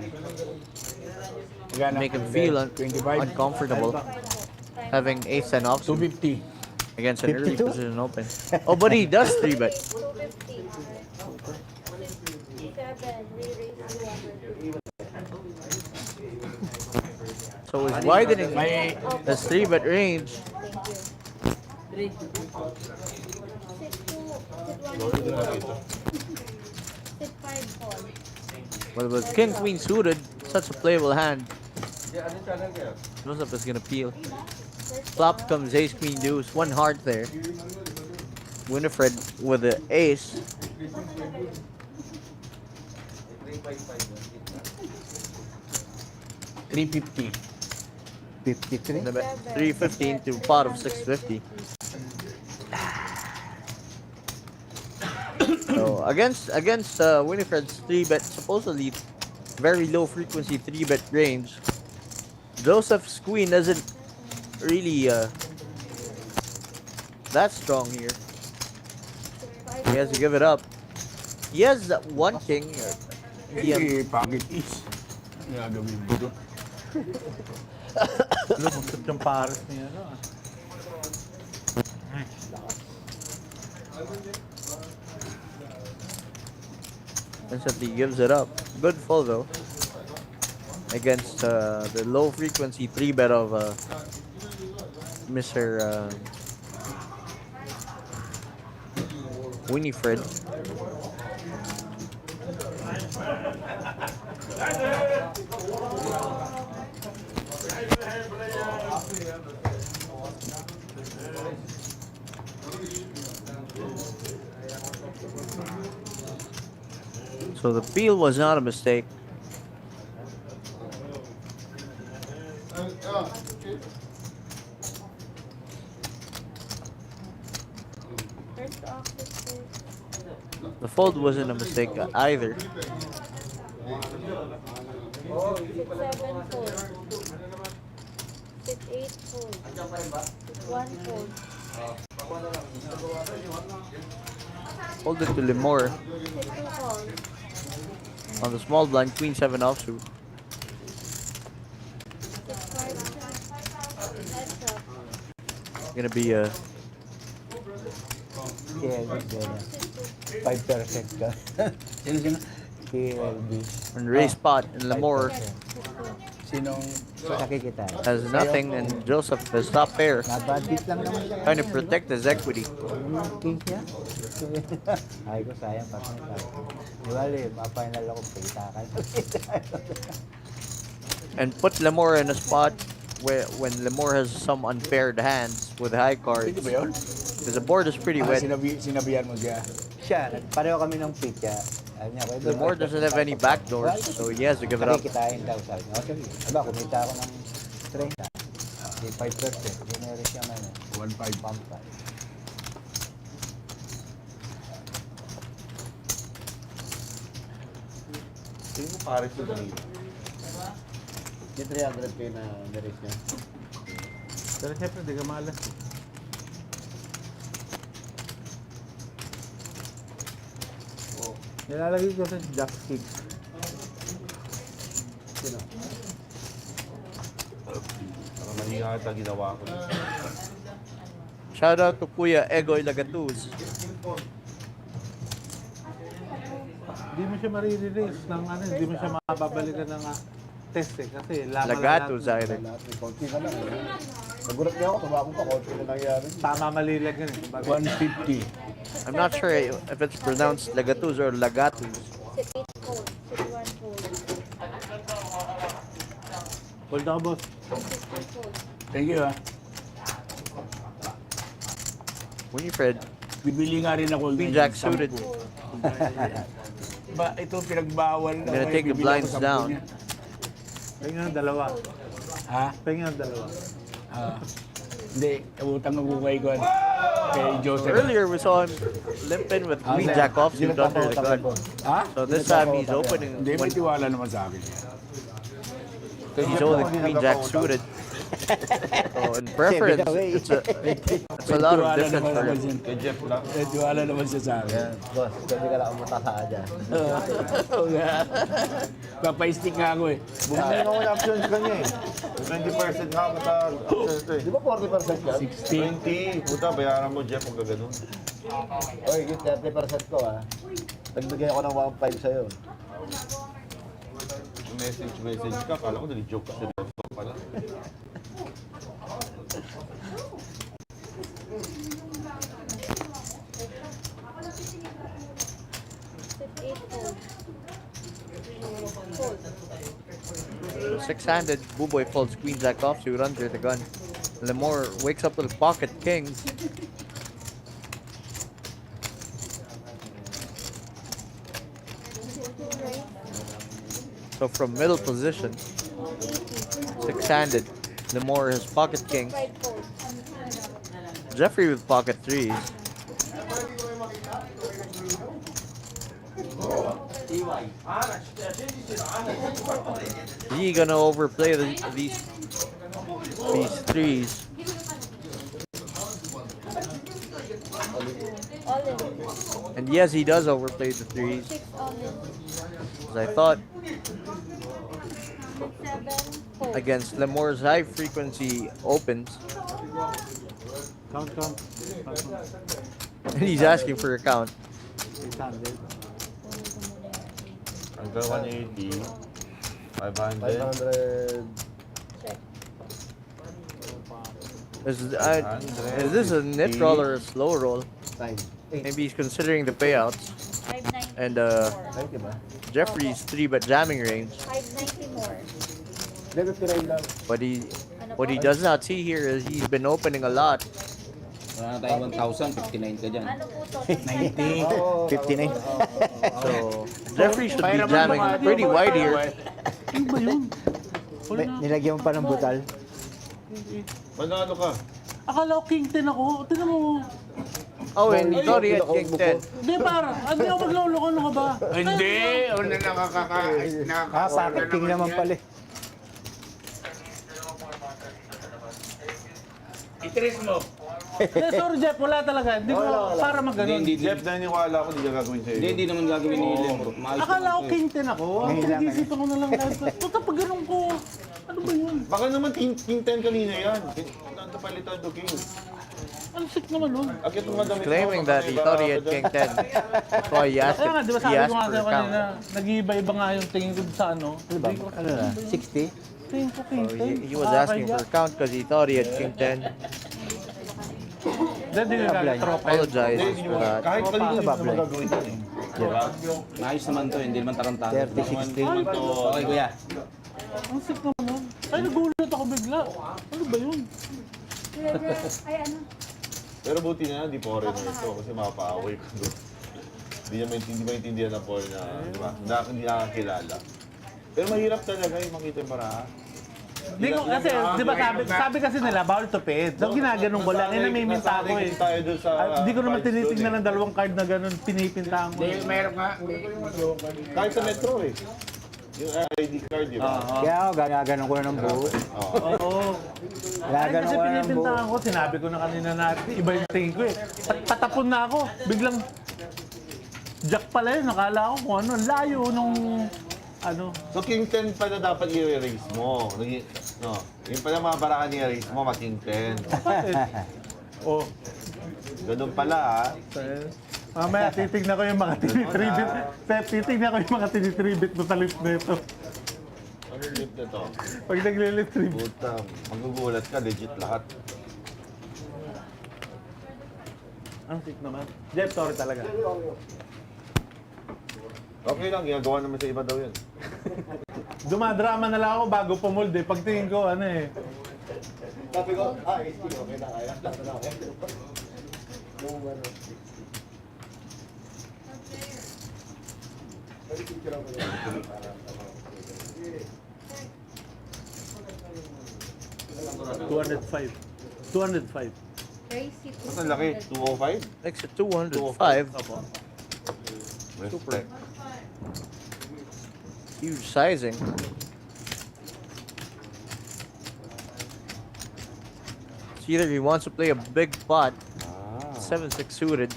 Make him feel uncomfortable having ace and offsuit 250. against an early position open. Oh, but he does 3-bet. 250. 7. Re-raise 200. So he's widening May his 3-bet range. Thank you. 6-5 call. Well, with King Queen suited, such a playable hand, Joseph is gonna peel. Flop comes ace queen deuce, 1 heart there. Winifred with the ace. $350. 53. 315 to pot of 650. So against Winifred's 3-bet, supposedly very low frequency 3-bet range, Joseph's queen isn't really that strong here. He has to give it up. He has that 1 king. Eh, pocket is. Gagawin mo doon. Lumusot yung pares niya. Ano, ah. Instantly gives it up. Good full though. Against the low frequency 3-bet of Mr. Winifred. So the peel was not a mistake. First officer. The fold wasn't a mistake either. 6, 7 fold. 6, 8 fold. 1 fold. Folded to Lemore 6, 2 fold. on the small blind, queen 7 offsuit. 6, 5. Heads up. Gonna be a KLB gano'n. 6, 2. 5% ka. Sino? KLB. raise spot, and Lemore Sinong... Nakikita. has nothing, and Joseph has top pair, Bad beat lang naman siya. trying to protect his equity. King siya. Ay ko sayang pa na. Wala ma-final ako pagitakan. And put Lemore in a spot where when Lemore has some unpaired hands with high cards, Sino ba yun? because the board is pretty wet. Sinabihan mo siya. Siya, pareho kami ng pick kaya. Ano niya, Lemore doesn't have any backdoors, so he has to give it up. Nakikitain daw sabi niya. Okay, aba, kumita ako ng 30. Di 5%. Generous siya man. 1.5. Pump pa. Tingin mo pares yung kanina. Yung 300k na na-raise niya. Pero siyempre, hindi ka malas. Nilalagay ko sa Jack 6. Sino? Para mali nga ata ginawa ko. Shout out to Kuya Egoy Lagatuz. Hindi mo siya marirelease ng ano, hindi mo siya mababalikan ng test eh. Kasi Lagatuz either. Lahat may konti na lang. Nagulat niya ako, tumabong pa, konti na nangyari. Tama malilag yun eh. Kumbaga, 150. I'm not sure if it's pronounced Lagatuz or Lagatuz. 6, 8 fold. 6, 1 fold. hold ako boss. 6, 2 fold. Thank you, ha. Winifred, Bibili nga rin ako. Queen ng Jack 10. suited. Ba, ito pinagbawal na. I'm gonna ako, take the bibili ako blinds 10 down. niya. Tingnan ang dalawa. Ha? Tingnan ang dalawa. Hindi, utang ang bukay ko. Kay Joseph. Earlier we saw him limp in with Queen Jack offsuit under the gun. Ha? So this time he's opening Hindi, may when tiwala naman sa akin. he's holding Queen Jack suited. So in preference, it's a lot of May tiwala difference naman for naman him. siya. Kay Jeff lang. May tiwala naman siya sa akin. Boss, pwede ka lang umataka dyan. Oo nga. Papaistik nga ako eh. Bumili mo ng options kanya eh. 20% nga ako sa options ko eh. Di ba 40% yan? 20. Puta, bayaran mo Jeff kung gaganon. Oy, yung 30% ko ah. Nagbigay ako ng 1.5 sa'yo. Message ka, kala ko nag-joke ka seryoso pala. So six-handed, Buboy folds Queen Jack offsuit under the gun. Lemore wakes up with pocket kings. So from middle position, six-handed, Lemore has pocket kings. Jeffrey with pocket threes. He gonna overplay these threes. And yes, he does overplay the threes. As I thought, against Lemore's high frequency opens, Count. and he's asking for a count. 800. Hanggang 180. 500. 500. Is this a net roll or a slow roll? Time. Maybe he's considering the payouts. 590 And more. Right, diba? Jeffrey's 3-bet jamming range. 590 more. Level 59 lang. But he Ano what he po? does not see here is he's been opening a lot. Wala na tayong 1,000, 59 ka dyan. Ano po to? 90, 59. So Jeffrey should be jamming pretty wide here. Ano ba yun? Nilagyan mo pa ng butal. Manalo ka. Akala ko king 10 ako. Tignan mo. Oh, and he thought he had king 10. Hindi para. Hindi ako magloloko. Ano ka ba? Hindi! Una Sakit king naman pala. Itris mo. Hindi, sorry Jeff. Wala talaga. Hindi ko para mag-ganon. Hindi, Jeff, naniniwala ako, hindi ka gagawin sa'yo. Hindi naman gagawin ni Lemur. Akala ko king 10 ako. Ang pinag-isipan ko na lang. Puta, pag ganun ko. Ano ba yun? Baka naman king 10 kanina yan. Nando palitan to king. Ang sick naman nun. Akit mo madami. Claiming that he thought he had king 10. That's why he asked, Kaya nga, di ba he sabi asked ko nga for sa'yo a count. kanina, nag-iiba-iba nga yung tingin ko sa ano. Ano na? 60? Tingin ko king So 10. he was asking for a count because he thought he had king 10. Then, di ka tropa. Apologizes for that. Kahit kanina hindi mo naman gagawin yan eh. Diba? Maayos naman to, hindi naman tarantado. 30, 60. Okay, kuya. Ang sick naman nun. Ay, nagulat ako bigla. Ano ba yun? Ay, ano? Pero buti na, hindi po rin ito kasi mapaaway ko doon. Hindi maintindihan na po na, di ba? Hindi nakakilala. Pero mahirap talaga yung makita yung paraan. Hindi ko kasi, di ba sabi kasi nila, bawal tupid. So, ginaganong ko lang. Eh, namiminta ako eh. Tayo doon sa... Hindi ko naman tinitingnan ng dalawang card na gano'n, pinipintahan ko. Hindi, meron nga. Kahit sa metro eh. Yung ID card, di ba? Kaya ako, gaganon ko na ng buo. Oo. Ay, Gaganon kasi ko na ng buo. pinipintahan ko, sinabi ko na kanina na iba yung tingin ko eh. Patapon na ako, biglang jack pala yun, nakala ko kung ano, layo nung ano. So king 10 pala dapat i-erase mo. No, yung pala mga barakan i-erase mo, king 10. Oh, Ganun pala ah. mamaya titignan ko yung mga tinitribit. Titignan ko yung mga tinitribit mo sa list na ito. Ano yung lip na to? Pag nagle-list tribute. Puta, magugulat ka, legit lahat. Ang sick naman. Jeff, sorry talaga. Okay lang, ginagawa naman sa iba daw yan. Dumadrama na lang ako bago pumold eh. Pagtingin ko, ano eh. Sabi ko, okay na kaya. Yung ano. 205. 205. Crazy. Mas ang laki, 205? Next to 205. Respect. Huge sizing. It's either he wants to play a big pot, 7-6 suited,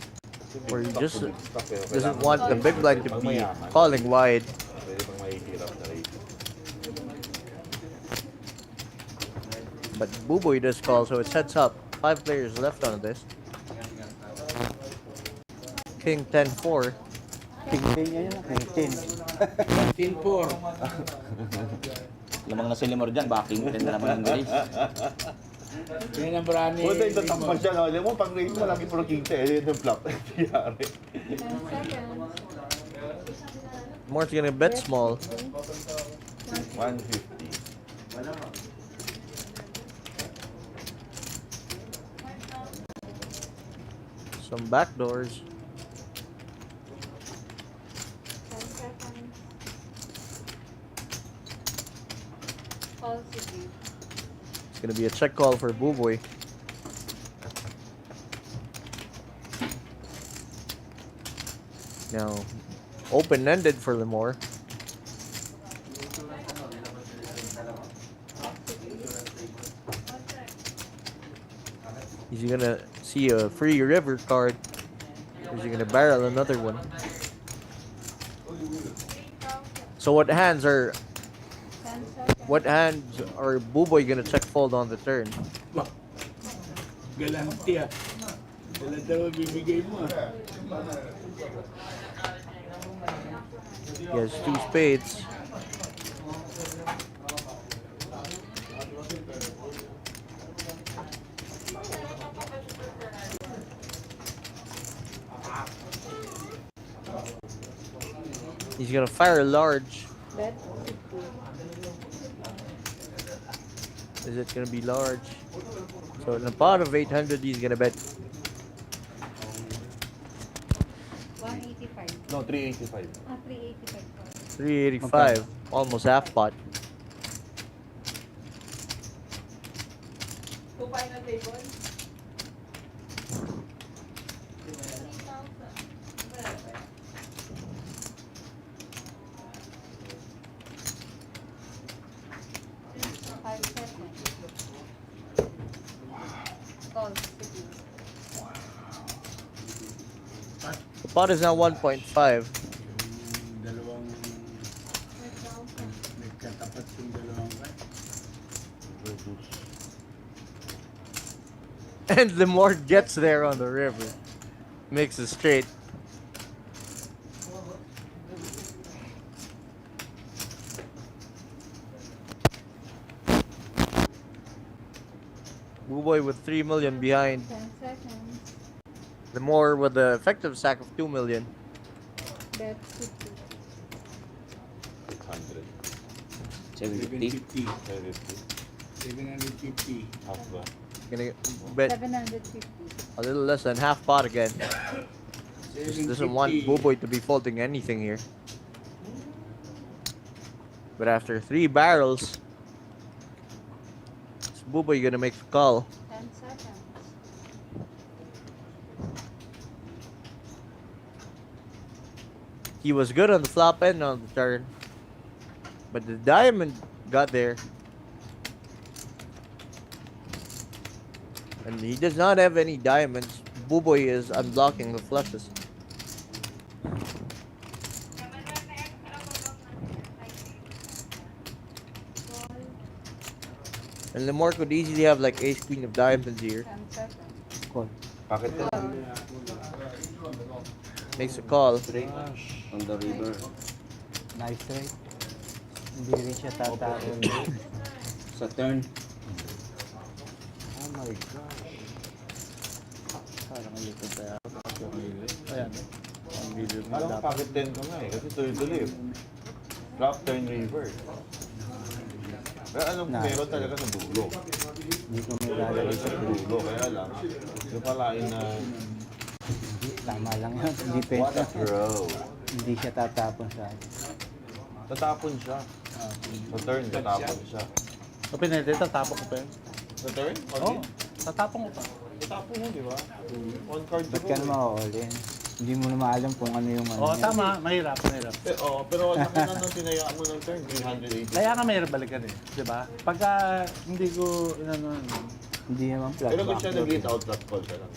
or he just doesn't want the big blind to be calling wide. Pwede pang mahihirap na rin. But Buboy does call, so it sets up 5 players left on this. King 10-4. Tingin niya yun, 19. 10-4. Lamang na si Lemur dyan, backing 10 na naman ang guys. Yan ang brani. Puta, itatakpan siya. No? Alam mo, pag raise mo, lagi puro king 10. Yun yung flop. Nangyari. 10 seconds. Mort's gonna bet small. 150. Some backdoors. 10 seconds. Call City. It's gonna be a check call for Buboy. Now, open-ended for Lemore. Is he gonna see a free river card? Or is he gonna barrel another one? So what hands are 10 seconds. what hands are Buboy gonna check fold on the turn? Galanti ah. Galanti ang bibigay mo ah. He has 2 spades. He's gonna fire large. Bet. Is it gonna be large? So in a pot of 800, he's gonna bet 185. No, 385. 385. 385, almost half pot. The pot is now 1.5. Dalawang nagkatapat yung dalawang And the more gets there on the river, makes it straight. Boy with 3 million behind. 10 seconds. The more with the effective stack of 2 million. Bet 50. 600. 750. 750. 750. Half ba? Gonna bet 750. a little less than half pot again. Just doesn't want Boy to be folding anything here. But after 3 barrels, is Boy gonna make the call? 10 seconds. He was good on the flop end on the turn, but the diamond got there. And he does not have any diamonds. Boy is unblocking the flushes. And Lemore could easily have like ace queen of diamonds here. 10 seconds. Call. Bakit ka? Makes a call. On the river. Nice trade. Hindi rin siya tatalo. Sa turn. Oh my gosh. Parang likod tayo. Ayan. Ang video na Alam ko dapat. pocket 10 ko nga eh, kasi tuloy-tuloy. Flop, turn, river. Pero alam ko, meron talaga sa dulo. Hindi ko may Meron lalagay sa dulo, kaya lang, yung palain na, Hindi, tama lang yan. Hindi what a pwede. throw. Hindi siya tatapon sa akin. Tatapon siya. Sa turn, tatapon siya. So, pinete, tatapon ko pa yun. Sa turn? Oo, tatapon ko pa. Tatapon mo, di ba? One card to Ba't go. ka naman all-in? Hindi mo naman alam kung ano yung ano Oo, niya. tama. Mahirap, mahirap. Pero wala ka na nung tinayaan mo ng turn, 380. Kaya nga mahirap balikan eh. Di ba? Pagka hindi ko, ano, Hindi naman flat Pero kung siya backdoor. nag-lead out, flat call ka lang.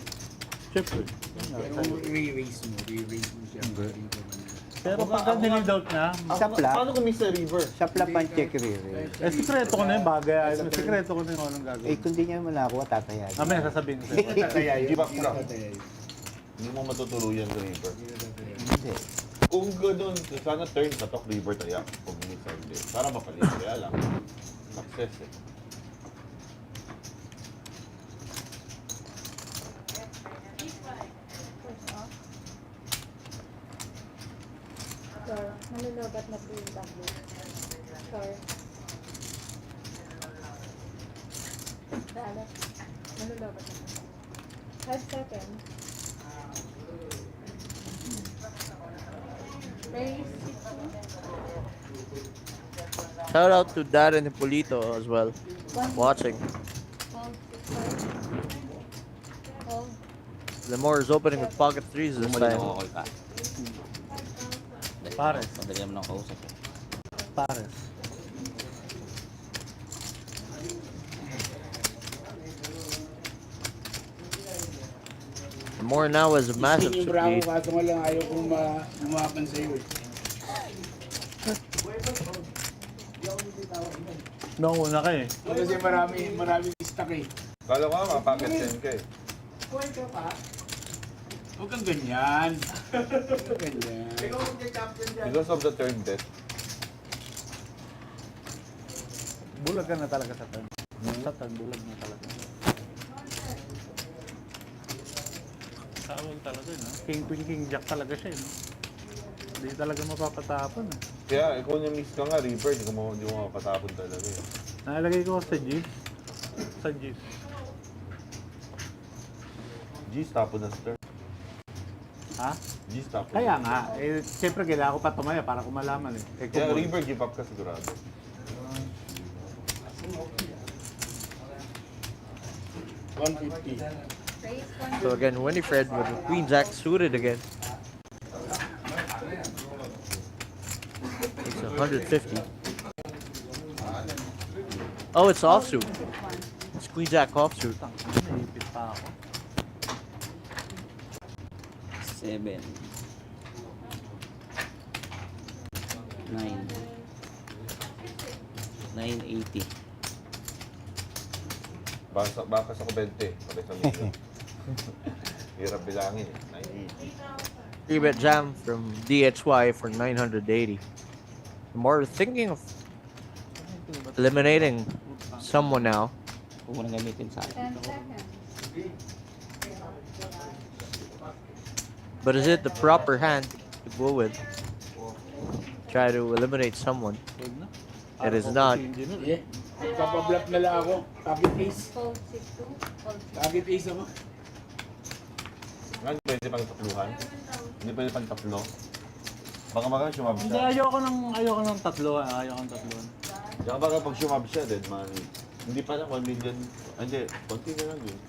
syempre. Pero re-raise mo siya. Pero pagka nilidoubt niya, Sa flop, Paano kung miss sa river? sa flop ang check re-raise. eh, sikreto ko na yung bagay. Sikreto ko na yung anong Eh, gagawin. kung di niya malakuha, tatayag. Mamaya sasabihin ko sa'yo. Give up ka. Hindi mo matutuluyan sa river. Hindi. Kung gano'n, sana turn, katok, river, tayak. Kung miss sa hindi. Para mapalit. Kaya lang, success eh. Sure. Malulubat na po yung W. Sure. Dalat. Malulubat na po. 5 seconds. Raise 60. Shout out to Dad and Hippolito as well, watching. Hold 6. Hold. Lemore is opening with pocket threes this Bumalik time. ako call ka. Pares. Madali mo nang kausap. Pares. Lemore now has a massive Yung chip bravo, lead. kaso nga lang ayaw kong umapan sa'yo eh. Nauna ka eh. Kasi marami stock eh. Kala ko nga, mapacket 10 ka eh. Huwag kang ganyan. Huwag kang ganyan. Because of the turn bet. Bulag ka na talaga sa turn. Sa turn, bulag na talaga. Tawag talaga, no? King, queen, king, jack talaga siya, no? Hindi talaga mapapatapon. Kaya ikaw niya miss ka nga, Reaper, di mo mapatapon talaga eh. Nalagay ko sa G's. Sa G's. G's tapon na stir. Ha? G's tapon. Kaya nga, siyempre kailangan ko pa tumaya para ko malaman eh. Kaya Reaper, give up ka sigurado. So again, Winifred with the Queen Jack suited again. It's 150. Oh, it's offsuit. It's Queen Jack offsuit. Naipit pa ako. 7. 9. 980. Baka sa 20, pati sa million. Hirap bilangin eh, 980. 3-bet jam from DHY for 980. More thinking of eliminating someone now. Kung mo nang gamitin sa akin. 10 seconds. But is it the proper hand to go with? Try to eliminate someone. It is not. Yeah. Papablat na lang ako. Target ace. Fold 6-2. Fold 6. Target ace ako. Nga, hindi pwede pang tatluhan. Hindi pwede pang tatlo. Baka sumab Hindi, siya. ayoko ng tatlo. Ayoko ng tatlo. Tsaka baka pag sumab siya, dead money. Hindi pa lang 1 million. Hindi, konti na lang yun.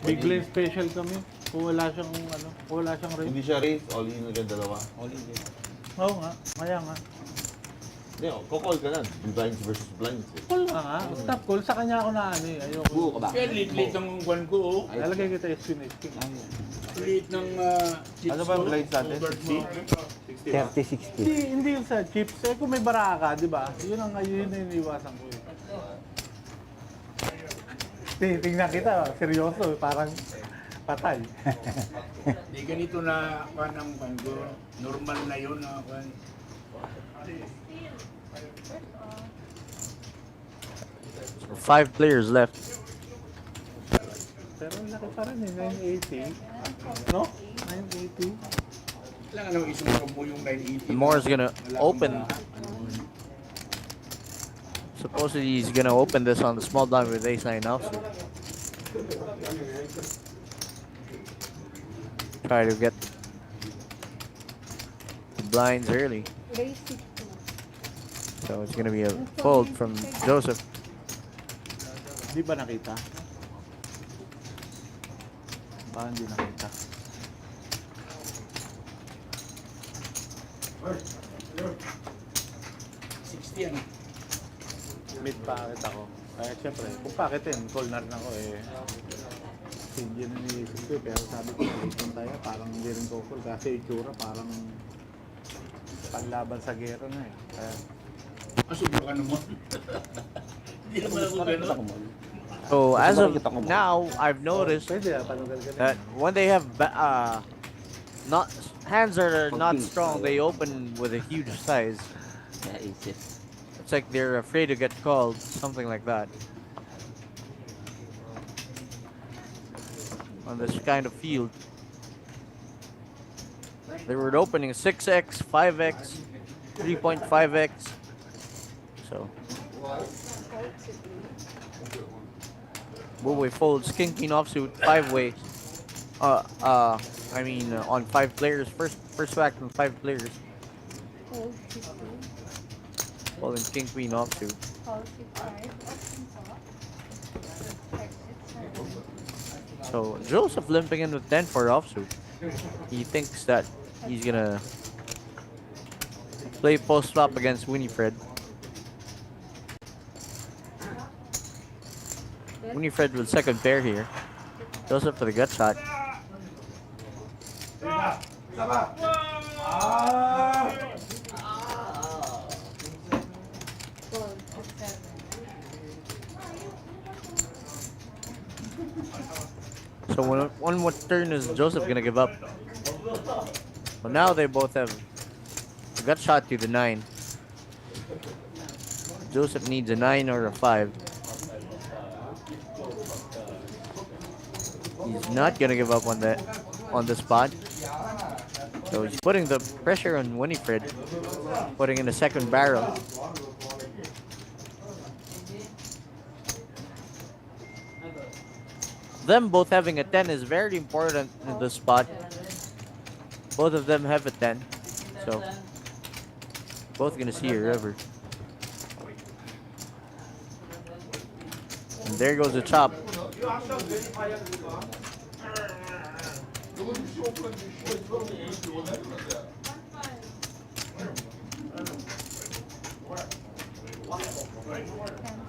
Big blind special kami. Kung wala siyang range. Hindi siya raise, all in agad dalawa. All in din. Oo nga, kaya nga. Hindi, kukall ka na. Blinds versus blinds eh. Call nga. Stop call. Sa kanya ako na ano eh. Ayoko. Buo ka ba? Kaya late ang kwan ko, oh. Lalagay kita SP na SP. Late ng chips Ano ba ang ko. blinds natin? Over 60? 30-60. Hindi yung sa chips. Eh kung may baraka, di ba? Yun ang iniiwasan ko eh. Tingnan kita, seryoso. Parang patay. Hindi ganito na kwan ang kwan ko. Normal na yun na kwan. 5 players left. Pero laki pa rin eh, 980. No? 980. Kailangan naman isumbong mo yung 980. The more is gonna open. Supposedly he's gonna open this on the small blind with ace 9 offsuit. Try to get the blinds early. Raise 6-2. So it's gonna be a fold from Joseph. Di ba nakita? Baka hindi nakita. Yan. Mid packet ako. Kaya syempre, kung packetin, call na rin ako eh. Hindi na niisip ko pero sabi ko, nalipon tayo, parang hindi rin ko call. Kasi itsura, parang panlaban sa gera na eh. Kaya, Asubra ka naman. Hindi naman ako gano'n. So as of now, I've noticed pwede panugal ka na. that when they have not hands are not strong, they open with a huge size. Kaya isip. It's like they're afraid to get called, something like that. On this kind of field. They were opening 6x, 5x, 3.5x. So, Buboy folds, king queen offsuit, 5-way. I mean, on 5 players, first whack from 5 players. Fold 6-2. Folding king queen offsuit. Fold 6-5. Option top. Exit 7. So Joseph limping in with 10 for offsuit. He thinks that he's gonna play post flop against Winifred. Winifred with second pair here. Joseph for the gut shot. Fold 7. So one more turn is Joseph gonna give up. But now they both have a gut shot to the 9. Joseph needs a 9 or a 5. He's not gonna give up on the spot. So he's putting the pressure on Winifred, putting in the second barrel. Them both having a 10 is very important in this spot. Both of them have a 10. So both gonna see a river. And there goes the chop.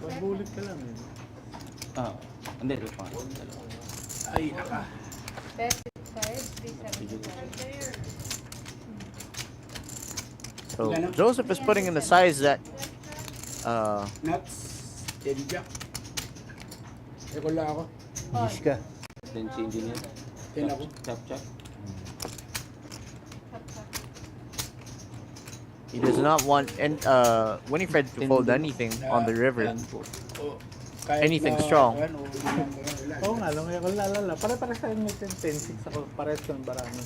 Pagbulit ka lang eh. Ah, hindi, ito pa. Ay, naka. Bet 5, 375. So Joseph is putting in the size that Nuts. Ten jack. Wala ako. Gis ka. Then change niya. Ten ako. Chop. he does not want Winifred to fold anything on the river. O, kahit Anything na, strong. ano, wala. Oo nga, lumaya ko lalala. Pare-pare sa inyo 10-6 ako. Pares ko ng barami.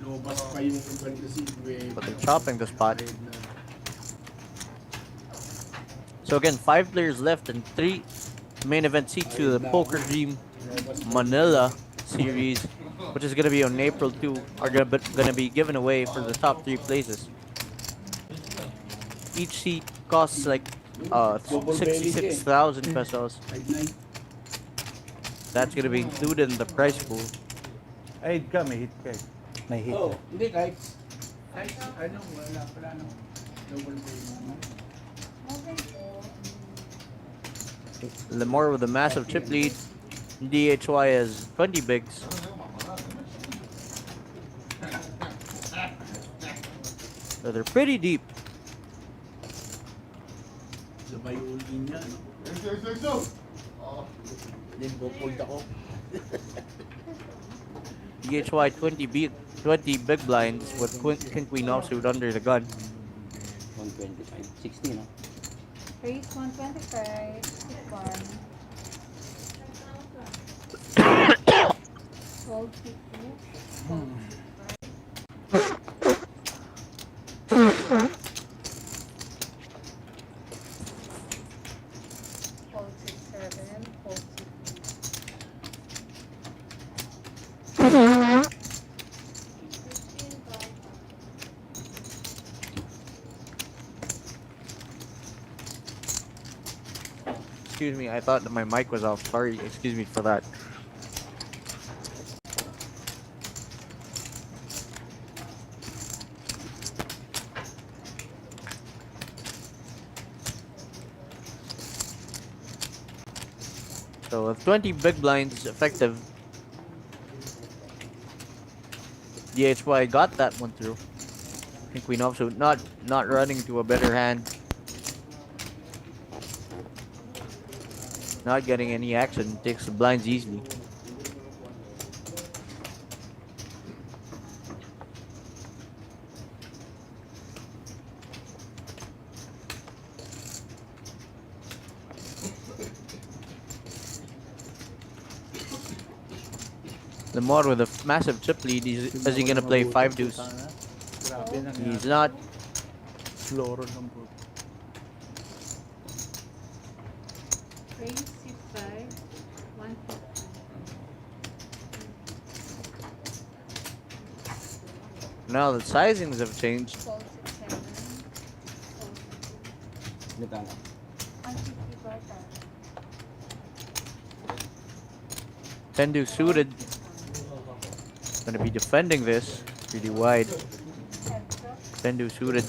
Lobas pa yung fantasy. But they're chopping the spot. So again, 5 players left and 3 main event seats to the Poker Dream Manila series, which is gonna be on April 2, are gonna be given away for the top 3 places. Each seat costs like 66,000 pesos. That's gonna be included in the prize pool. Ay, hit ka, may hit ka eh. May hit. Oh, hindi kahit ano, wala pala no. Double pay. Lemore with a massive chip lead. DHY has 20 bigs. So they're pretty deep. Sabay uli niya, no? Then go-fold ako. DHY 20 big blinds with King Queen offsuit under the gun. 125. 60, no? Raise 125. 1. Fold 50. Fold 67. Fold 60. Excuse me, I thought that my mic was off. Sorry, excuse me for that. So with 20 big blinds effective, DHY got that one through. I think Queen offsuit not running to a better hand. Not getting any action, takes the blinds easily. Lemore with a massive chip lead. Is he gonna play 5 deuce? Grabe na He's not. Floro ng po. Raise 65. 150. Now the sizings have changed. Fold 67. Fold Magkano? 150 bata. 10 deuce suited. Gonna be defending this pretty wide. Heads up. 10 deuce suited.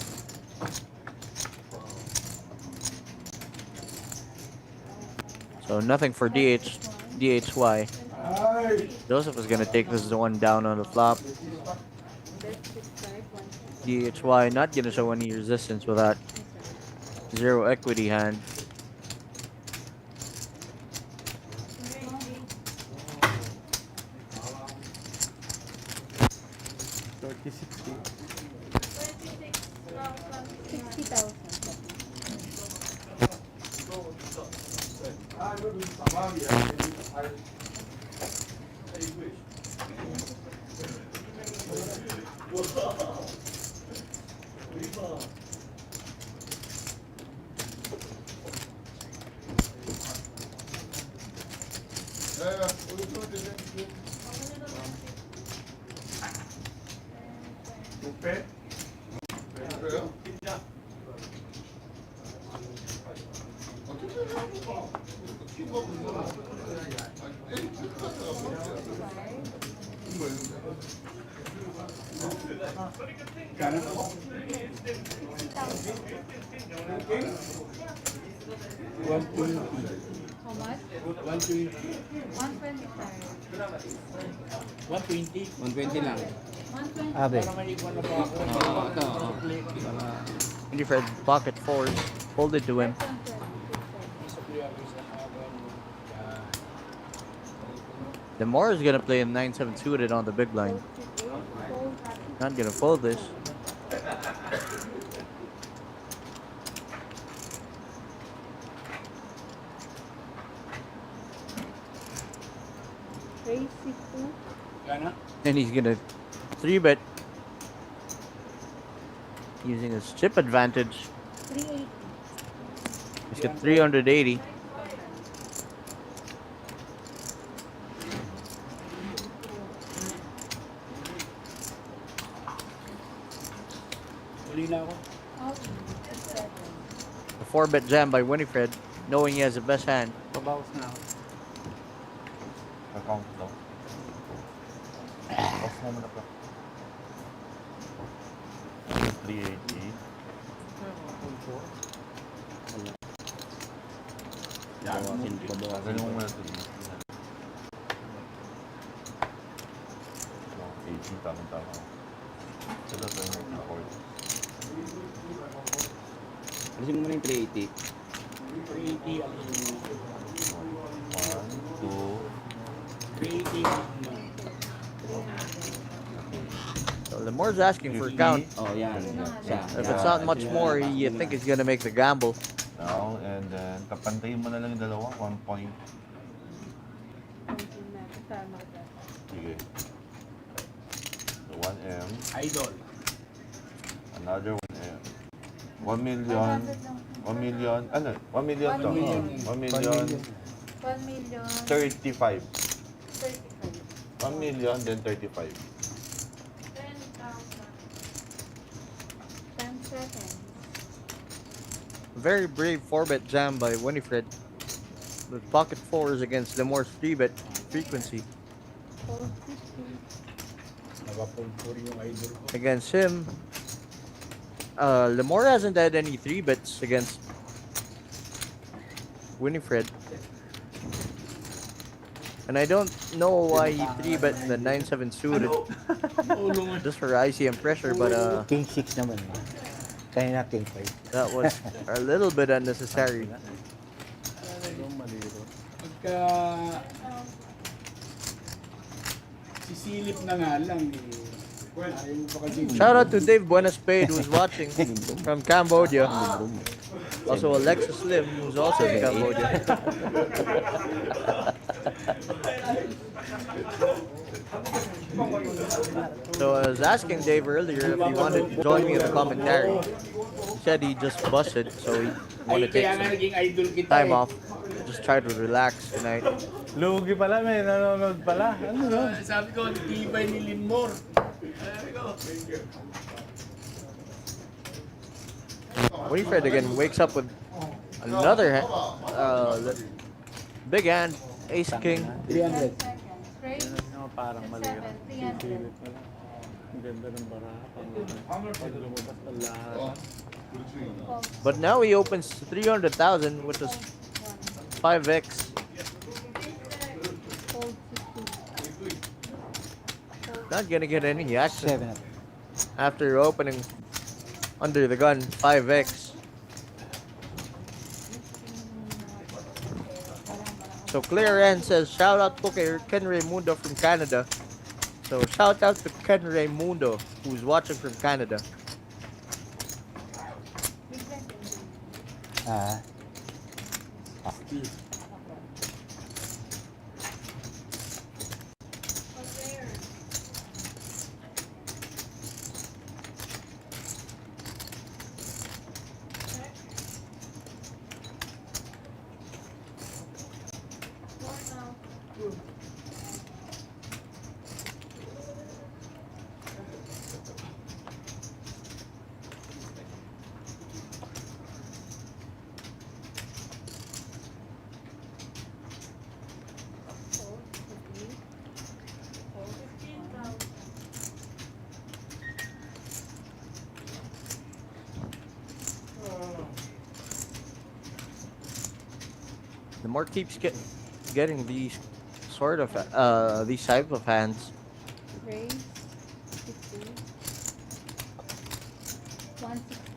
So nothing for DHY. Joseph is gonna take this one down on the flop. Bet 65. 150. DHY not gonna show any resistance with that. Zero equity hand. $30-60. 60,000. How much? 120. 125. 120 lang. 120. Abe. Oo, ito. Oo. Winifred pocket fours, folded to him. 120. Lemore is gonna play a 9-7 suited on the big blind. Not gonna fold this. Crazy too. And he's gonna 3-bet using his chip advantage. 380. He's got 380. A 4-bet jam by Winifred, knowing he has the best hand. Pabawas na ako. Account daw. Off mo muna pa. 380. Bawasin pa ba? Ganun mo muna ito. 80, tama-tama. Ito ito yung 94. Alisin mo muna yung 380. 1, 2. So Lemore's asking for a count. Oh, yan. Siya. If it's not much more, you think he's gonna make the gamble. Now, and then, kapantayin mo na lang yung dalawa. 1 point. Sige. So, 1M. Idol. Another 1M. 1 million. 1 million. Ano? 1 million to. 1 million. 1 million. 35. 35. 1 million, then 35. 10 seconds. Very brave 4-bet jam by Winifred. With pocket fours against Lemore's 3-bet frequency. 450. Against him, Lemore hasn't had any 3-bets against Winifred. And I don't know why he 3-bet the 9-7 suited. Just for ICM pressure, but King 6 naman. Kanina King 5. that was a little bit unnecessary. Pagka sisilip na nga lang eh. Ayaw mo pa kasi. Shout out to Dave Buenaspade who's watching from Cambodia. Also Alexis Lim who's also in Cambodia. So I was asking Dave earlier if he wanted to join me in the commentary. He said he just busted, so he wanted to take Kaya nga some naging idol kita time eh. off. Just try to relax tonight. Lugi pala, may nanonood pala. Ano no? Sabi ko, ang tibay ni Linmore. Winifred again wakes up with another big hand, ace king. 10 seconds. Crazy. Ano, parang mali. 300. Sisilip na lang. Ang ganda ng baraha. Pag lumabas ang lahat. But now he opens 300,000, which is 5x. Fold 50. Not gonna get any action 7. after opening under the gun 5x. So Claire Ann says, shout out to Ken Raimundo from Canada. So shout out to Ken Raimundo who's watching from Canada. Ah. more keeps getting these sort of these type of hands. Raise 50. 160.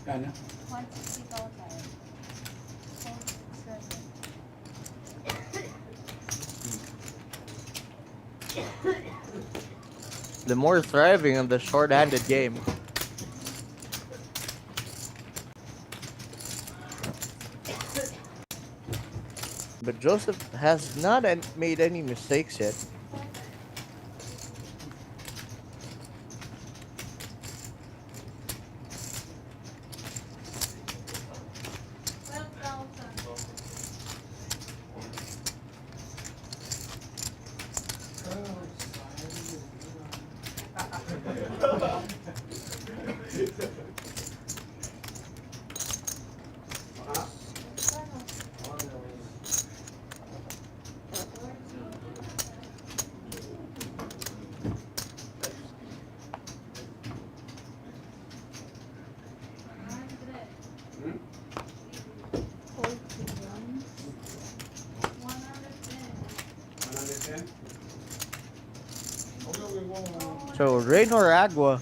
Ano? 160 total. 467. The more thriving on the short-handed game. But Joseph has not made any mistakes yet. So Raynor Agua,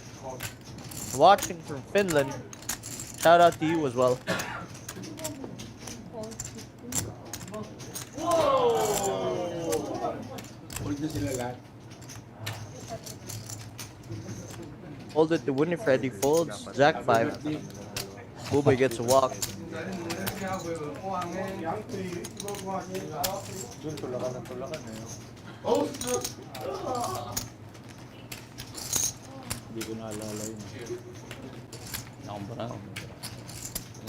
watching from Finland. Shout out to you as well. Hold na sila lahat. Hold it to Winifred, he folds. Jack 5. Bubay gets a walk. Doon tulakan ng tulakan eh. Hindi ko naalala yun. Nakumbara ako.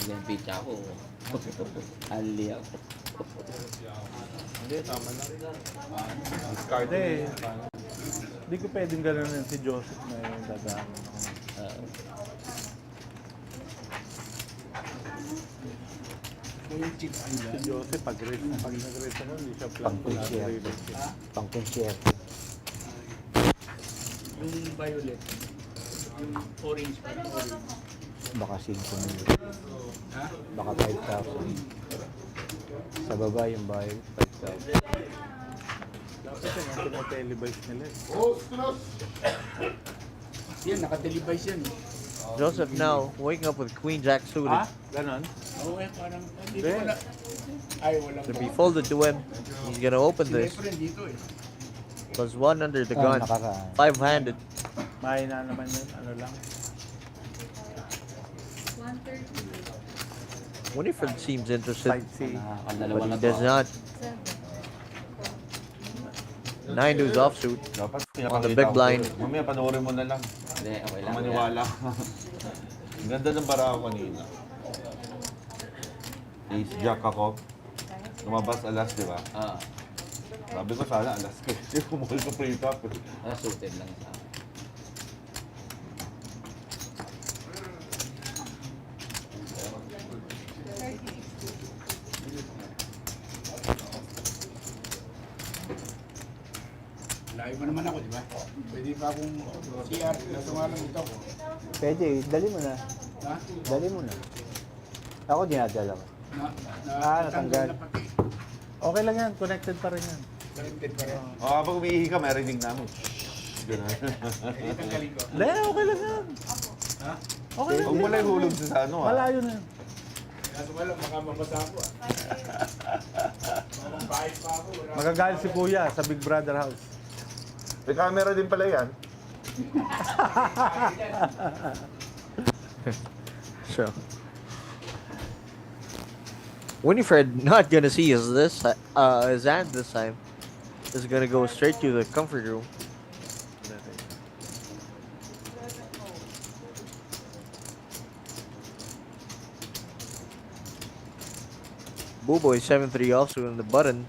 Yung pitch ako. Ali ako. Hindi, tama na. Discard eh. Hindi ko pwedeng gano'n si Joseph na yung dadaan. Yung chip nila. Si Joseph, pag nag-race ako, hindi siya plan ko na Pang-concierto. Yung violet. Yung orange pa. Orange. Baka 5 na yun. Ha? Baka 5,000. Sa baba yung bayad, 5,000. Dapat yun, ang tinatelevise nila eh. Yan, naka-televise yan. Joseph now waking up with Queen Jack suited. Ha? Ganon? Oo eh, parang dito wala. Ay, wala. To be folded to him. He's gonna open this. Siyempre dito eh. +1 under the gun. Nakaraan. 5-handed. Mahina naman yun, ano lang. 130. Winifred seems interested, Sightseeing. Ang but dalawa he na does to. not. 9 deuce offsuit. Dapat On the pinapakita big ko blind. to. Mamaya panoorin mo na lang. Hindi, okay lang. Maniwala. Ang ganda ng bara ko kanina. Ace Jack ako. Lumabas alas, di ba? Ah, Sabi ko sana alas ko. Hindi kumul ko pre-top. suited lang sa akin. Layo mo naman ako, di ba? Pwede pa akong CR na tumalang ito. Pwede, dali mo na. Ha? Dali mo na. Ako dinadala ko. Natanggal. na pati. Okay lang yan, connected pa rin yan. Connected pa rin. O kapag umiihi ka, marinig namin. Ganun. Eh, tanggalin ko. Hindi, okay lang yan. Ha? Okay lang Huwag mo lang ihulog sa ano ah. Malayo na yan. Kaso wala, makamabasa ako ah. Mamambahit pa ako. Wala. Magagalit si Kuya sa Big Brother house. May camera din pala yan. So Winifred not gonna see his hand this time. Is gonna go straight to the comfort room. Booboy 7-3 also on the button.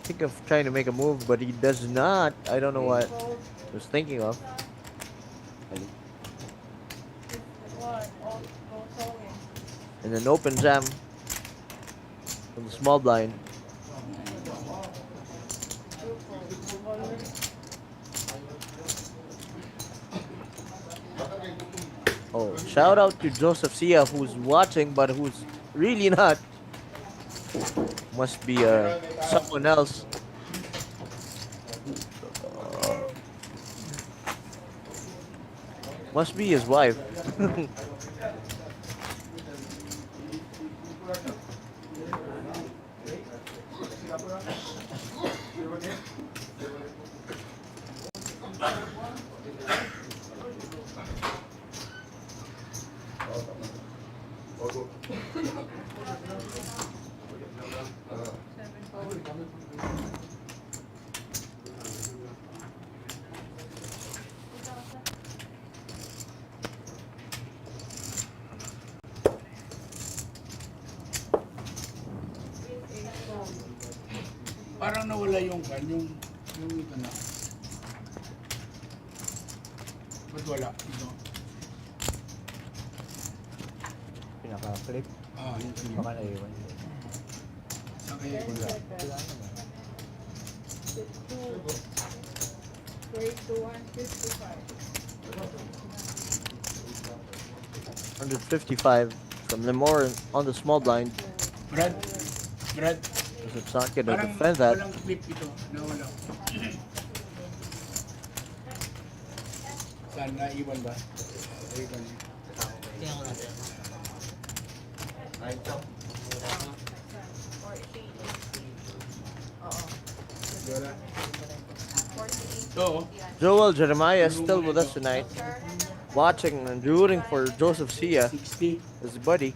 Think of trying to make a move, but he does not. I don't know what he was thinking of. And an open jam from the small blind. Oh, shout out to Joseph Sia who's watching but who's really not. Must be someone else. Must be his wife. Parang nawala yung ito na. Ba't wala? Ito. Pinaka-flip. Yung flip. Baka naiwan. Sa kaya wala. 155 from Lemore on the small blind. Brad. It's not gonna Parang defend that. walang flip ito. Nawala. Saan? Naiwan ba? Naiwan. Wala. Oo. Joel Jeremiah is still with us tonight, watching and rooting for Joseph Sia, 60. his buddy.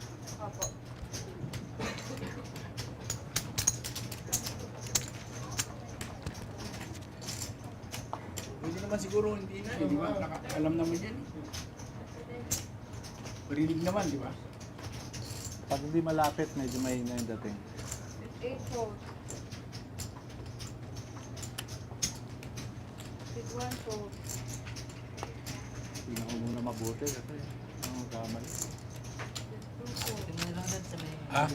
Pwede naman siguro hindi na, di ba? Alam naman yan. Marinig naman, di ba? Pag hindi malapit, medyo mahina yung dating. 8 volts. 1 volt. Tingnan ko muna mabuti kasi ang kamali. 2 volts. Ha?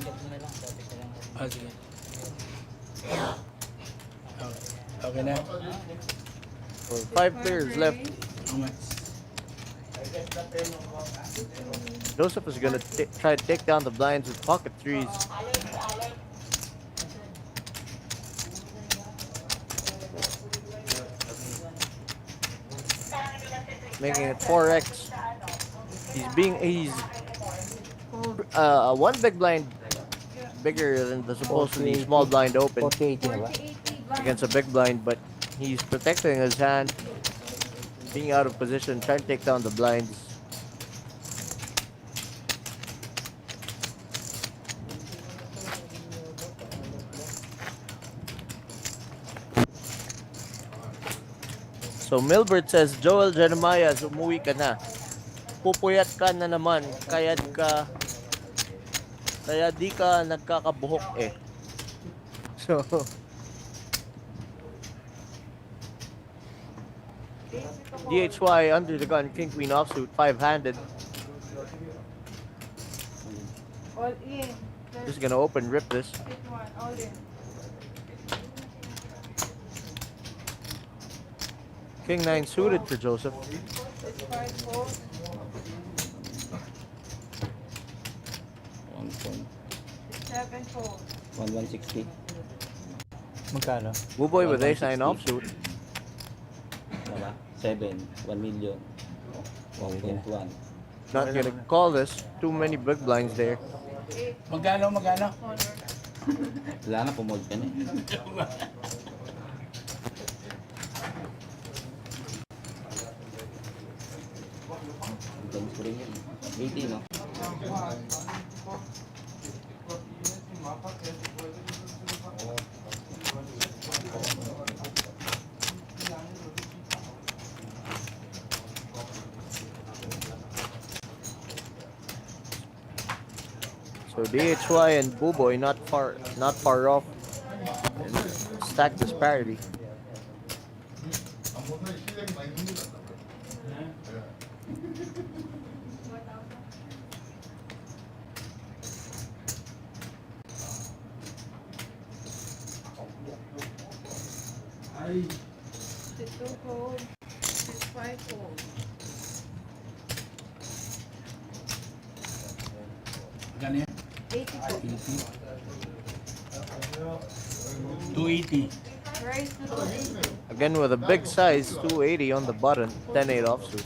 Sige. Okay na. So 5 players left. How much? Joseph is gonna try to take down the blinds with pocket threes. Making it 4x. He's one big blind bigger than the supposedly small blind open 40-80 na ba? 40-80 against a big blind, but he's protecting his hand, being out of position, trying to take down the blinds. So Milbert says, Joel Jeremiah, umuwi ka na. Pupuyat ka na naman, kaya di ka nagkakabuhok eh. So, DHY under the gun, king queen offsuit, 5-handed. all in. Just gonna open, rip this. Hit 1, all in. King 9 suited for Joseph. It's 5 volts. 7 volts. 160. Magkano? Buboy with ace 9 160. offsuit. Diba? 7. 1 million. 1.1. Not gonna call this. Too many big blinds there. 8 Magkano? corner. Wala na, pumold ka na eh. Games ko rin yun. 80, no? So DHY and Buboy not far off. And stack disparity. It's 2 volts. It's 5 volts. Gano'n yan? 80 po. 280. Raise to 280. Again with a big size, 280 on the button, 10-8 offsuit.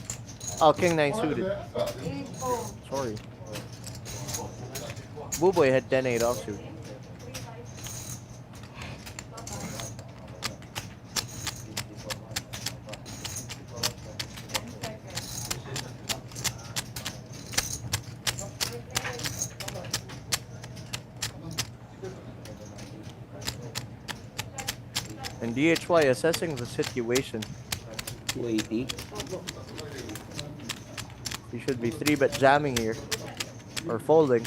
Oh, king 9 suited. 8 po. Sorry. Buboy had 10-8 offsuit. And DHY assessing the situation. 280. You should be 3-bet jamming here. Or folding.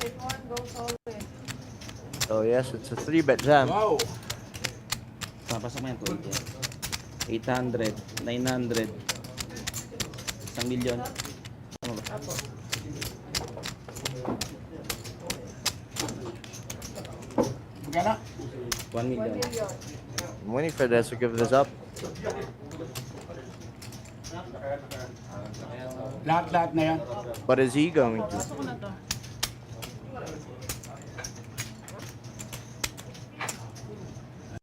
If one goes all in. So yes, it's a 3-bet jam. Wow! Papasok mo yan, 280. 800, 900, 1 milyon. Ano ba? Magkano? 1 1 million. million. Winifred has to give this up. Lahat-lahat na yan. But is he going to? Pasok ko na to.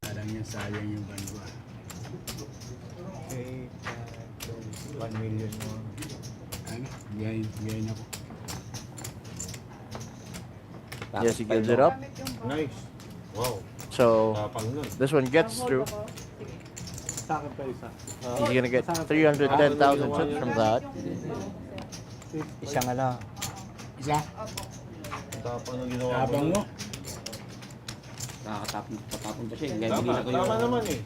Parang yan, sayang yung banwa. Okay. 1 million more. Ano? Gayin ako. Yes, he gives it up. Nice. Wow. So Tapang nun. this one gets through. Sa akin pa isa. He's gonna get 310,000 chips from that. Isa nga lang. Isa? Tapang nung ginawa mo. Tabang mo? Nakakatapon pa siya. Kaya Tama, binila ko tama yung naman eh.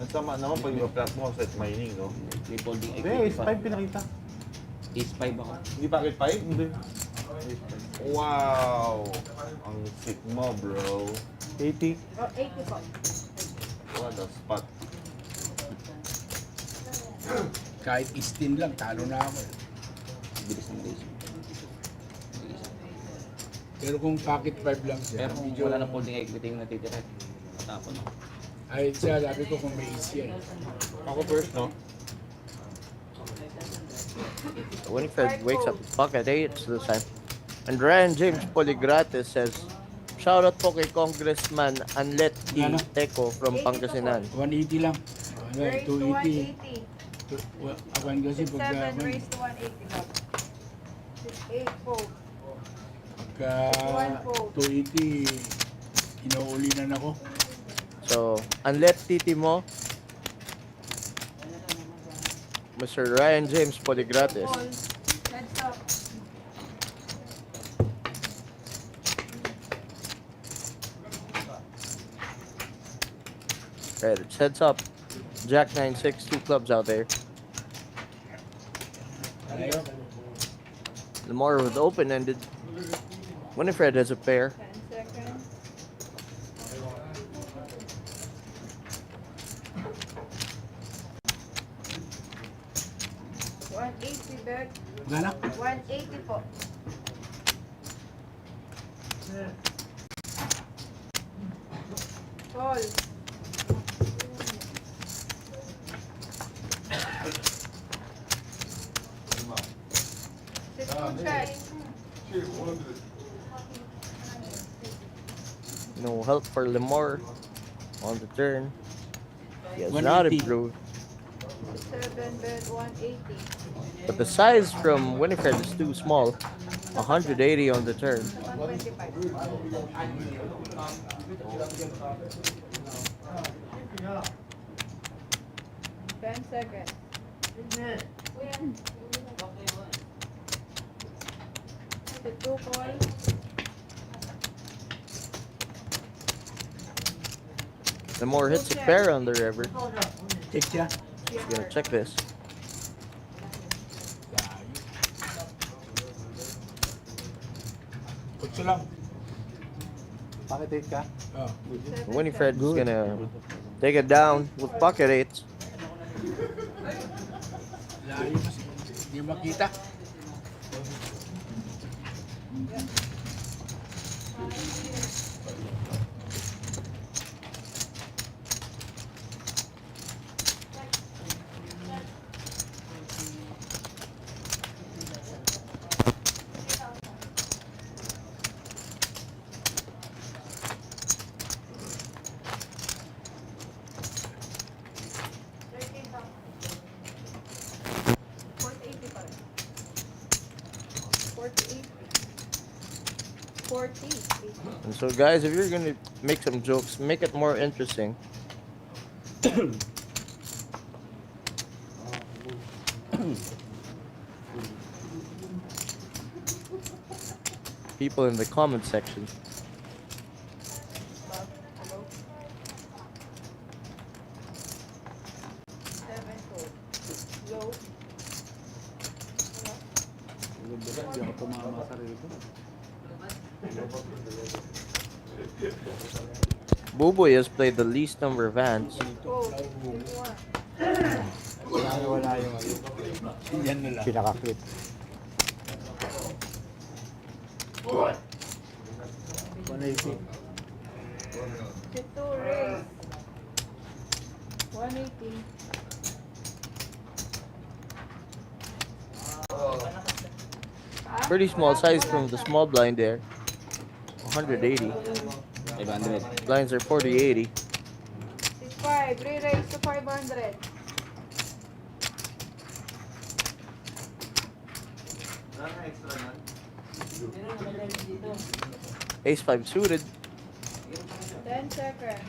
Ang tama naman pag yung flat mo, set mining, no? may folding Hindi, equity is pa. 5 pinakita. Ace 5 ako. Hindi bakit 5? Hindi. Wow! Ang sick mo, bro. 80. Oh, 80 po. What a spot. Kahit istin lang, talo na ako. Bilis ng race. Pero kung pocket 5 lang siya, Pero kung medyo... wala na folding equity yung natitira, matapon ako. Ay, siya, sabi ko kung may easy yan. Ako first, no? Winifred wakes up pocket 8 this time. And Ryan James Poligrates says, shoutout po kay Congressman Anlet T. Ano? Teco from 80 Pangasinan. 180 lang. Ano, Raise to 280. 180. Awan kasi 7 pagka... raise to 180 po. 8 po. Pagka 280, inauulinan ako. So, Anlet Titi mo, Mr. Ryan James Poligrates. Call. Heads up. Right, it's heads up. Jack 9-6, 2 clubs out there. Ayaw. Lamar with open-ended. Winifred has a pair. 10 seconds. $180 back. Gana? 180 po. Call. Check. No help for Lamar on the turn. He has not 180. improved. 7 bet 180. But the size from Winifred is too small. 180 on the turn. 125. 10 seconds. The 2 call. Lamar hits a pair on the river. Check siya. He's gonna check this. Kutso lang. Bakit 8 ka? Oh. Winifred's gonna Take it down with pocket eights. Layo mas. Hindi makita. And so, guys, if you're gonna make some jokes, make it more interesting. People in the comment section. Hindi ako tumama sa rito. Buboy has played the least number of hands. Wala yung Yan na lang. pinaka-clip. Ito, race. 180. Pretty small size from the small blind there. 180. 500. Blinds are 40-80. 65. Re-raise to 500. Ace 5 suited. 10 seconds.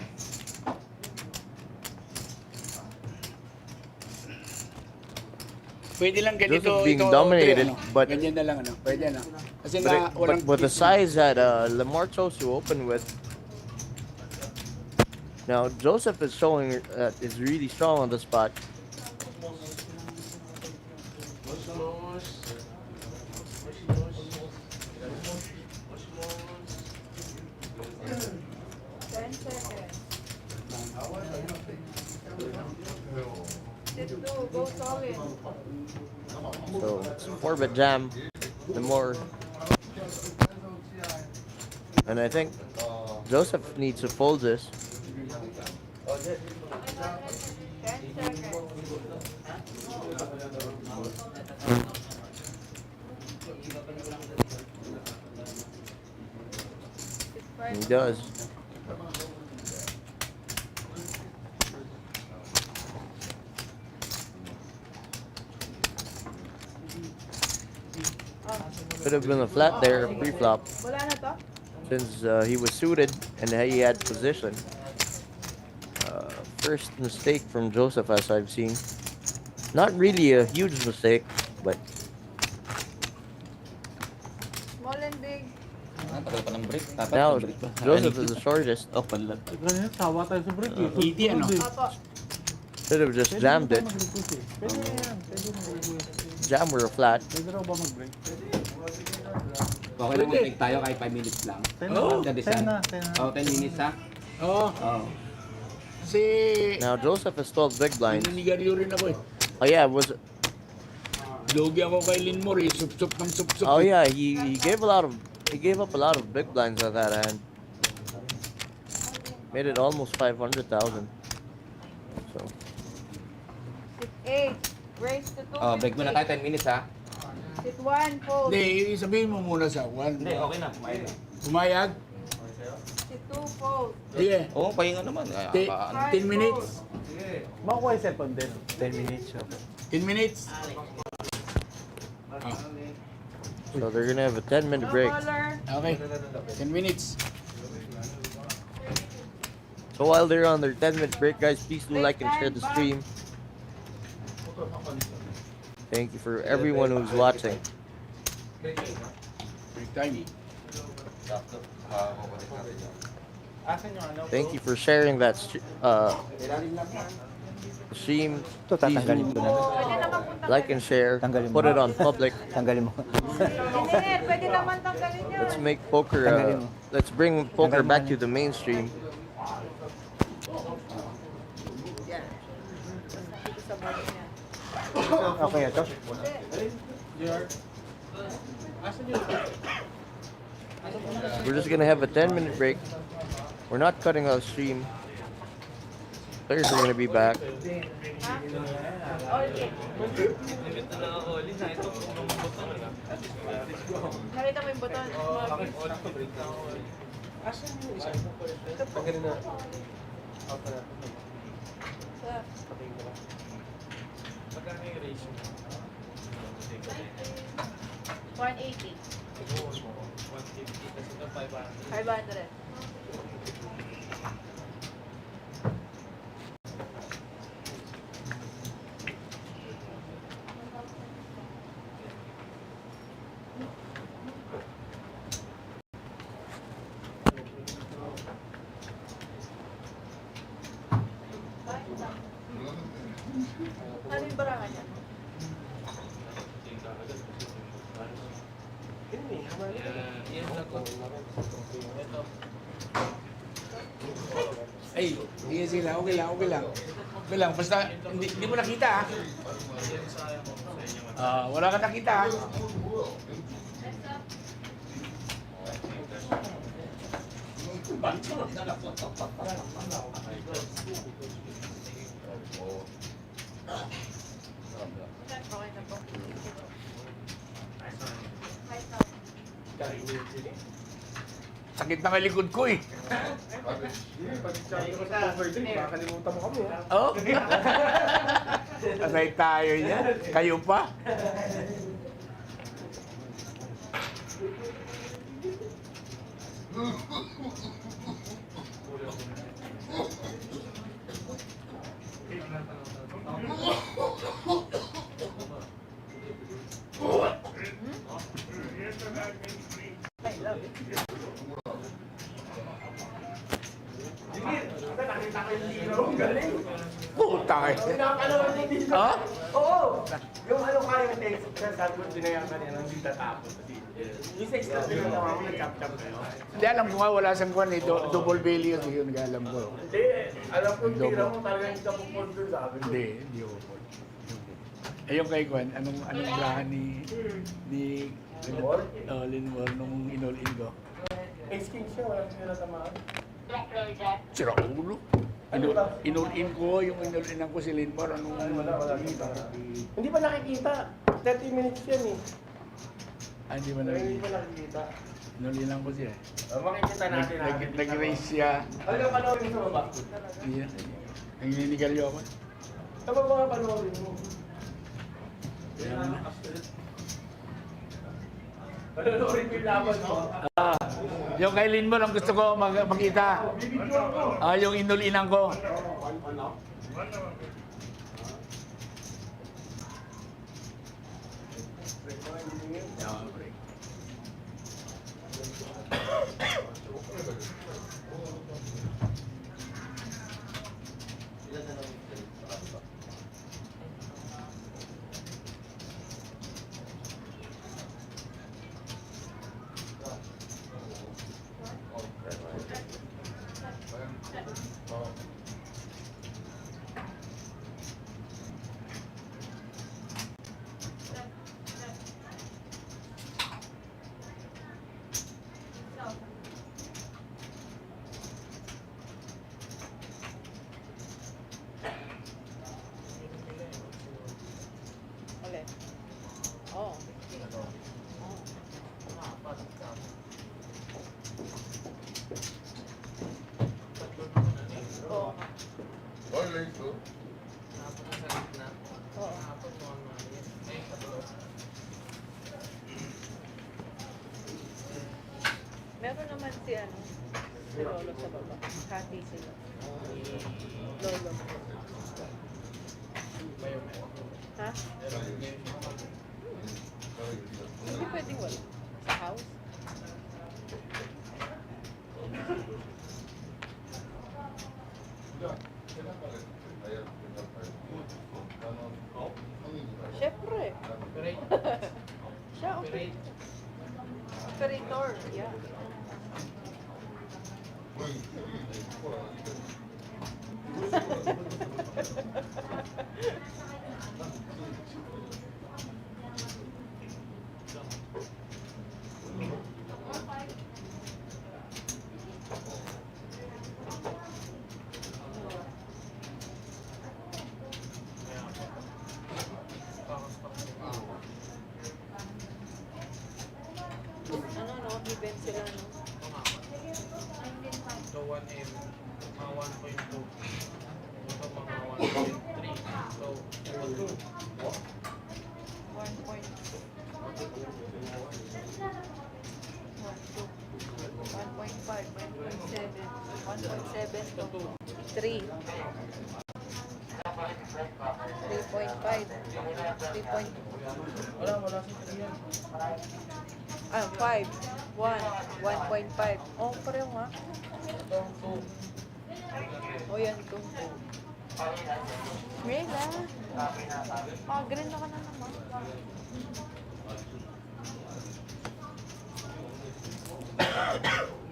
Pwede lang ganito. Joseph being ito, dominated, ano, but- ganyan na lang, ano. Pwede na. Kasi But, na, walang... but with the size that Lamar chose to open with, now Joseph is showing that is really strong on the spot. Go solid. So it's 4-bet jam, the more, and I think Joseph needs to fold this. 10 seconds. He does. Could have been a flat there, pre-flop, Wala na to? since he was suited and he had position. First mistake from Joseph, as I've seen. Not really a huge mistake, but Small and big. Tagal pa ng break. Dapat now break pa. Joseph is the shortest. Oh, panlat. Ganyan, sawa tayo sa break eh. Hindi, ano. Apo. Should have just jammed it. Pwede na yan. Pwede na mag-break. Jam or a flat. Pwede raw ba mag-break? Okay lang mag-break tayo kahit 5 minutes lang. 10 Oh, na. 10 na. 10 na. Oh, 10 minutes ha? Oo. Oh. Kasi... Now Joseph has 12 big blinds. Naninigaryo rin ako eh. Oh yeah, was Logi ako kay Linmore eh. Sup-sup ng sup-sup. oh eh. yeah, he gave up a lot of big blinds at that hand. Made it almost 500,000. So Sit 8. Raise to 250. Oh, break muna tayo 10 minutes ha? Sit 1. Fold. Hindi, sabihin mo muna sa 1. Hindi, okay na. Kumain na. Umayag? Sit 2. Fold. Sige. Oo, pahinga naman. Ay, 10 minutes. Makuha yung cellphone din. 10 minutes. 10 minutes. so they're gonna have a 10-minute No break. color. Okay. 10 minutes. So while they're on their 10-minute break, guys, please do like and share the stream. Thank you for everyone who's watching. Break time. Thank you for sharing that stream. Ito, tatanggalin ko na. Pwede naman punta. Like and share. Tanggalin mo. Put it on public. Tanggalin mo. Engineer, pwede naman tanggalin yun. Let's make poker. Tanggalin mo. Let's bring poker Tanggalin mo back na. to the mainstream. Okay, ito. We're just gonna have a 10-minute break. We're not cutting our stream. Players are gonna be back. Nakita mo yung buton? Magkano yung ratio? 180. 150 kasi ito 500. 500. Ano yung barangan niya? Yan lang ko. Ay, sige lang, okay lang, okay lang. Okay lang, basta hindi mo nakita ha. Wala ka nakita ha. Okay na po. Sakit na nga likod ko eh. Makakalimutan mo kami, ha? Oh? Asay tayo niyan. Kayo pa? Puta eh. Ha? Oo! Yung ano kayo yung text, sabi ko dinayang kanina, hindi tatapos. Yung sex na pinagawa mo, nag-cap-cap kayo. Hindi alam ko nga wala siyang kwan eh. Double belly yun. Yun alam ko. Hindi, alam ko yung tira mo talaga hindi ka pupunto sa akin. Hindi ako po. Eh yung kay Kwan, anong brahan ni Linwol nung inol-in ko? Ex-king siya, wala siya natamaan. Sira ulo. Inul-in ko, yung inul-inan ko si Linwol. Wala kita. Hindi pa nakikita. 30 minutes yan eh. Hindi mo Hindi nakikita. pa nakikita. Inul-inan ko siya. Makikita natin. Nag-race siya. Ano ka panoorin mo ba? Hindi. Ang ninigalyo ako. Ano ba mga panoorin mo? Panoorin ko yung laban mo. Yung kay Linwol ang gusto ko makita. Yung inul-inan ko. Ulit. Oh. Oo. Meron naman si si Lolo sa baba. Kati sila. Lolo. Ha? Hindi pwedeng wala. Sa house? Siyempre. Siya, okay. Operator, yeah. 7 sila, no? So 1M, mga 1.2. Ito mga 1.3. So 2. 1.5, 1.7, 1.7 to 3. 3.5. 3. Wala si 3 yan. 5. 1. 1.5. Oh, pareho nga. Ito ang 2. O yan, 2. Mela. Green na ka na naman.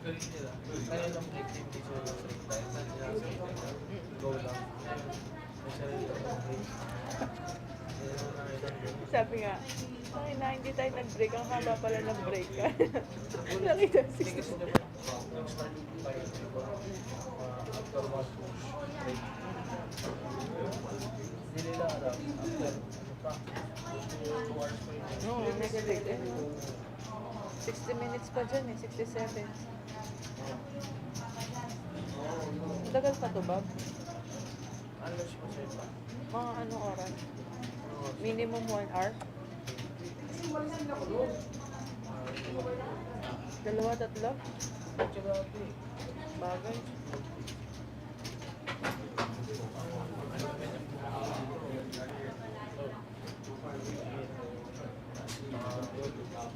Galing nila. Kaya lang activity sila sa dahil sa go lang. May sarili lang break. Sabi nga, ay na, hindi tayo nag-break. Ang haba pala nag-break ka. Nakita Kasi diba, nag-start tayo after one push, break. Hindi nila alam, after practice, 2 hours pa yun. No, next week. 60 minutes pa dyan eh, 67. Tagal pa to, Bob? Ano siya kasi pa? Mga anong oras? Minimum 1 hour? Dalawa, tatlo? Tsaka ito eh. Bagay.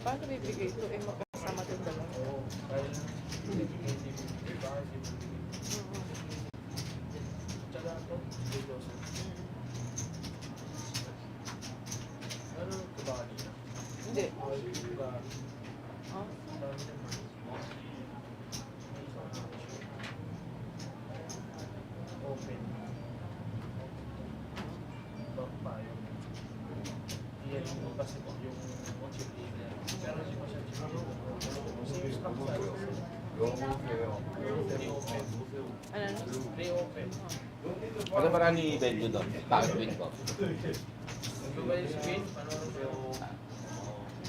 Paano bibigay ito? Eh, magkasama itong dalawa. Dahil binibigay din yung bar, tsaka ito, videos. Ano ito ba kanina? Hindi. Diba? Oh? Dami naman. Open. Back pa yun. Yan yung kasi yung chip leader. Pero hindi pa siya chip leader. Same stock size. Re-open. Ano? Re-open. Ano ba ni Bello doon? Bakit win ko? Ano ba yung screen? Ano yung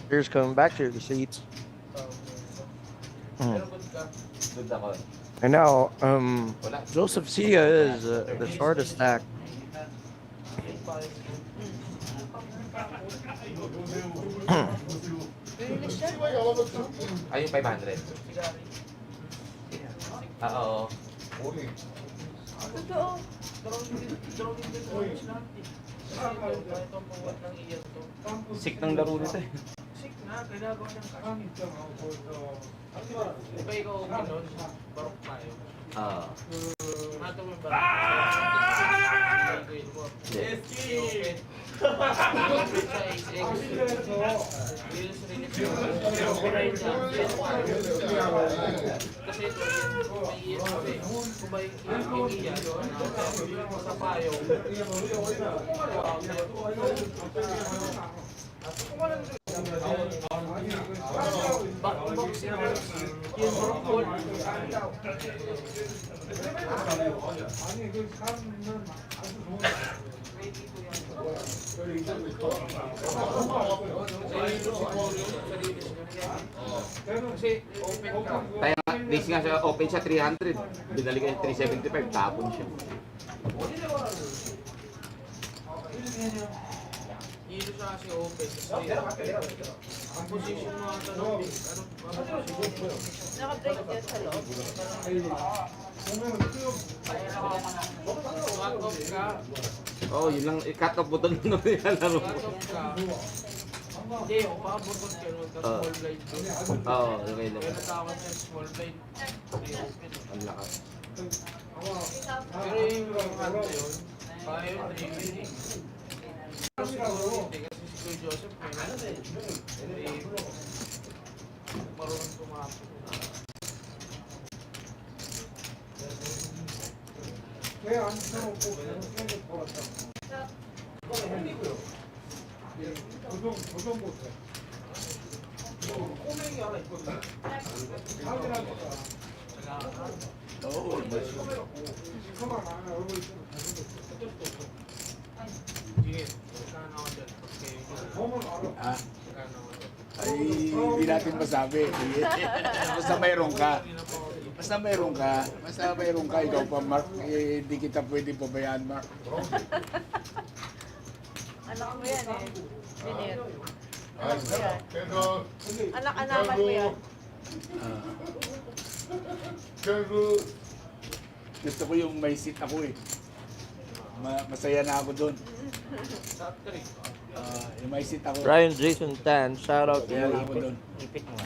Here's coming back to the seats. pero good ka. Good ako. And now, Wala. Joseph Sia is the shortest stack. Release siya? Ay, yung 500. Oo. Totoo. Sick ng laro nito eh. Sick na, ginagawa niyang kakamit. Di ba ikaw ganun? Barok tayo. Oo. Mato mo ba? Yes, King! Kasi ito, may ESP. Kung ba yung iyan, sa payo. Boxing yung broccoli. Kasi open ka. Kaya nga, days nga siya, open siya 300. Binalik yung 375, tapon siya. Hilo siya kasi open. Ang position mo ang tanong, Naka-break yan sa loob. cut off ka. Oo, yun lang, i-cut off button na nilalaro mo. Cut off ka. Hindi, paabot ka nun, tapos small blade doon. Oo, okay lang. Kaya natawag siya small blade. Hindi open. Ang lakas. Pero yung ano yun, kaya yung driven eh. Pero siguro hindi kasi si Kuya Joseph may marunong tumapos. Sige, magkano ako dyan? Pag kayo magkano ako dyan? Ay, hindi natin masabi. Basta mayroon ka. Basta mayroon ka. Basta mayroon ka. Ikaw pa, Mark. Eh, hindi kita pwede pabayaan, Mark. Anak mo yan eh. Binir. Anak mo yan. Anak-anakan mo yan. Gusto ko yung may seat ako eh. Masaya na ako doon. Yung may seat ako. Ryan Jason Tan, shout out to Masaya na you. ako doon.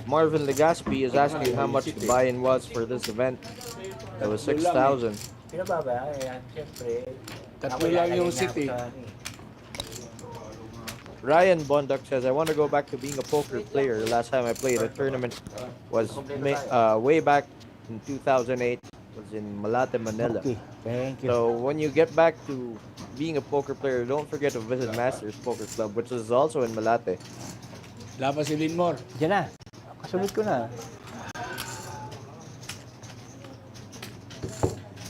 Marvin Legaspi is asking how much the buy-in was for this event. It was 6,000. Pinababa, kaya siyempre. Tatlo lang yung seat eh. Ryan Bonduck says, I want to go back to being a poker player. The last time I played a tournament was way back in 2008. Was in Malate, Manila. Okay, thank you. So when you get back to being a poker player, don't forget to visit Masters Poker Club, which is also in Malate. Lapas si Linmore. Diyan na. Kasunod ko na.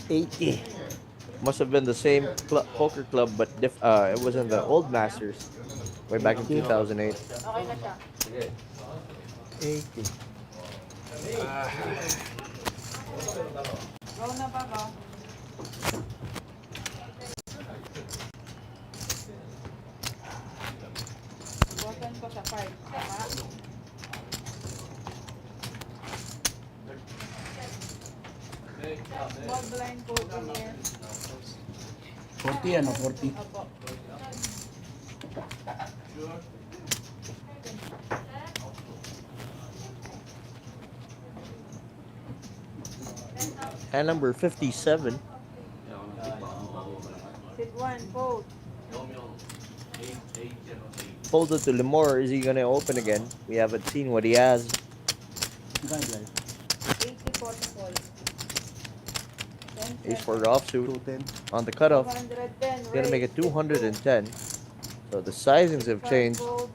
80. Must have been the same poker club, but it was in the old Masters, way back in 2008. Okay na siya. 80. Go na ba ba? Button ko sa 5. Tama? Small blind po here. 40 ano, 40. Opo. And number 57. Sit 1, fold. Folded to Limor. Is he going to open again? We haven't seen what he has. 80 po to fold. Ace for the offsuit. On the cutoff, 210. he's going to make it 210. So the sizings have changed. You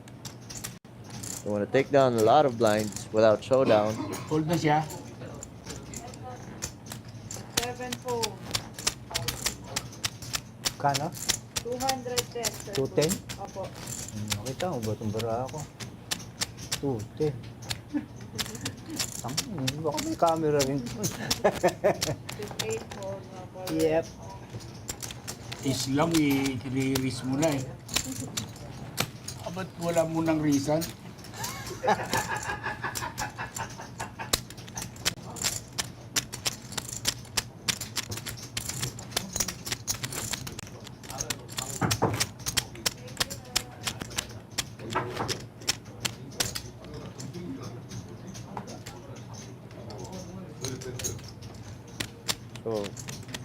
want to take down a lot of blinds without showdown. Fold na siya. 7 fold. Kano? 210. sir. 210? Opo. Nakita mo ba itong bara ako? 210. Baka may camera rin. 8 fold. Opo. Yep. Is lang i-risk mo na eh. Ba't wala mo ng reason?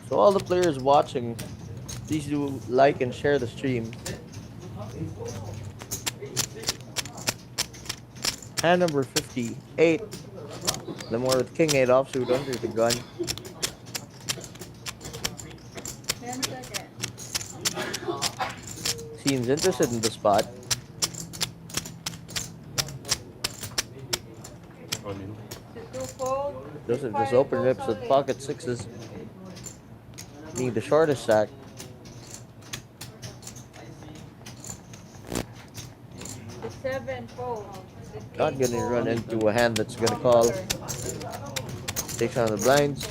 So all the players watching, please do like and share the stream. Hand number 58. Limor with King 8 offsuit under the gun. 10 seconds. Seems interested in the spot. Sit 2 fold. Joseph just open rips with pocket sixes. Being the shortest stack. Sit 7 fold. Sit Not 8 gonna fold. run into a hand that's gonna call. Takes on the blinds.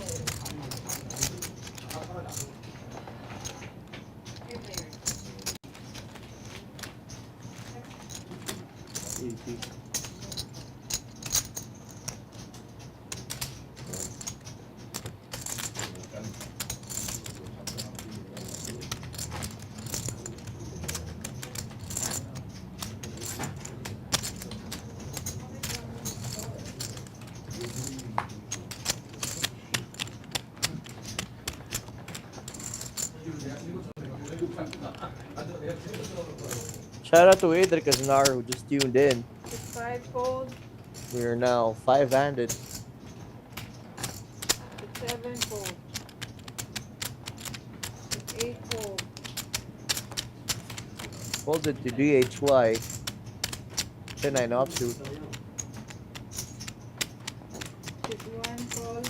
Shout out to Adric Aznar who just tuned in. Sit 5 fold. We are now 5-handed. Sit 7 fold. Sit 8 fold. Folded to DHY. 10-9 offsuit. Sit 1 fold.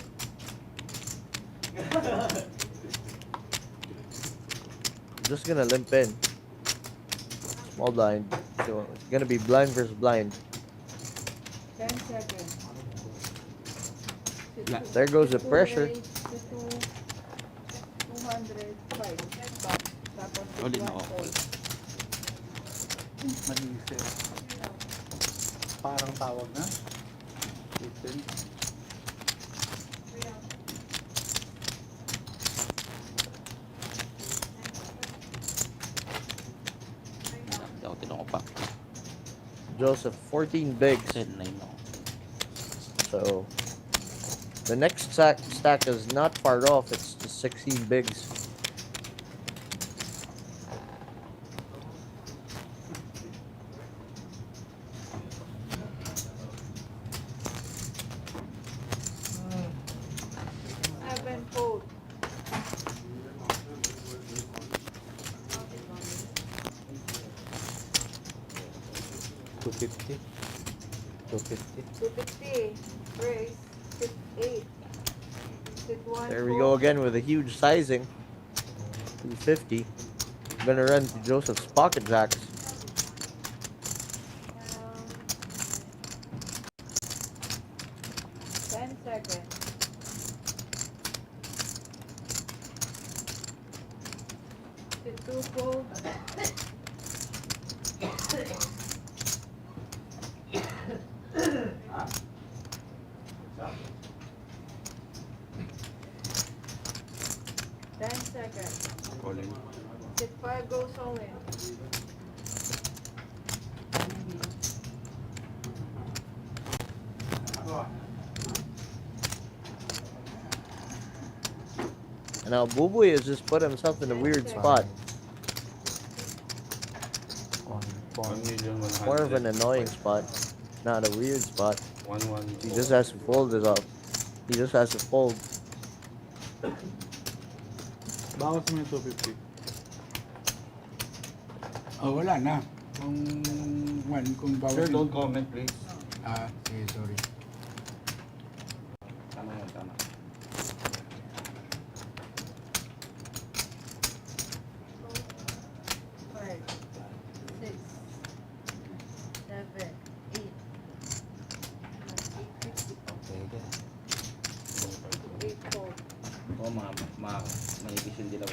Just gonna limp in. Small blind. So it's gonna be blind versus blind. 10 seconds. Yeah. There goes the pressure. 205. Stop. Tapos All in, 1 oo. fold. Mag-isip. Parang tawag na. Listen. Hindi ako tinoko pa. Joseph, 14 bigs. 10 na yun ako. So the next stack is not far off. It's just 16 bigs. Seven fold. 250. 250. 250. Raise. 8. Sit 1 There we go again with a huge sizing. 250. Gonna run to Joseph's pocket jacks. 10 seconds. Sit 2 fold. Ten seconds. All in. Sit 5 goes all in. And now Buboy has just put himself in a weird spot. 1 million 100. More of an annoying spot, not a weird spot. 1 He just has to fold this up. He just has to fold. Bawas mo yung 250. Oh, wala na. Kung bawal. Sir, don't comment please. Okay, sorry. Tama yun, tama. Five, 6, 7, 8. 8 fold. Oo, manipis yung dilaw.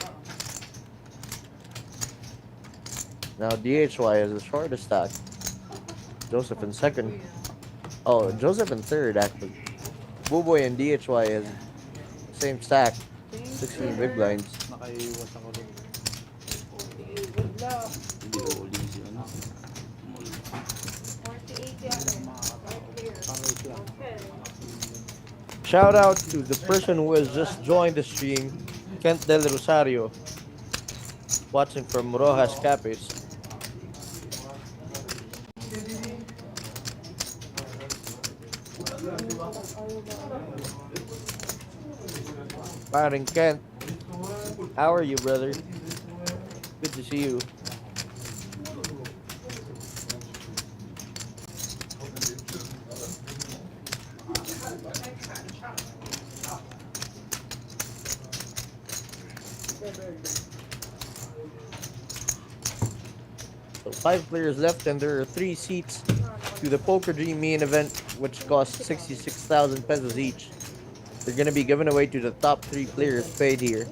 Now DHY is the shortest stack. Joseph in second. Oh, Joseph in third actually. Buboy and DHY is same stack. 16 big blinds. Nakaiwas ako rin. Good luck. Hindi ko uling siya, ano? 48 yan. Right here. Okay. Shout out to the person who has just joined the stream, Kent Del Rosario, watching from Rojas Capes. Fighting Kent, how are you, brother? Good to see you. So 5 players left, and there are 3 seats to the Poker Dream main event, which costs 66,000 pesos each. They're gonna be given away to the top 3 players paid here.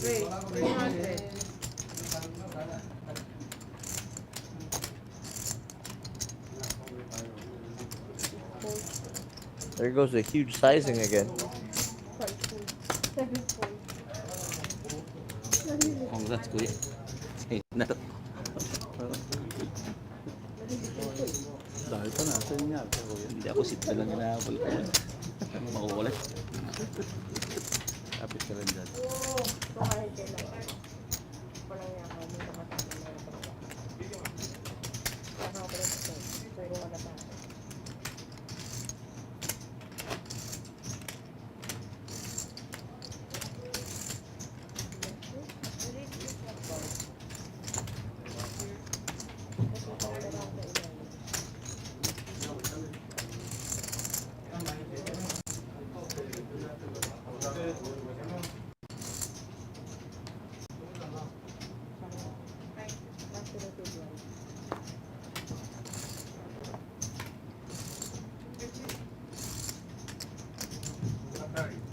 Wait, 300. There goes a huge sizing again. 5 fold. 7 fold. Congrats, kuya. Sa'yo na to. Dahil pa na, sa inyo. Hindi ako sit na lang hinahabol ko. Makukulit. Kapit ka rin dyan. Kahit kailan. Walang yakal, hindi ka matapos na ito. Nakakapalit ito. Puro ka na ba?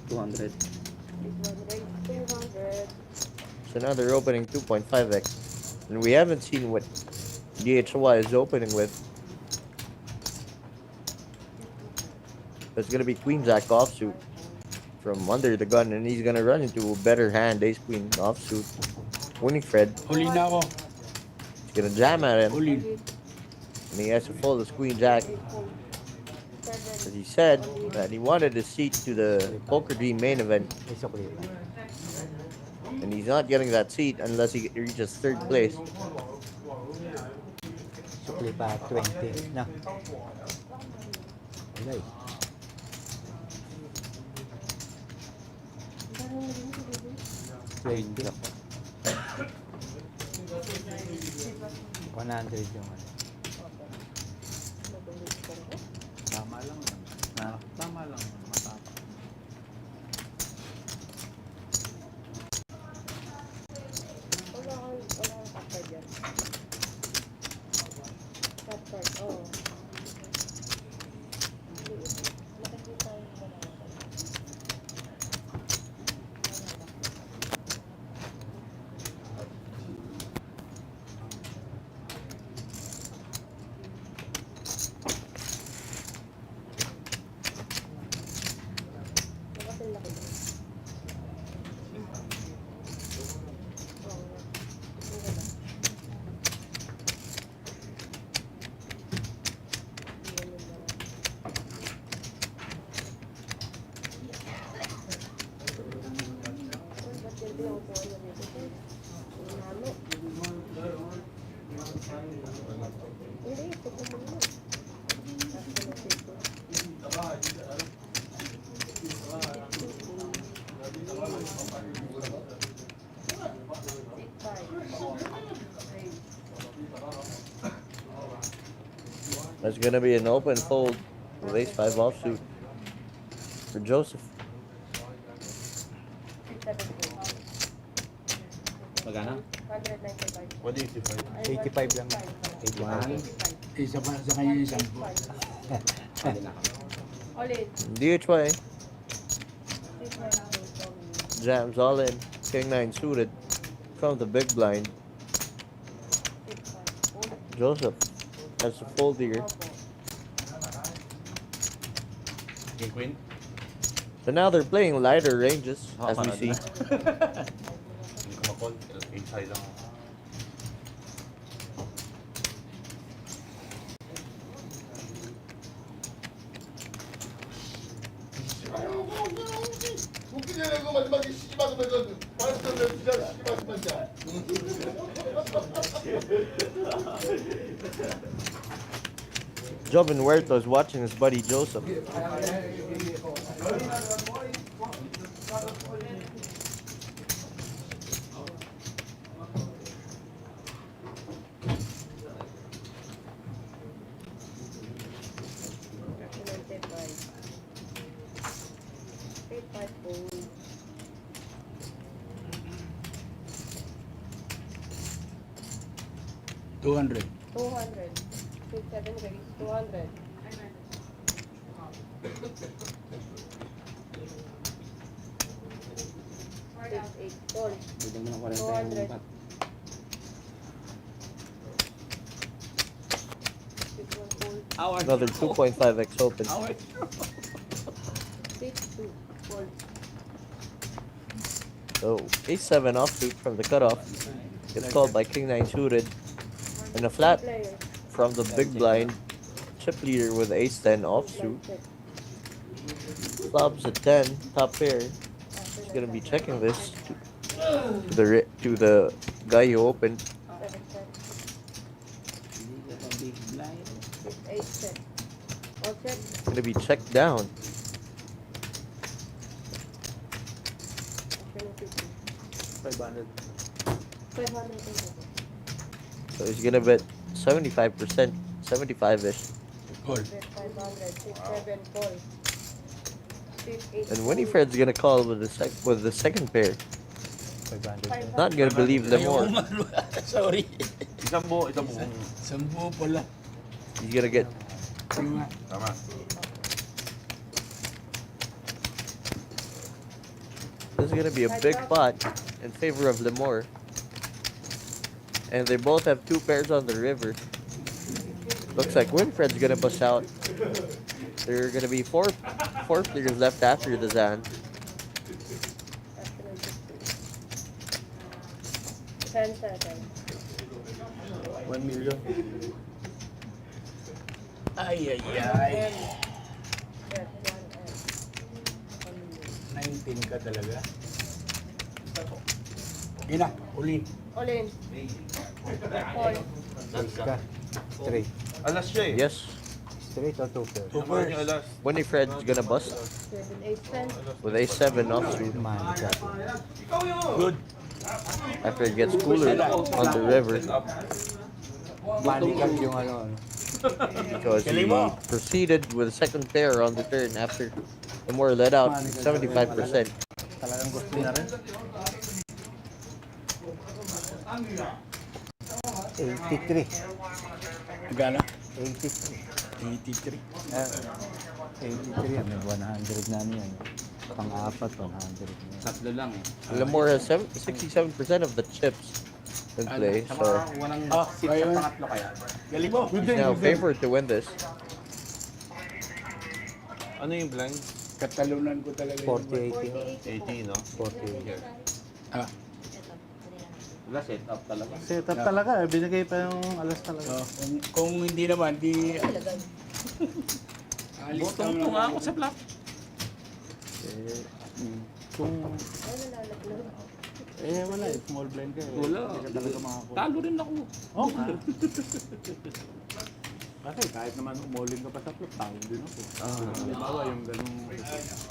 $200. So now they're opening 2.5x. And we haven't seen what DHY is opening with. It's gonna be Queen Jack offsuit from under the gun, and he's gonna run into a better hand, Ace Queen offsuit. Winning Fred. Huli na ako. He's gonna jam at him. Huli. And he has to fold his Queen Jack. As he said that he wanted a seat to the Poker Dream main event. And he's not getting that seat unless he reaches third place. Sukli pa 20 na. Okay. $20. 100 yung ano. Tama lang yan. Tama lang. Matapa. Wala kang kapag yan. Kapag, oo. Nakikita yung wala. Kasi laki din. Oo. Ang ganda. That's gonna be an open fold with Ace 5 offsuit for Joseph. Magana? 195. 185. 85 lang. 85. Isa pa sa kanya yung 10. Ulit. DHY jams all in. King 9 suited from the big blind. Joseph has to fold here. King Queen? So now they're playing lighter ranges, as we see. Hindi ko makall. Inside lang ako. Jobin Huerta is watching his buddy Joseph. $200. 200. 7 guys. 200. Eight, four. Bigyan mo ng 40 200. yung pat. Another 2.5x open. 6, 2, 4. So Ace 7 offsuit from the cutoff gets called by King 9 suited, and a flat Player. from the big blind chip leader with ace-10 offsuit. Flops a 10, top pair. He's gonna be checking this to the guy who opened. Hindi ka pa big blind. 8 check. All check. Gonna be checked down. Actually, 50. 500. 500. So he's gonna bet 75%, 75-ish. Call. 500. 6, 7, call. 6, 8. And Winifred's gonna call with the second pair. 500. Not gonna believe them more. Sorry. Isang buo. Sambu pala. He's gonna get Tama. Tama. this is gonna be a big pot in favor of Lemore. And they both have 2 pairs on the river. Looks like Winfred's gonna bust out. There are gonna be four players left after the Zan. 10 seconds. 1 million. Ay. Yes, 1 19 ka talaga. Ina, uli. All in. Call. Ka. Straight. Alas siya eh. Yes, Straight or two pair? Naman yung alas. Winifred's gonna bust 7, 8, 10. with a 7 offsuit Man, ka. Good. after it gets cooler on the river Manikag yung ano. because he proceeded with a second pair on the turn after Lemore let out 75%. Talagang gusto niya rin. 83. Gana? 83. 83. 83 yan. May 100 na niyan. Pang-apat, 100 na. Tatlo lang eh. Lemore has 67% of the chips in play, Sa so mga walang seat sa ayun. pangatlo kaya. Galing mo. he's now favored to win this. Ano yung blind? Katalunan ko talaga. 48 yun. 80, no? 48. Ah, Wala, set up talaga. Set up talaga. Binigay pa yung alas talaga. kung hindi naman, di... Alis Botong naman to nga ako sa Bluff. Kung... wala eh. Small blind ka eh. Wala. Hindi ka talaga makakuha. Talo rin ako. Oh, kasi kahit naman umuling ka pa sa flip, talo din ako. Halimbawa yung ganung...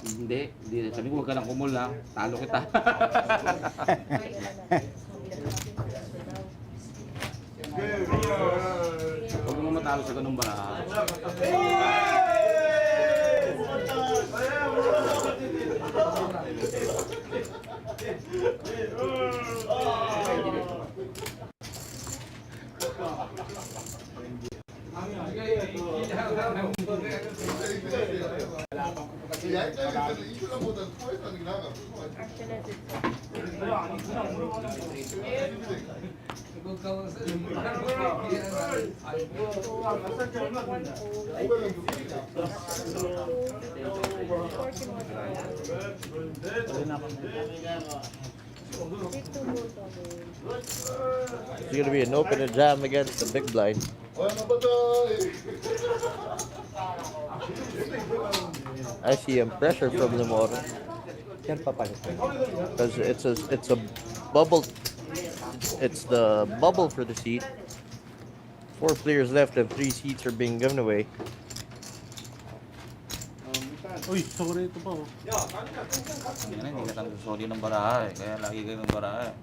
Hindi. Sabi ko, huwag ka nang kumul ha. Talo kita. Huwag mo matalo sa ganung baraha. It's gonna be an open and jam against the big blind. I see him pressure from Lemore Yan papalit. because it's a bubble. It's the bubble for the seat. 4 players left and 3 seats are being given away. Uy, sorry ito pa oh. Yan, hindi ka tanong sorry ng baraha eh. Kaya lagi kayo ng baraha eh.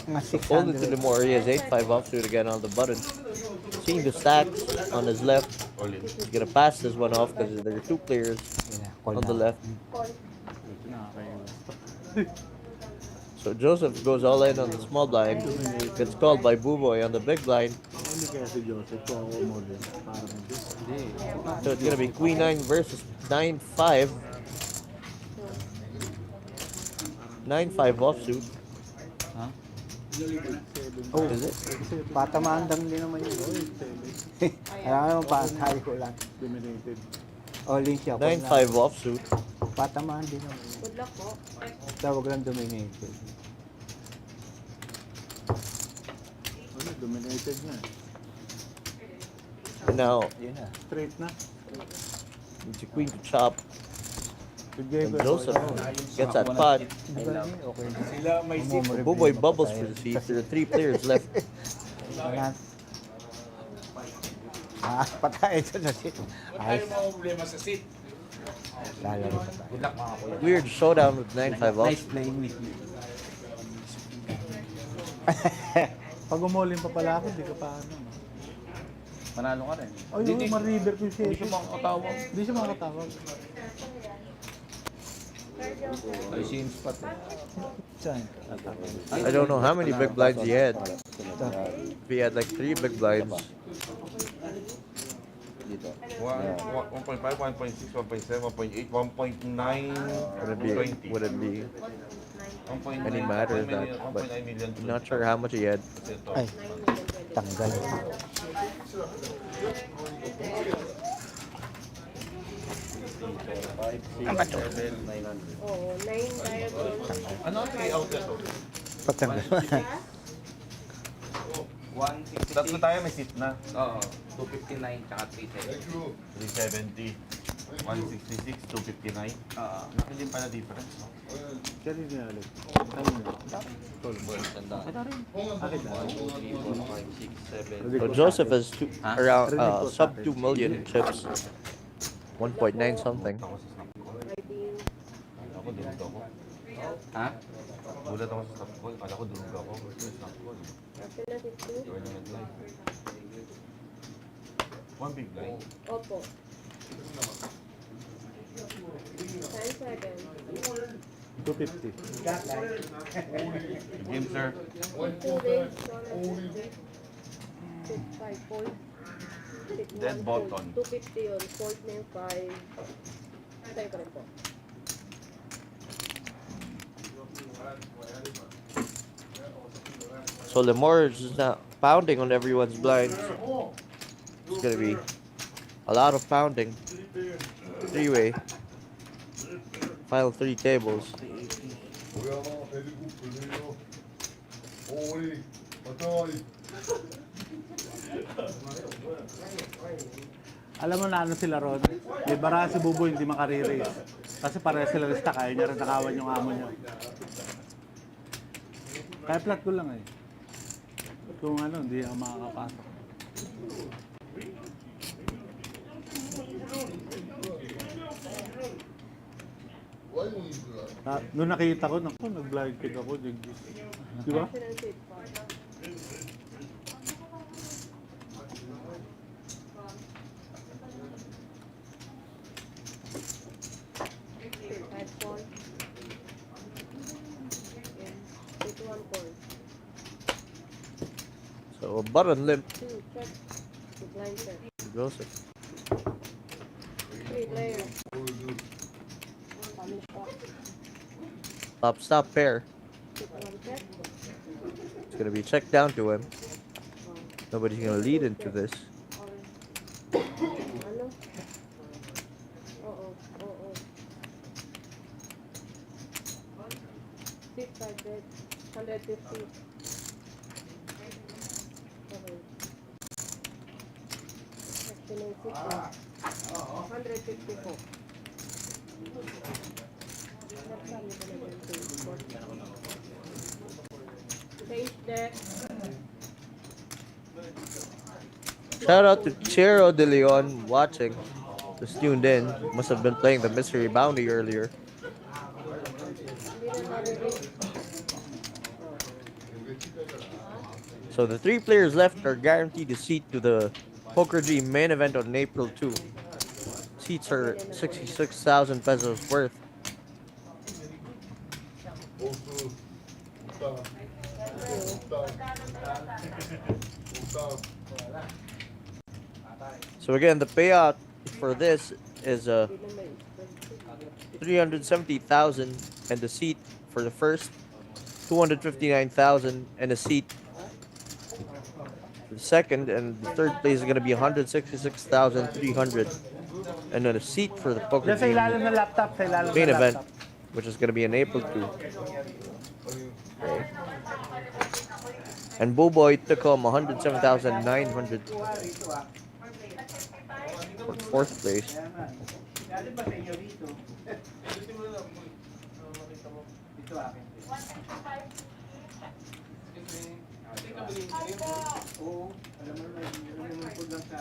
Mga Folded to 600. Lemore, he has 8-5 offsuit again on the button. Seeing the stacks on his left, All in. He's gonna pass this one off because there are two players on the left. So Joseph goes all in on the small blind. Gets called by Buboy on the big blind. Hindi kaya si Joseph kung ako mo din. Para mo. So it's gonna be Queen 9 versus 9-5. 9-5 offsuit. Ha? Oh, is it? Patamaan din naman yun. Alam mo, patay ko lang. Dominated. All-in siya. 9-5 offsuit. Patamaan din naman. Good luck po. Tawag lang dominated. Ano, dominated na. And now Yun na. Straight na. it's a queen to chop. Bigay And ko. Joseph gets that pot. Okay. Sila may seat. Buboy bubbles for the seat. There are 3 players left. Patay ito sa seat. Ayaw mo problema sa seat. Lalaro pa tayo. Good luck mga kuya. Weird showdown with 9-5 off. Nice playing with you. Pag umulin pa pala ako, hindi ka pa ano. Manalo ka rin. Ay, yung ma-river ko siya. Hindi siya makakatawag. Hindi siya makakatawag. Ay, same spot. Saan? I don't know how many big blinds he had. If he had like 3 big blinds. Dito. 1.5, 1.6, 1.7, 1.8, 1.9, Would it be 1.9. any matter of that? But 1.9 million. I'm not sure how much he had. Kasi ito. Ay, tanggal. Oo, 9 diagonal. Ano ang layout nito? Patanggal. 160. Tatlo tayo may seat na. Oo. 259 tsaka 370. 370, 166, 259. Oo. Hindi pala difference. No? Kaya niya ulit. So Joseph has around sub 2 million chips. 1.9 something. Ako sa snap call. Ako durog ako. Ha? Gulat ako sa snap call. Kala ko durog ako. Sa snap call. Tournament live. One big blind. Opo. Time second. 250. Game sir. 2 days, 5 point. Dead button. 250 yun. Point na yung 5. Sa'yo pa rin po. So Lemore is just now pounding on everyone's blinds. It's gonna be a lot of pounding. 3-way. Final 3 tables. Alam mo na ano sila ron? May bara si Buboy, hindi makarirace. Kasi pareha sila rin kaya niya rin nakawan yung amo niya. Kaya flat ko lang eh. Kung ano, hindi ako makakapasok. Noong nakita ko, naku, nag-blind pick ako. Di ba? So button limp. Check. Blind check. Joseph. 3 players. Stop pair. Check 1 check. It's gonna be checked down to him. Nobody's gonna lead into this. Ano? Oo. Oo. 600. 150. Okay. Actually, 154. Change deck. Shout out to Chero De Leon watching. Just tuned in. Must have been playing the mystery bounty earlier. So the 3 players left are guaranteed a seat to the Poker G main event on April 2. Seats are 66,000 pesos worth. So again, the payout for this is 370,000, and the seat for the first 259,000, and a seat for the second, and the third place is gonna be 166,300, and then a seat for the poker Diyan sa team ilalim ng laptop, sa ilalim main ng event, laptop. which is gonna be in April 2. And Buboy took home 107,900 for fourth place.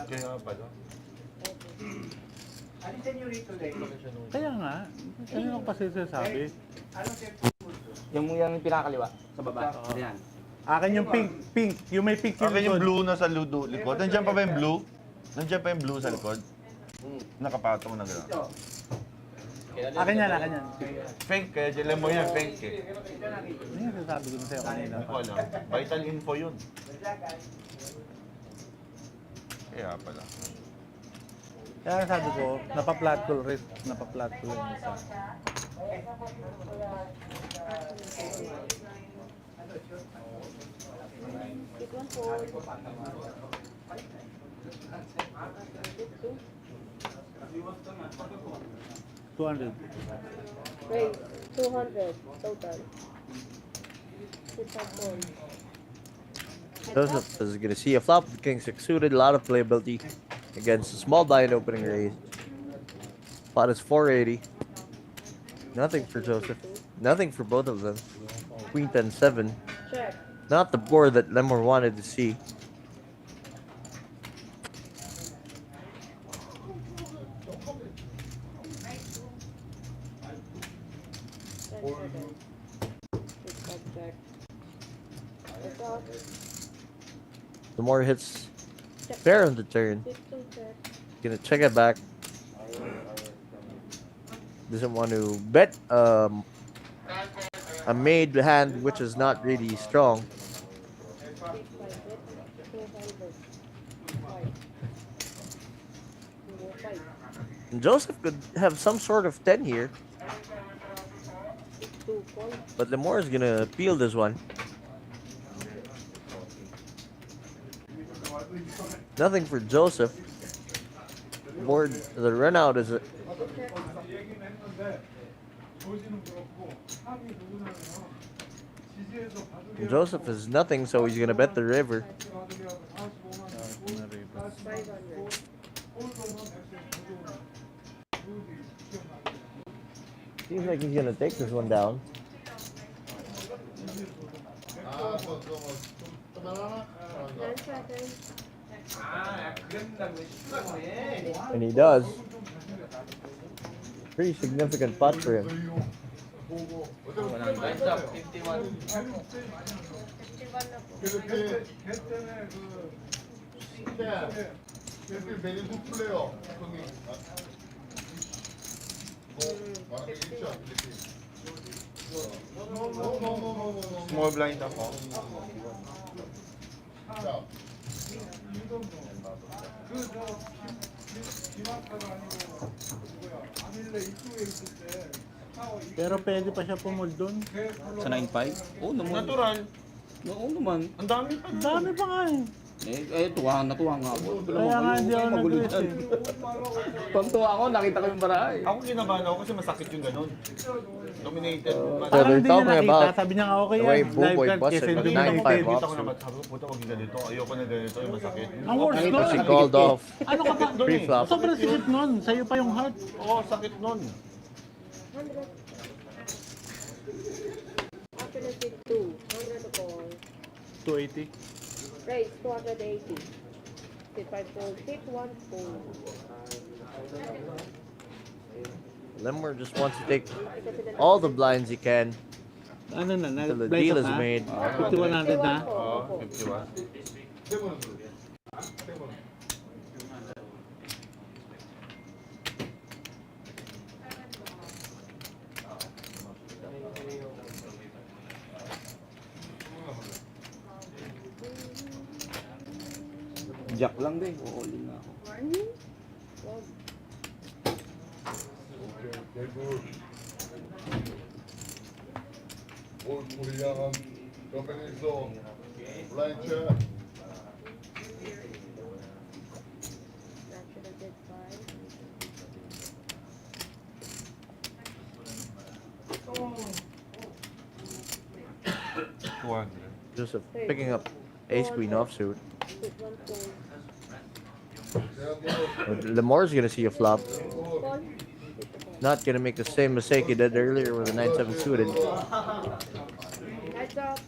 Kaya pala. Kaya nga, kanina ko pa sinasabi. Yung pinakaliwa, sa baba. Ayan. Akin yung pink. Yung may pink Akin yung likod. blue na sa likod. Nandiyan pa ba yung blue? Nandiyan pa yung blue sa likod? Nakapatong na gano'n. Akin yan. Fake, kaya dyan mo yan, fake eh. Ano yung sinasabi ko na sa'yo kanina? Hindi ko alam. Vital info yun. Kaya pala. Kaya sabi ko, napa-flat ko rin. Napa-flat ko yung isa. It one for 200. wait, 200 total. It's a phone. Joseph is gonna see a flop with king six suited, a lot of playability against a small blind opening raise. Pot is 480. Nothing for Joseph. Nothing for both of them. Queen 10-7. Check. Not the board that Lemmer wanted to see. The more hits fair on the turn. Gonna check it back. Doesn't want to bet a made hand which is not really strong. And Joseph could have some sort of 10 here. But Lemore is gonna peel this one. Nothing for Joseph. Board the run out is a Joseph is nothing, so he's gonna bet the river. Seems like he's gonna take this one down. And he does. Pretty significant putt for him. Small blind ako. Pero pwede pa siya pumuldon. Sa 9.5? Oo naman. Natural. Oo naman. Ang dami pa. Ang dami pa nga eh. Tuwa nga ako. Kaya nga hindi ako nag-wish eh. Pagtuwa ako, nakita ko yung barahay. Ako kinabahan ako kasi masakit yung ganun. Dominated. So Parang they're hindi niya talking nakita. about Sabi niya nga okay the way yan. Buboy Live card busted kasi with hindi 9-5 nakita. Nakita ko offsuit. naman, sabi ko, puta, wag ganito. Ayoko na ganito, yung masakit. Ang worst Nakita doon. She called off Ano ka pa? pre-flop. Sobrang sikip nun. Sa'yo pa yung heart. Oo, sakit nun. Alternative 2. 100 to call. 280. Raise 280. Sit 5 fold. Hit 1 fold. Lemmer just wants to take all the blinds he can Ano na? until the Blind deal up is na? made. 5100 na? Oo, 51. Jack lang din. All in na ako. Wag. Natural dead 200. Joseph picking up ace queen offsuit. Put one fold. Lamore's gonna see a flop. Call. Not gonna make the same mistake he did earlier with a 9-7 suited. Heads up.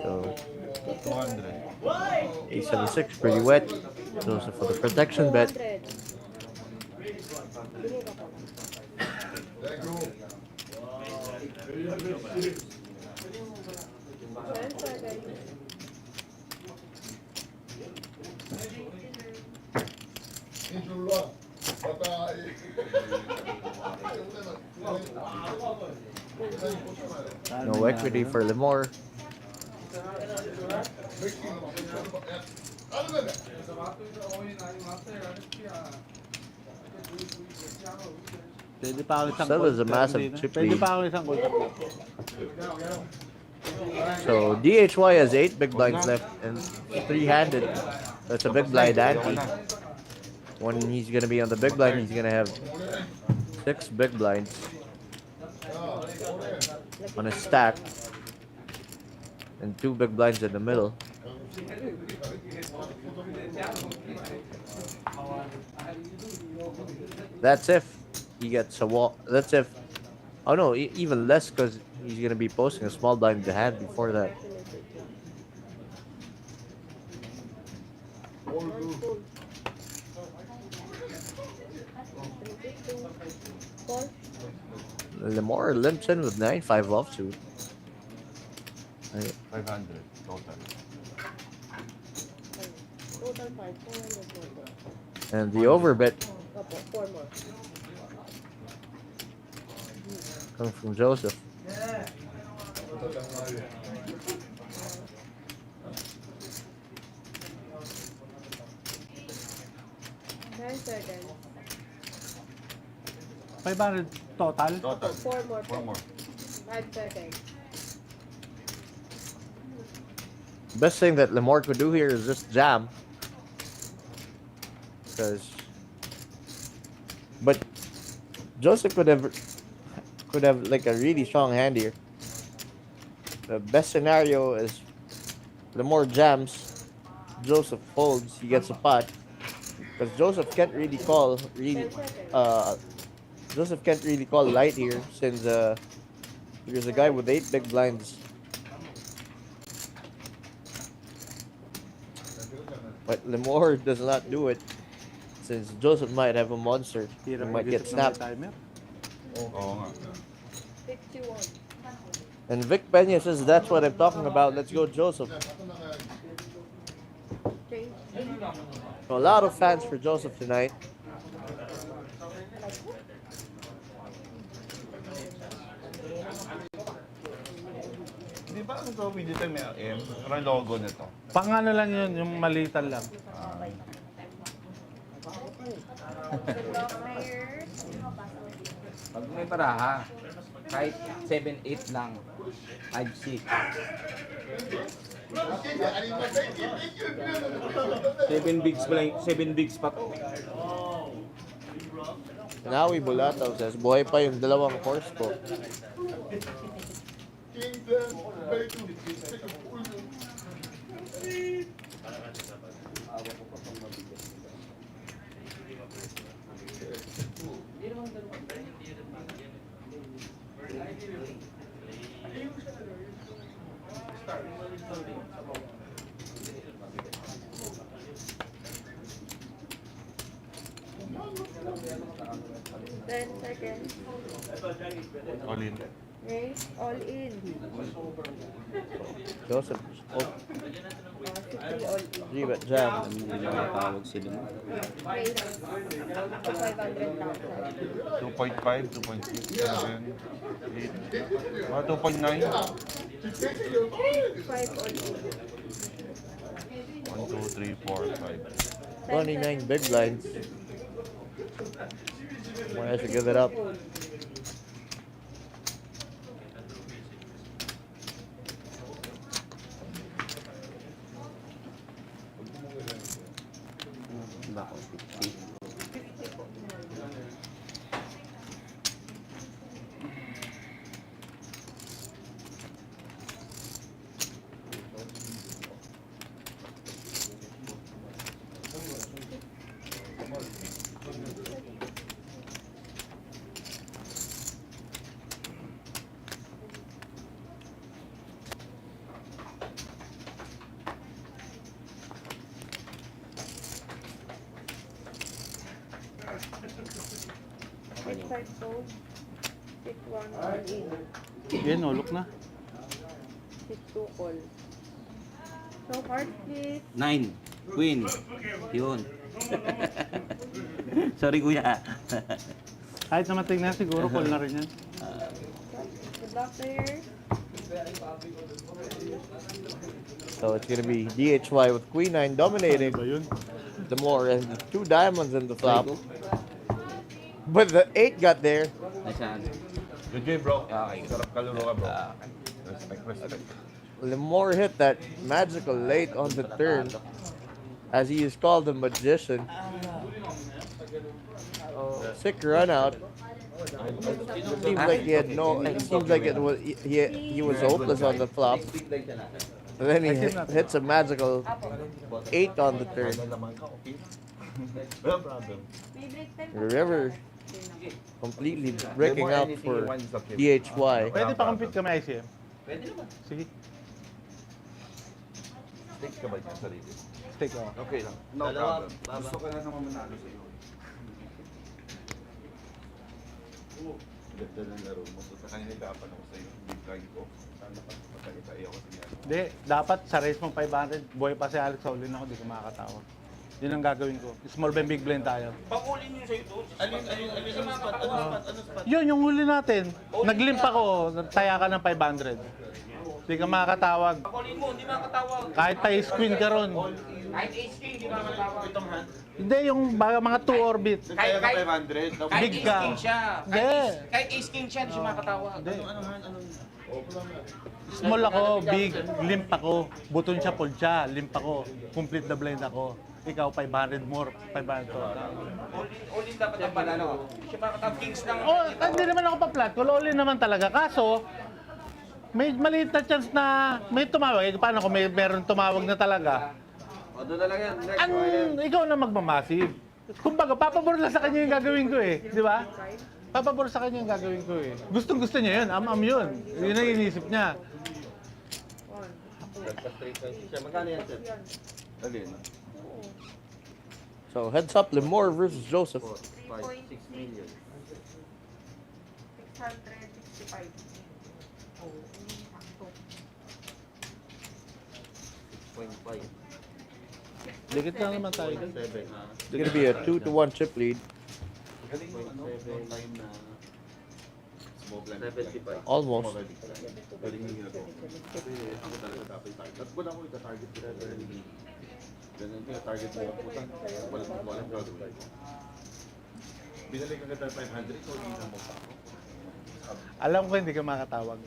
So 200. ace 7-6 pretty wet. Joseph for the protection bet. 200. Binigay ko. Transfer, guys. No equity for Lemore. Pwede pa ako isang Still is a gold massive dito. chip Pwede lead. pa ako isang gold. So DHY has 8 big blinds left and 3-handed. That's a big blind ante. When he's gonna be on the big blind, he's gonna have 6 big blinds on his stack and 2 big blinds in the middle. That's if he gets a wall. That's if. Oh no, even less because he's gonna be posting a small blind in the hand before that. Call. Lemore limps in with 9-5 offsuit. 500 total. Total 5. 400 total. And the overbet Opo, 4 more. comes from Joseph. Transfer, guys. 500 total. Total. 4 more. 4 more. 5 seconds. Best thing that Lemore could do here is just jam. But Joseph could have like a really strong hand here. The best scenario is Lemore jams, Joseph folds, he gets a pot. Because Joseph can't really call Joseph can't really call light here since there's a guy with 8 big blinds. But Lemore does not do it since Joseph might have a monster. He might get snapped. Oo nga. 51. And Vic Peña says that's what I'm talking about. Let's go, Joseph. Change. So a lot of fans for Joseph tonight. Di ba ano to, video time M? Ano yung logo nito? Pang ano lang yun, yung malitan lang. Good luck, players. Pag may baraha, kahit 7-8 lang, 5-6. 7 bigs pa lang, 7 bigs pa to. Nawi Bulataw says, buhay pa yung dalawang horse ko. Ten seconds. All in. Okay, all in. Joseph, oh, 50 all in. 3-bet jam. Tawag sila. Okay, 500,000. 2.5, 2.6, 7, 8. Mga 2.9. Five all in. 1, 2, 3, 4, 5. 29 big blinds. Someone has to give it up. Bako, 50. 50 po. Six five fold. 6-1 all in. Yan, ulok na. 6-2 call. So card please. 9. Queen. Yun. Sorry kuya. Kahit naman tingnan, siguro call na rin yan. The bluff player. So it's gonna be DHY with Queen 9 dominating Ba yun? the more and the 2 diamonds in the flop. But the 8 got there. Nasaan? Good game, bro. Okay. Sarap kaluro ka, bro. Respect. Lemore hit that magical late on the turn, as he is called the magician. Sick run out. Seems like he had no. It seems like it was he was hopeless on the flop. And then he hits a magical 8 on the turn. No problem. May break time The river completely breaking up for DHY. Pwede pa compete kami ICM? Pwede naman. Sige, Take ka ba niya sarili? stake ako. Okay lang. No problem. Gusto ko lang naman manalo sa'yo. Ganda ng laro mo. So, kanina nagkaapan ako sa'yo. Big try ko. Sana patay ako sa niya. Hindi, dapat sa race mong 500, buhay pa si Alex Saulin ako, di ko makakatawa. Yun ang gagawin ko. Small and big blend tayo. Pag-uli niyo sa ito. Alin spot? Ano spot? Yun, yung huli natin. Naglimp ako, taya ka ng 500. Di ka makakatawag. Pag-uli mo, hindi makakatawag. Kahit pa queen ka ron. Kahit ace king, hindi makakatawag. Itong hand. Hindi, yung mga 2 orbit. Kaya ka 500. Kahit Big ace ka. king siya. Hindi. Kahit ace king siya, hindi siya makakatawag. Small ako, big, limp ako. Buton siya, pull siya, limp ako. Complete the blind ako. Ikaw, 500 more, 500 total. All in dapat ang panalo. Hindi siya makakatawag. Kings lang. Oh, hindi naman ako pa-flat. All in naman talaga. Kaso, may maliit na chance na may tumawag. Paano kung meron tumawag na talaga? O, doon na lang yan. Ikaw na magmamassive. Kumbaga, papabor lang sa kanya yung gagawin ko eh. Di ba? Papabor sa kanya yung gagawin ko eh. Gustong gusto niya yun. Am-am yun. Yun ang inisip niya. Magkano yan, sir? Alin? So heads up, Lemore versus Joseph. 6 million. 665. Oh, sakto. 6.5. Dikit lang naman tayo. 7. It's gonna be a 2-1 chip lead. Galing mo, ano? Long time na small plan. 75. Almost. Galing yung ginagawa. Kasi ako talaga dapat yung target. Tapos wala ko ita-target ko early. Ganun ko yung target mo. Walang gagawin. Binalik ka kita 500, so hindi na mo pa ako. Alam ko hindi ka makatawag.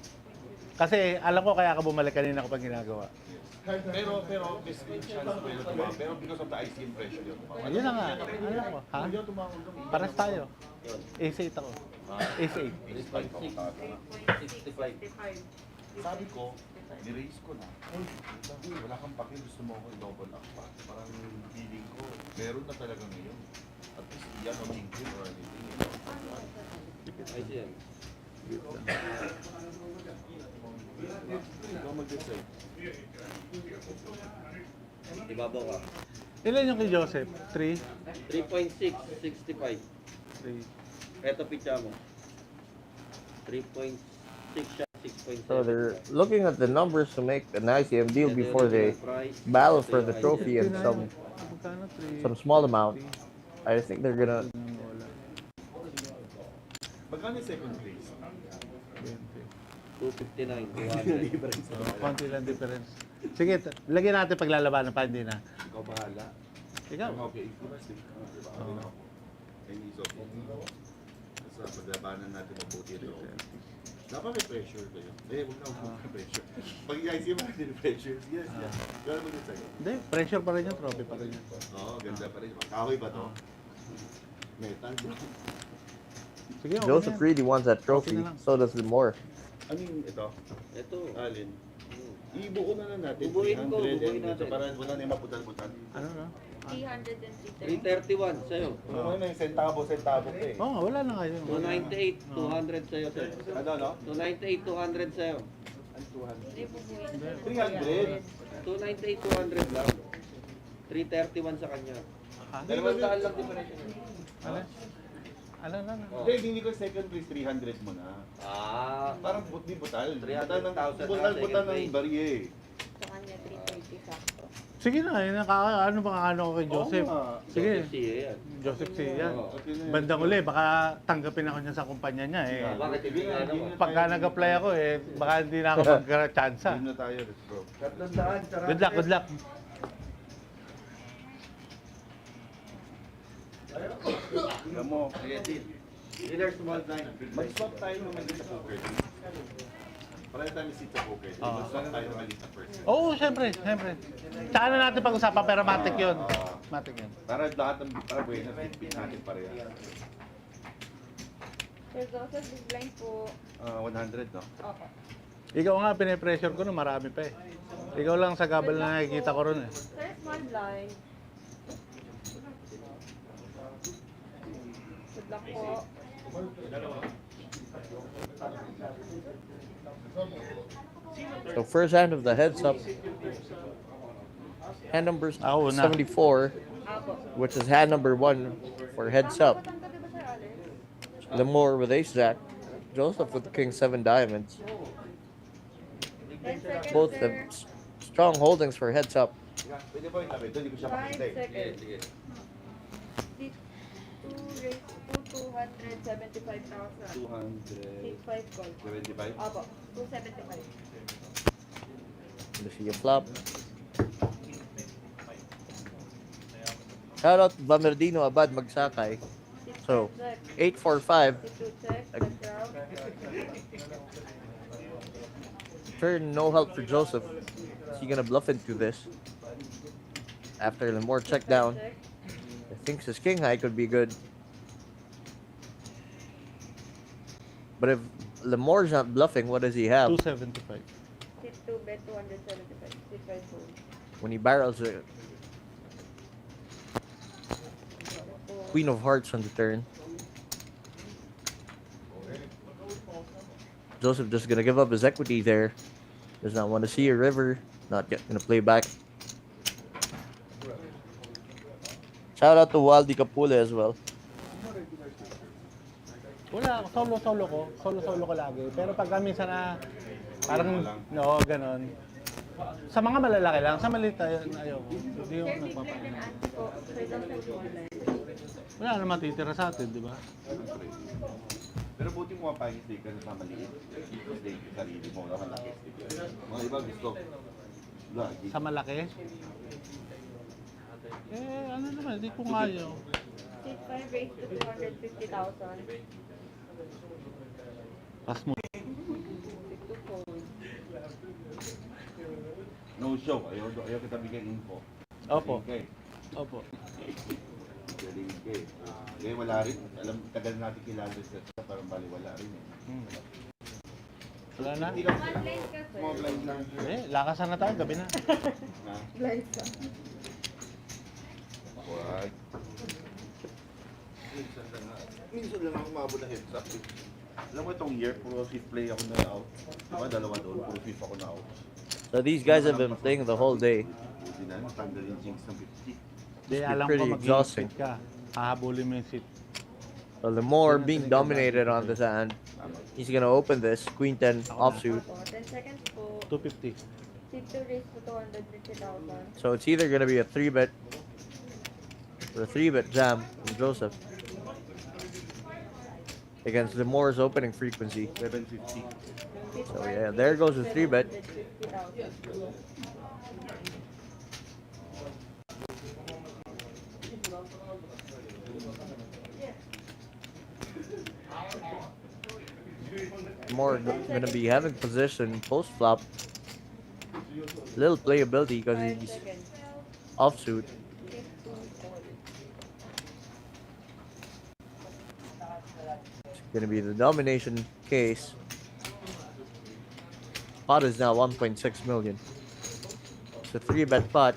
Kasi alam ko kaya ka bumalik kanina kapag ginagawa. Pero, miss may chance ko yun tumawag. Pero because of the IC impression yun tumawag. Ayun na nga. Alam ko. Ha? Hindi yun tumawag. Pares tayo. Ace 8 ako. Ace 65. 65. Sabi ko, ni-raise ko na. Wala kang pake, gusto mo ako i-double up pa. Parang feeling ko, meron na talaga ngayon. At least, yan o LinkedIn or anything. ICM. Ikaw mag-decide. Ibabaw ka. Ilan yung kay Joseph? 3? 3.6, 65. 3. Eto pitcha mo. 3.6 siya, 6.7. So they're looking at the numbers to make an ICM deal before they battle for the trophy and some small amount. I think they're gonna. Magkano yung second place? 20. 259, 200. Konti lang difference. Sige, lagyan natin paglalabanan pa, hindi na. Ikaw bahala. Ikaw. Okay, Basta paglabanan natin mabuti rin. Dapat may pressure kayo. Huwag na may pressure. Pag i-IC mo natin pressure, yes. Gano'n mo din sa'yo. Hindi, pressure pa rin yung trophy pa rin yun. Oo, ganda pa rin. Kahoy ba to? Metal. Sige, okay Joseph na yan. really wants that trophy. Okay na lang. So does Lemore. I mean, ito. Ito. Alin. Ibuo na lang natin. Bubuin ko, 300 bubuin and natin. so para wala na yung maputal-putal. Ano na? 330. 331 sa'yo. Ano na yung centavo pa eh. Oo, wala na kayo. 298, 200 sa'yo, sir. Ano, no? 298, 200 sa'yo. 300. 298, 200 lang. 331 sa kanya. Ha? Dalawang daan lang differential. Ano? Ano? Hindi ko second place 300 mo na. Parang di butal. 300,000 Butal second ng place. barye. Sa kanya 330 sakto. Sige na, ano bang ano ko kay Joseph? Sige. Joseph Siya yan. Joseph Siya. Oo. Bandang uli, baka tanggapin ako niya sa kumpanya niya eh. Bakit hindi nga naman? Pagka nag-apply ako eh, baka hindi na ako magka-chance. Game na tayo, let's go. Good luck, good luck. Alam mo, Dealer small blind. mag-swap tayo ng maliit na poker. Parang tayo sit sa poker. Mag-swap tayo ng maliit na person. Oo, syempre. Tsaka na natin pag-usapan, pero matik yun. Matik yun. Para lahat ng para buena, fit natin pareha. Sir Joseph, big blind po. 100, no? Opo. Ikaw nga, pinipressure ko na marami pa eh. Ikaw lang sa gabal na nakikita ko ron eh. Sir, small blind. Good luck po. So first hand of the heads up. Hand number Ako na. 74, Apo. which is hand number 1 for heads up. Saan ka diba, Sir Alex? Lemore with ace jack. Joseph with king 7 diamonds. 10 seconds, Both sir. the strong holdings for heads up. Pwede po yung tabi. Ito, hindi ko siya 5 makita eh. seconds. Sige. 2 raised to 275,000. 6-5 call. 275. Opo. 275. Let me see a flop. Shout out Bamerdino Abad Magsakay. So, 845. 62 check. Background. Turn no help for Joseph. Is he gonna bluff into this? After Lemore check down, Check. I think his king high could be good. But if Lemore's not bluffing, what does he have? 275. Sit 2 bet 275. 6-5 fold. When he barrels a Queen of Hearts on the turn. Joseph just gonna give up his equity there. Does not want to see a river. Not gonna play back. Shout out to Waldi Capule as well. Wala, solo ko. Solo ko lagi. Pero pag minsan na parang, no, ganon. Sa mga malalaki lang, sa maliit ayaw ko. Hindi yung Sir, big blind nagpapakain. and anti po. Sir Joseph, small blind. Wala na matitira sa atin, di ba? Pero buti mo pa yung sticker na maliit. Stay yung sarili mo. Wala malaki sticker. Mga iba gusto. Lagi. Sa malaki. Ano naman, hindi ko ngayon. Sit 5 raised to 250,000. Pas mo. 6 to fold. No show. Ayaw kita bigyan info. Opo. Okay. Opo. Galing ka eh. Kaya wala rin. Alam, tagal natin kilala sa parang bali wala rin eh. Wala na. Hindi lang Small blind ka, sir. small blind lang. Lakasan na tayo, gabi na. Na. Blind ka. Wag. Minsan lang ako umabot na heads up eh. Alam mo itong year, puro fifth play ako na out. Diba, dalawa doon, puro fifth ako na out. So these guys have been playing the whole day. Buti na, natanggal yung jinx ng 50. Hindi, be alam ko pretty exhausting. mag-i-sit ka. Hahabulin mo yung sit. So Lemore being dominated on this hand. He's gonna open this Queen 10 offsuit. Opo. 10 seconds po. 250. Sit 2 raised to 250,000. So it's either gonna be a 3-bet or a 3-bet jam from Joseph against Lemore's opening frequency. 750. So yeah, there goes the 3-bet. 750,000. More gonna be having position post flop. Little playability because 5 he's seconds. offsuit. Tip to call. Gonna be the domination case. Pot is now 1.6 million. It's a 3-bet pot.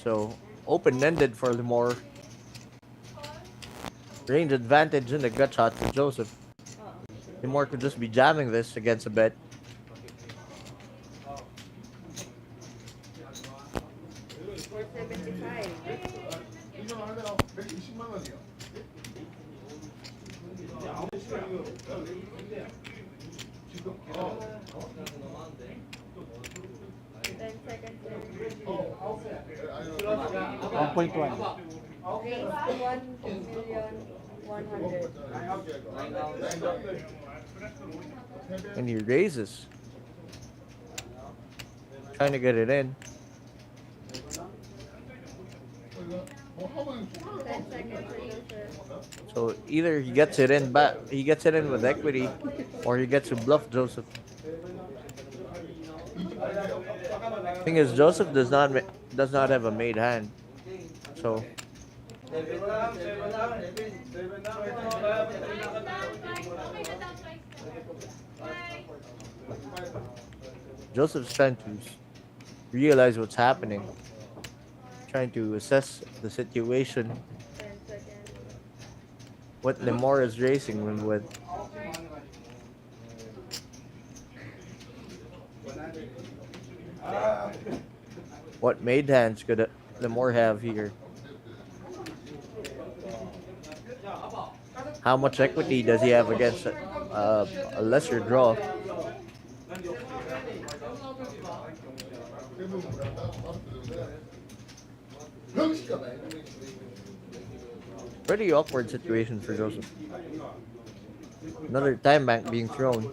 So open-ended for Lemore. Range advantage in the gut shot to Joseph. Lemore could just be jamming this against a bet. For 75. Ten seconds. 1.1. Raise to 1,100,000. And he raises. Trying to get it in. 10 seconds. So either he gets it in with equity, or he gets to bluff Joseph. Thing is, Joseph does not have a made hand, so Joseph's trying to realize what's happening, trying to assess the situation, 10 seconds. what Lemore is racing him with. What made hands could Lemore have here? How much equity does he have against a lesser draw? Pretty awkward situation for Joseph. Another time bank being thrown.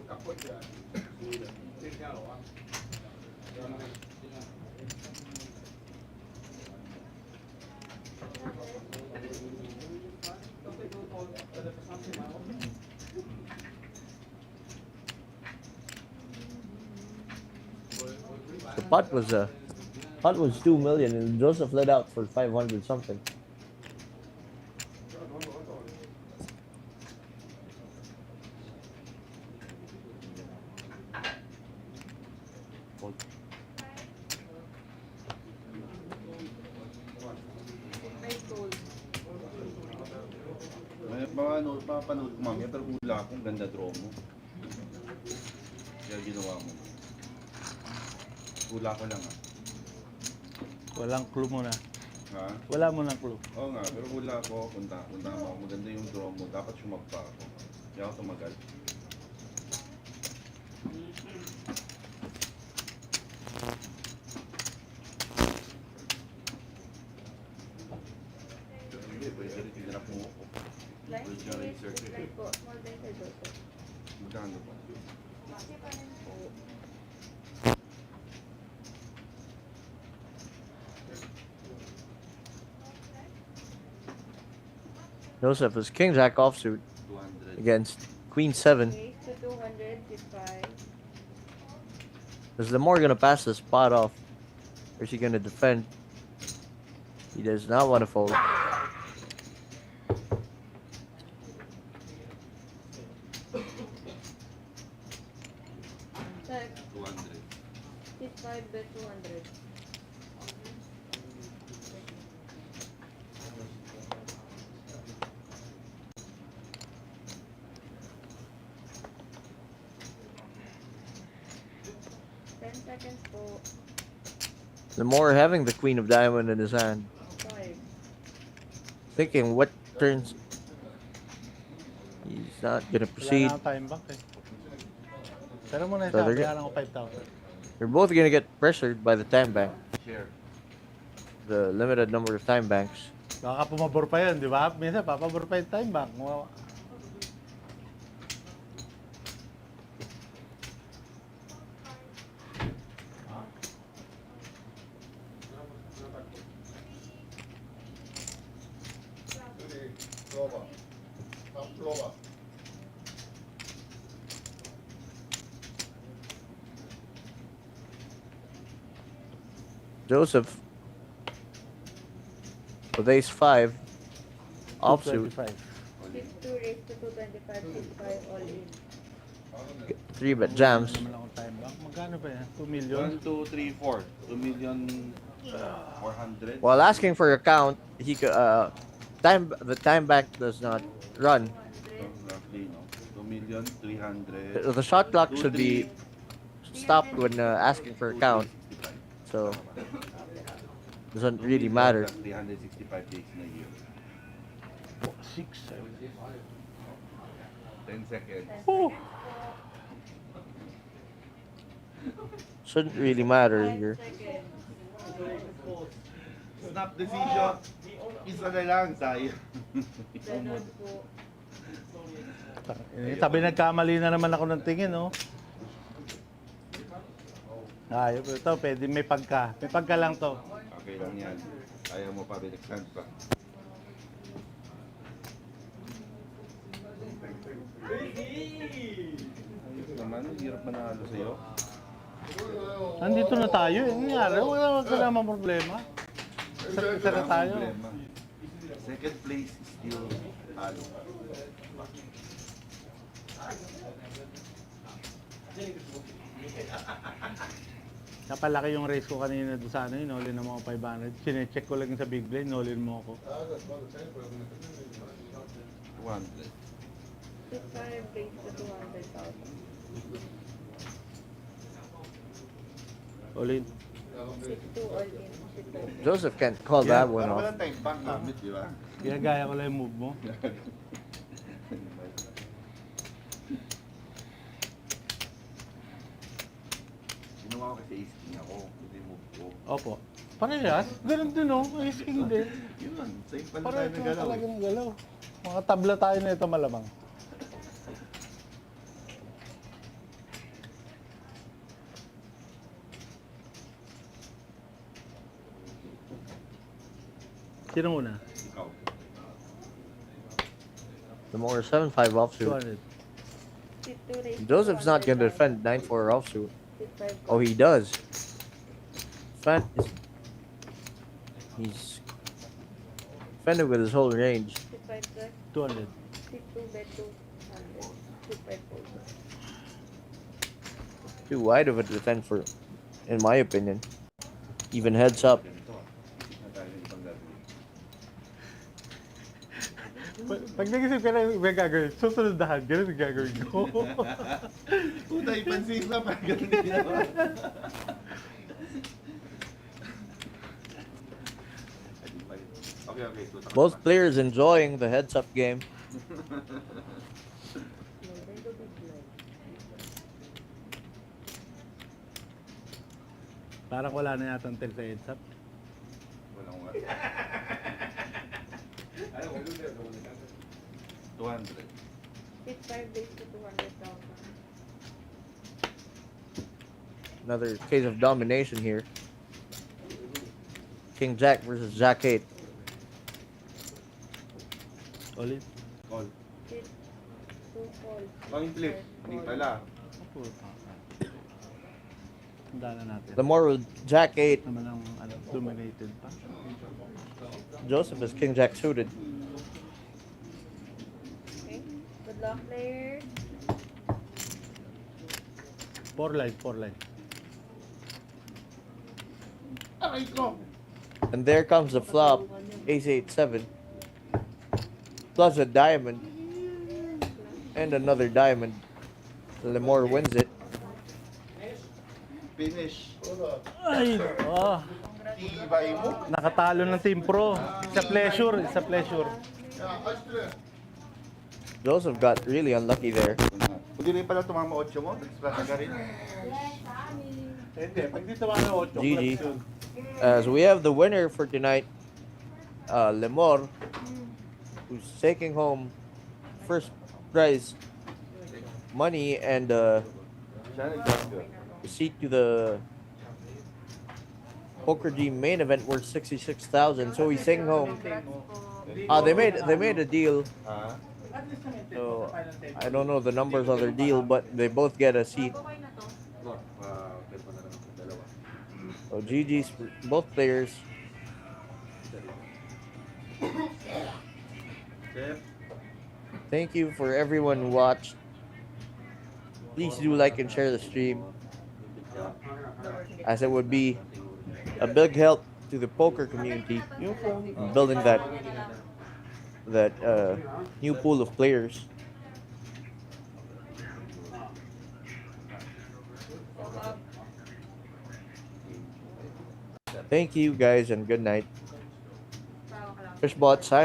The pot was 2 million and Joseph let out for 500 something. Papanood ko mamaya, pero hula akong ganda draw mo. Kaya ginawa mo. Hula ko lang Walang clue muna. Ha? Wala mo ng clue. Oo nga, pero hula ko, punta mo. Maganda yung draw mo. Dapat sumagpa ako. Kaya ako tumagal. Hindi, pwede rin tinarap mo ako. Blind Pwede ka rin split, circle. blind po. Small blind kay Joseph. Magkano pa? Kasi pa rin po. Joseph is king jack offsuit 200. against queen 7. Raise to 200, tip 5. Is Lemore gonna pass the spot off? Or is he gonna defend? He does not want to fold. Check. 200. Tip 5, bet 200. Seconds po. Lemore having the queen of diamond in his hand. 5. Thinking what turns. He's not gonna proceed. Wala na time bank eh. Pero muna So siya, they're bayaran ko 5,000. They're both gonna get pressured by the time bank. Share. The limited number of time banks. Baka pumabor pa yun, di ba? Minsan papabor pa yung time bank. Joseph with ace 5 offsuit. 225. 6-2 raised to 225, 6-5 all in. 3-bet jams. Naman akong time bank. Magkano ba yan? 2 million? 1, 2, 3, 4. 2 million 400. While asking for your count, he could the time bank does not run. So, roughly, no? 2 million 300. The shot clock should be stopped when asking for a count, so doesn't really matter. 365 days in a year. 6, 7. 10 seconds. Oh! Shouldn't really matter here. Snap decision. Isa na lang, tayo. Ganun po. Sabi nagkamali na naman ako ng tingin, oh. Ayos, ito, pwede may pagka. May pagka lang to. Okay lang yan. Ayaw mo pa, binagsan pa. Ayos naman, hirap manalo sa'yo. Nandito na tayo, eh. Nangyari, wala namang problema. Isa na tayo. Problema. Second place is still talo. Napalaki yung race ko kanina doon sa ano, inolin na mga 500. Sinecheck ko lang sa big blind, inolin mo ako. 200. 6-5 raised to 200,000. Olin. 6-2 all in. 6-5. Joseph can't call that one Parang off. walang time bank gamit, di ba? Ginagaya ko lang yung move mo. Ginawa ko kasi ace king ako, hindi move ko. Opo. Parehas. Ganun din, oh. Ace king din. Yun, same pa na tayo Parehas ng na galaw. talaga ng galaw. Mga tabla tayo na ito malamang. Sino una? Ikaw. The more 7-5 offsuit. 200. 6-2 raised to Joseph's not gonna 200,000. defend 9-4 offsuit. 6-5 Oh, he does. He's defending with his whole range. 6-5 plus 200. 6-2 bet 200. 6-5 fold. Too wide of a defense for, in my opinion. Even heads up. Ganito. Na tayo ng ibang gagawin. Pag nag-isip ka na may gagawin, susunoddahan, ganun ang gagawin ko. Puta, ipansin na pa. Ganun din ginawa. Okay, okay. Tutak Both pa. players enjoying the heads up game. Parang wala na yata ang tel sa heads up. Walang wala. 200. 6-5 raised to 200,000. Another case of domination here. King Jack versus Jack 8. Ulit. Call. 6-2 fold. Coin flip. Hindi pala. Handa na natin. The more with Jack 8, Naman ang ano, dominated pa. Joseph is King Jack suited. Okay. Good luck, players. 4 line, 4 line. And there comes the flop, ace 8-7. Plus a diamond. And another diamond. Lemore wins it. Finish. Ay, Tibay mo. nakatalo ng Team Pro. It's a pleasure, it's a pleasure. Joseph got really unlucky there. Hindi rin pala tumama 8 mo. Nag-splash ka rin. Hindi, pag dito mga 8, GG. As we have the winner for tonight, Lemore, who's taking home first prize money and Siya nag-splash. seat to the Poker G main event worth 66,000. So he's taking home Congrats po. They made a deal. Ha? So I don't know the numbers of their deal, but they both get a seat. So GG's for both players. Thank you for everyone who watched. Please do like and share the stream, as it would be a big help to the poker community in building that new pool of players. Thank you guys and good night. Fishbot sign.